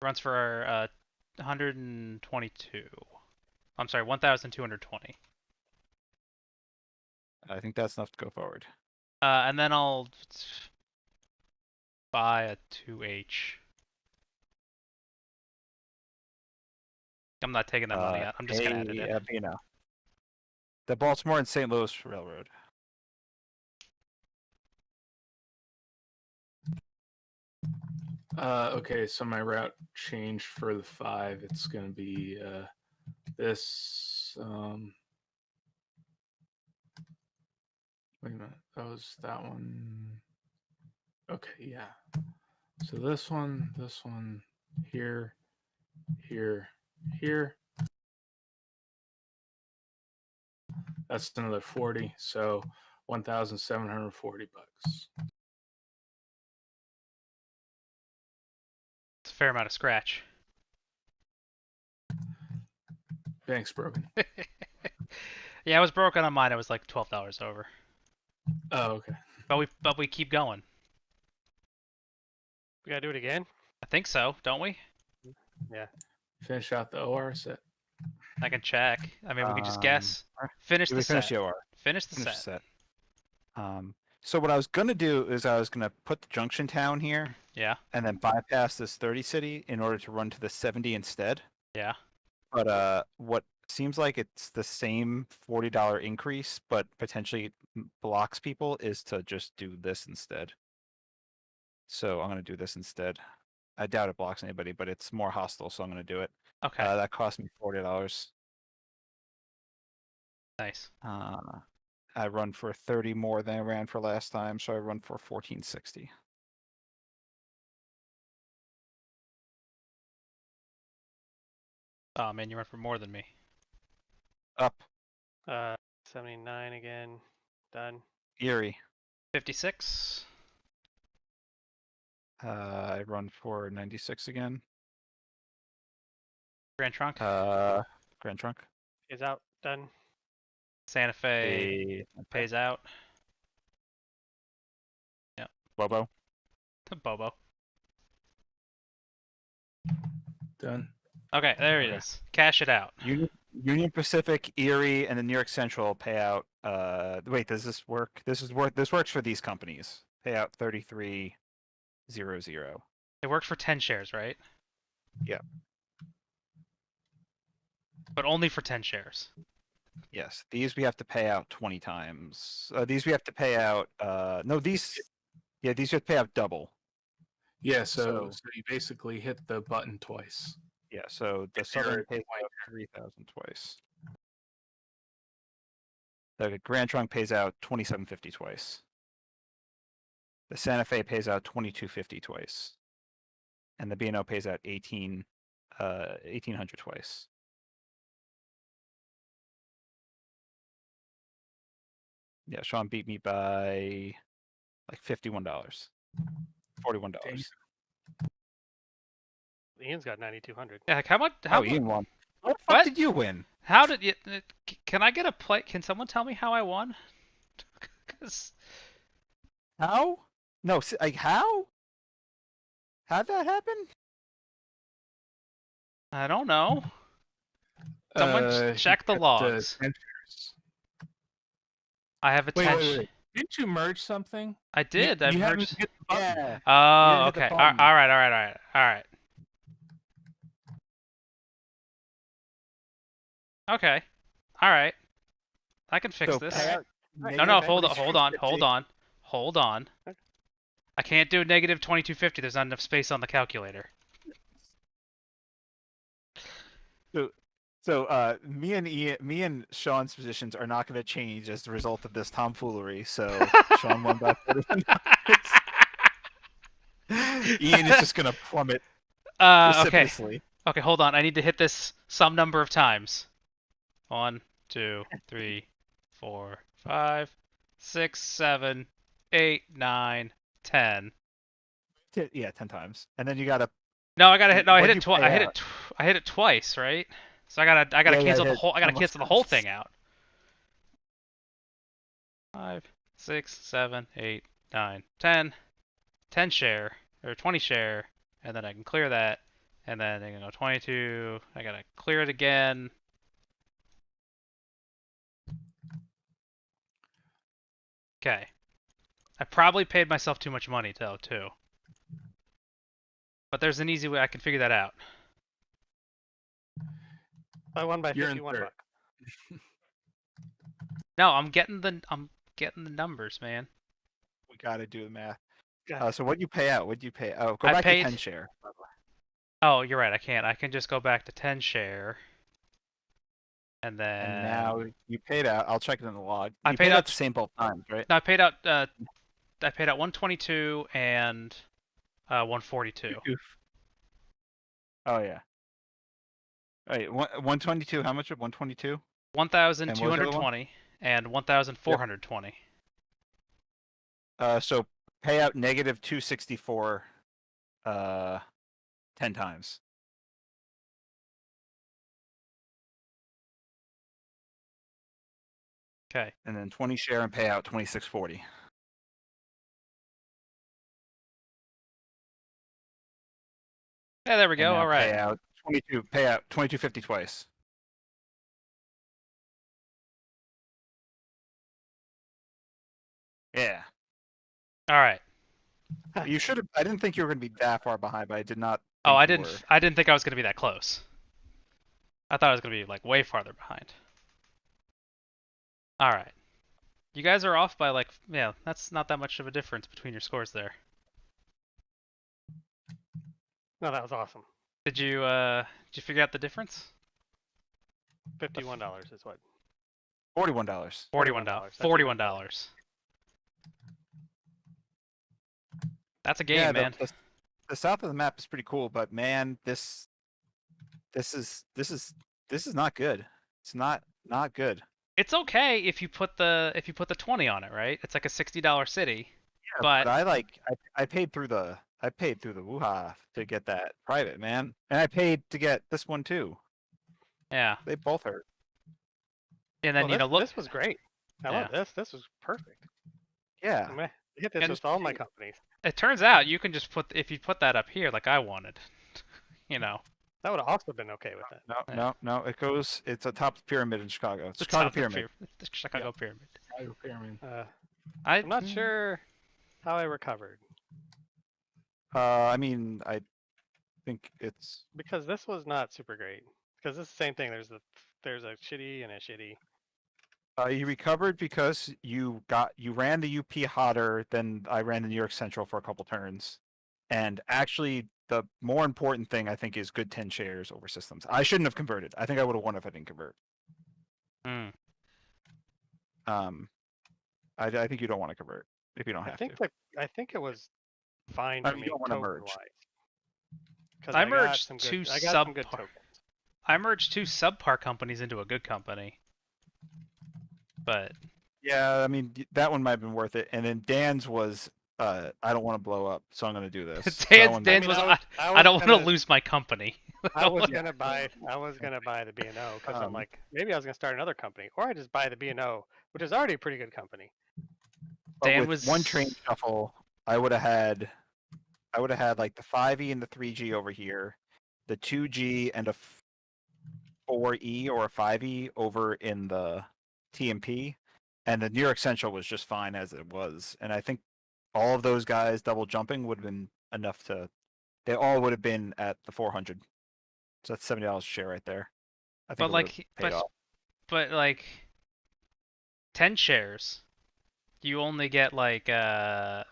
Runs for 122. I'm sorry, 1,220. I think that's enough to go forward. And then I'll buy a 2H. I'm not taking that money out. I'm just gonna add it in. You know. The Baltimore and St. Louis Railroad. Okay, so my route changed for the 5. It's going to be this. Wait a minute. That was that one. Okay, yeah. So this one, here, here, here. That's another 40. So 1,740 bucks. It's a fair amount of scratch. Bank's broken. Yeah, I was broken on mine. It was like $12 over. Oh, okay. But we keep going. We gotta do it again. I think so, don't we? Yeah. Finish out the OR set. I can check. I mean, we can just guess. Finish the Finish set. the OR. Finish the Finish set. the set. So what I was gonna do is I was gonna put the junction town here Yeah. and then bypass this 30 city in order to run to the 70 instead. Yeah. But what seems like it's the same $40 increase, but potentially blocks people is to just do this instead. So I'm gonna do this instead. I doubt it blocks anybody, but it's more hostile, so I'm gonna do it. Okay. That cost me $40. Nice. I run for 30 more than I ran for last time, so I run for 1460. Oh man, you run for more than me. Up. 79 again. Done. Erie. 56. I run for 96 again. Grand Trunk. Grand Trunk. Is out done. Santa Fe pays out. Bobo. Bobo. Done. Okay, there it Okay. is. Cash it out. Union Pacific, Erie, and the New York Central pay out. Wait, does this work? This works for these companies. Pay out 3300. It worked for 10 shares, right? Yeah. But only for 10 shares. Yes, these we have to pay out 20 times. These we have to pay out. No, these. Yeah, these we have to pay out double. Yeah, so So- you basically hit the button twice. Yeah, so the If Southern you're- pays out 3,000 twice. The Grand Trunk pays out 2750 twice. The Santa Fe pays out 2250 twice, and the B&O pays out 1800 twice. Yeah, Shawn beat me by like $51, $41. Ian's got 9,200. Yeah, like how much? Oh, Ian won. What the fuck What? did you win? How did you? Can I get a play? Can someone tell me how I won? 'Cause How? No, like how? How'd that happen? I don't know. Someone check the you got, logs. 10 shares. I have a Wait, 10. wait. Didn't you merge something? I did. I You haven't merged. hit the button. Yeah. Oh, didn't hit the okay. All button. right. Okay. All right. I can fix So this. pay out No, negative hold on, equity hold on. Okay. I can't do negative 2250. There's not enough space on the calculator. So me and Sean's positions are not going to change as the result of this tomfoolery. So Shawn won by $41. Ian is just going to plummet Okay. precipitously. Okay, hold on. I need to hit this some number of times. 1, 2, 3, 4, 5, 6, 7, 8, 9, 10. Yeah, 10 times, and then you got to. No, I gotta hit. No, I hit What'd it you twice. pay I hit it. out? I hit it twice, right? So I gotta Yeah, cancel the hit whole. I gotta almost cancel the whole twice. thing out. 5, 6, 7, 8, 9, 10. 10 share or 20 share, and then I can clear that, and then I can go 22. I gotta clear it again. Okay. I probably paid myself too much money though too. But there's an easy way I can figure that out. I won by You're in 51 third. bucks. No, I'm getting the numbers, man. We got to do the math. God. So what you pay out? What'd you pay? Oh, go I back paid- to 10 share. Oh, you're right. I can't. I can just go back to 10 share. And then And now you paid out. I'll check it in the log. I You paid out the same both times, right? no, I paid out 122 and 142. Oh yeah. Wait, 122. How much of 122? 1,220 and 1,420. So pay out negative 264. 10 times. Okay. And then 20 share and pay out 2640. Yeah, there we go. All right. Pay out 2250 twice. Yeah. All right. You should have. I didn't think you were going to be that far behind, but I did not. Oh, I think you didn't. were. I didn't think I was gonna be that close. I thought I was gonna be like way farther behind. All right. You guys are off by like, yeah, that's not that much of a difference between your scores there. No, that was awesome. Did you figure out the difference? $51 is what? $41. $41. That's $41. That's a game, Yeah, man. the south of the map is pretty cool, but man, this is not good. It's not good. It's okay if you put the 20 on it, right? It's like a $60 city. Yeah, But I paid through the Wuha to get that private, man, and I paid to get this one too. Yeah. They both hurt. And then Well, look. this was great. I love this. This was perfect. Yeah. I'm gonna hit this And with all my companies. It turns out you can just if you put that up here like I wanted, That would have also been okay with that. No. It's a top pyramid in Chicago. It's the Chicago top pyramid. The Chicago pyramid. Chicago pyramid. I'm not sure how I recovered I mean, I think it's because this was not super great. Because it's the same thing. There's a shitty and a shitty. you recovered because you ran the UP hotter than I ran the New York Central for a couple turns, and actually the more important thing I think is good 10 shares over systems. I shouldn't have converted. I think I would have won if I didn't convert. I think you don't want to convert if you don't have to. I think it was fine I for mean, me you don't wanna token merge. wise. Because I I got merged some two good tokens. I merged 2 subpar companies into a good company. But Yeah, I mean that one might have been worth it. And then Dan's was I don't want to blow up, so I'm going to do this. Dan's was I don't want to lose my company. I was gonna buy the B&O because I'm like, maybe I was gonna start another company, or I just buy the B&O, which is already a pretty good company. Dan with was one train shuffle, I would have had like the 5E and the 3G over here, the 2G and a 4E or a 5E over in the TMP, and the New York Central was just fine as it was. And I think all of those guys double jumping would have been enough to. They all would have been at the 400. So that's $70 a share right there. I think but like 10 shares, you only get like 4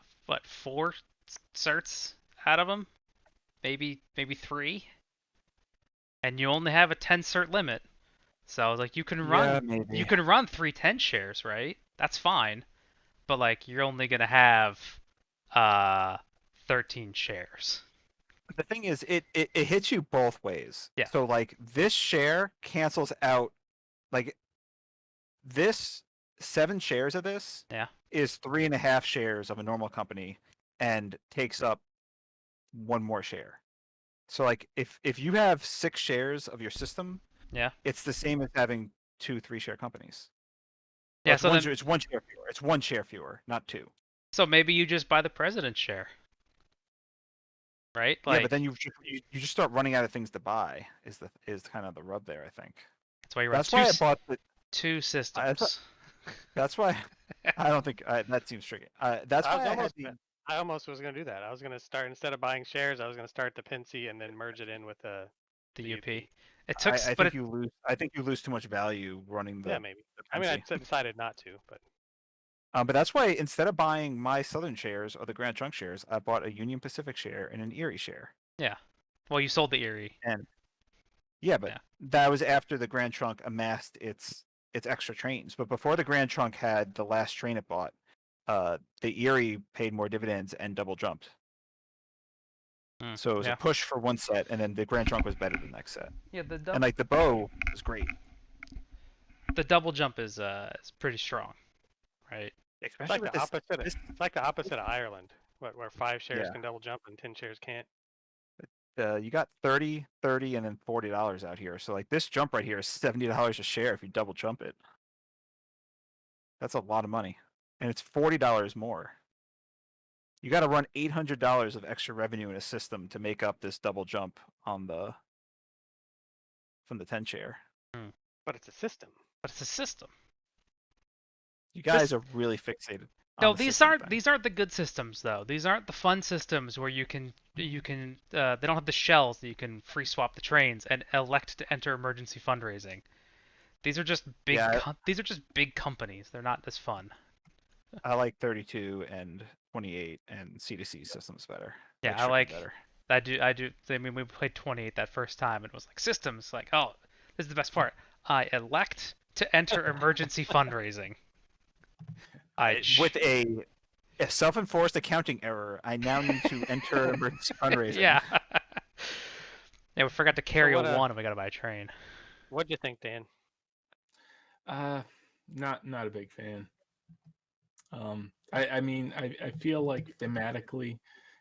certs out of them, maybe 3, and you only have a 10 cert limit. So I was like, you can run 3 10 shares, right? That's fine, but like you're only gonna have 13 shares. The thing is, it hits you both ways. Yeah. So like this share cancels out, like this 7 shares of this is 3.5 shares of a normal company, and takes up 1 more share. So like if you have 6 shares of your system, it's the same as having 2 3-share companies. Yeah, it's one share fewer. It's 1 share fewer, not 2. So maybe you just buy the president's share. Right? Yeah, but then you just start running out of things to buy. Is kind of the rub there, I think. That's why I bought the 2 systems. That's why I don't think that seems tricky. That's why I almost was going to do that. I was going to start, instead of buying shares, I was going to start the PNC and then merge it in with the UP. It took. I think you lose too much value running the. Yeah, maybe. I mean, I decided not to, but. But that's why instead of buying my Southern shares or the Grand Trunk shares, I bought a Union Pacific share and an Erie share. Yeah. Well, you sold the Erie. And that was after the Grand Trunk amassed its extra trains. But before the Grand Trunk had the last train it bought, the Erie paid more dividends and double jumped. So it was a push for one set, and then the Grand Trunk was better the next set. Yeah, and like the bow was great. The double jump is pretty strong, right? It's like the opposite. It's like the opposite of Ireland, where 5 shares can double jump and 10 shares can't. You got 30, 30, and then $40 out here. So like this jump right here is $70 a share if you double jump it. That's a lot of money, and it's $40 more. You got to run $800 of extra revenue in a system to make up this double jump from the 10 share. But it's a system. You guys are really fixated. No, these aren't the good systems though. These aren't the fun systems where you can they don't have the shells that you can free swap the trains and elect to enter emergency fundraising. These are just big companies. They're not as fun. I like 32 and 28 and C2C systems better. Yeah, I like better. I do. I mean, we played 28 that first time, and it was like systems. Like, oh, this is the best part. I elect to enter emergency fundraising. With a self-enforced accounting error, I now need to enter emergency fundraising. Yeah. Yeah, we forgot to carry a 1, and we got to buy a train. What do you think, Dan? Not a big fan. I mean, I feel like thematically,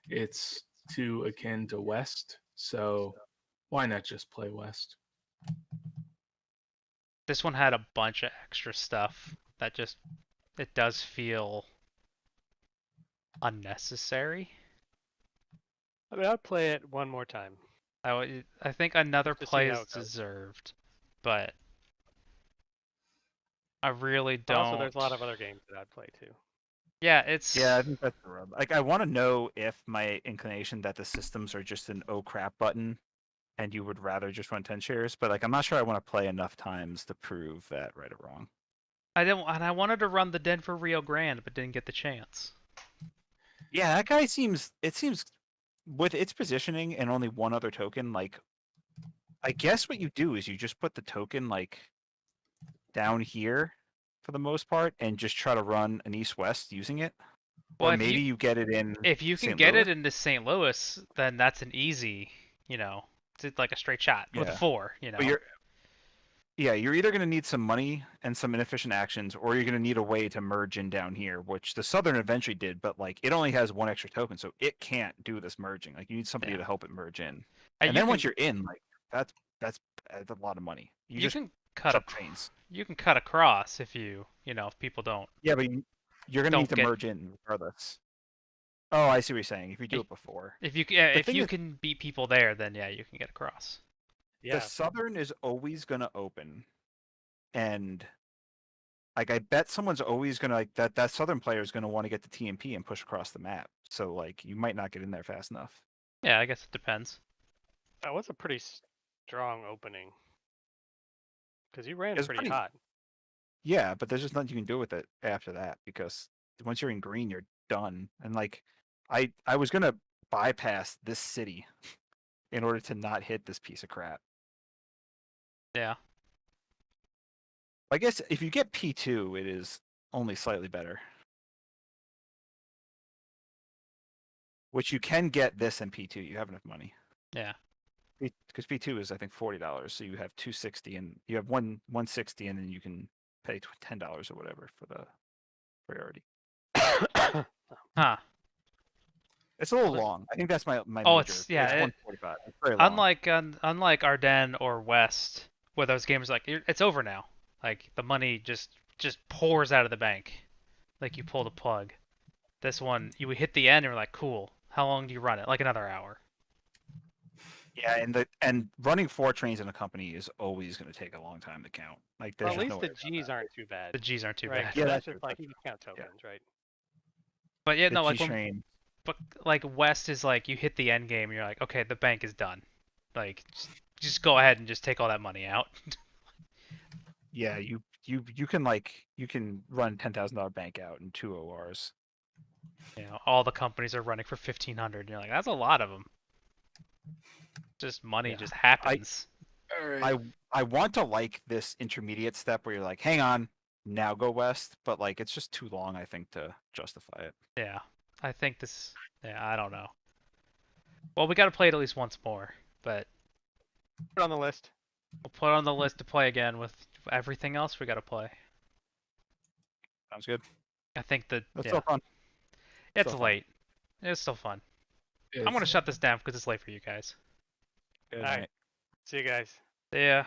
it's too akin to West. So why not just play West? This one had a bunch of extra stuff that just it does feel unnecessary. I mean, I'd play it one more time. I think another Just to see play how is it goes. deserved, but I really But don't. also, there's a lot of other games that I'd play too. Yeah, it's Yeah, I think that's the rub. Like, I want to know if my inclination that the systems are just an oh crap button, and you would rather just run 10 shares, but like, I'm not sure I want to play enough times to prove that right or wrong. I don't, and I wanted to run the Denver Rio Grande, but didn't get the chance. Yeah, that guy seems. It seems with its positioning and only one other token. Like, I guess what you do is you just put the token like down here for the most part, and just try to run an east-west using it. Well, Or maybe you get it in if you can St. get Louis. it into St. Louis, then that's an easy, it's like a straight shot with a Yeah. 4, But you're either going to need some money and some inefficient actions, or you're going to need a way to merge in down here, which the Southern eventually did, but like it only has one extra token, so it can't do this merging. Like you need somebody Yeah. to help it merge in. And And then once you're in, like that's a lot of money. You just can cut sub trains. you can cut across if if people don't. Yeah, but you're going to need Don't to get- merge in regardless. Oh, I see what you're saying. If you do it before. If you thing is- can beat people there, then yeah, you can get across. Yeah. The Southern is always going to open. And like I bet someone's always gonna like that Southern player is gonna want to get the TMP and push across the map. So like you might not get in there fast enough. Yeah, I guess it depends. That was a pretty strong opening. Because you ran It's pretty pretty- hot. Yeah, but there's just nothing you can do with it after that because once you're in green, you're done. And like I was gonna bypass this city in order to not hit this piece of crap. Yeah. I guess if you get P2, it is only slightly better. Which you can get this in P2. You have enough money. Yeah. Because P2 is I think $40, so you have 260 and you have 160, and then you can pay $10 or whatever for the priority. Huh. It's a little Well, long. I think that's my Oh, major. it's- yeah, It's it- 145. It's very long. Unlike Ardennes or West, where those games like it's over now. Like the money just pours out of the bank, like you pull the plug. This one, you hit the end and you're like, cool. How long do you run it? Like another hour. Yeah, and running 4 trains in a company is always going to take a long time to count. Like there's Well, at just least no the way around G's that. aren't too bad. The G's aren't too right? bad. Yeah, that's that's just true, like that's you can count tokens, right? But yeah, The no, like G when, train. but like West is like you hit the end game and you're like, okay, the bank is done. Like just go ahead and just take all that money out. Yeah, you can run $10,000 bank out in 2 ORs. All the companies are running for 1,500. And you're like, that's a lot of them. Just money Yeah. just happens. All right. I want to like this intermediate step where you're like, hang on, now go west, but like it's just too long, I think, to justify it. Yeah, I think this. Yeah, I don't know. Well, we got to play it at least once more, but Put it on the list. we'll put it on the list to play again with everything else we got to play. Sounds good. I think that That's yeah, still fun. it's still fun. late. It's still fun. I'm It's- gonna shut this down because it's late for you guys. Good All right. night. See you guys. Yeah.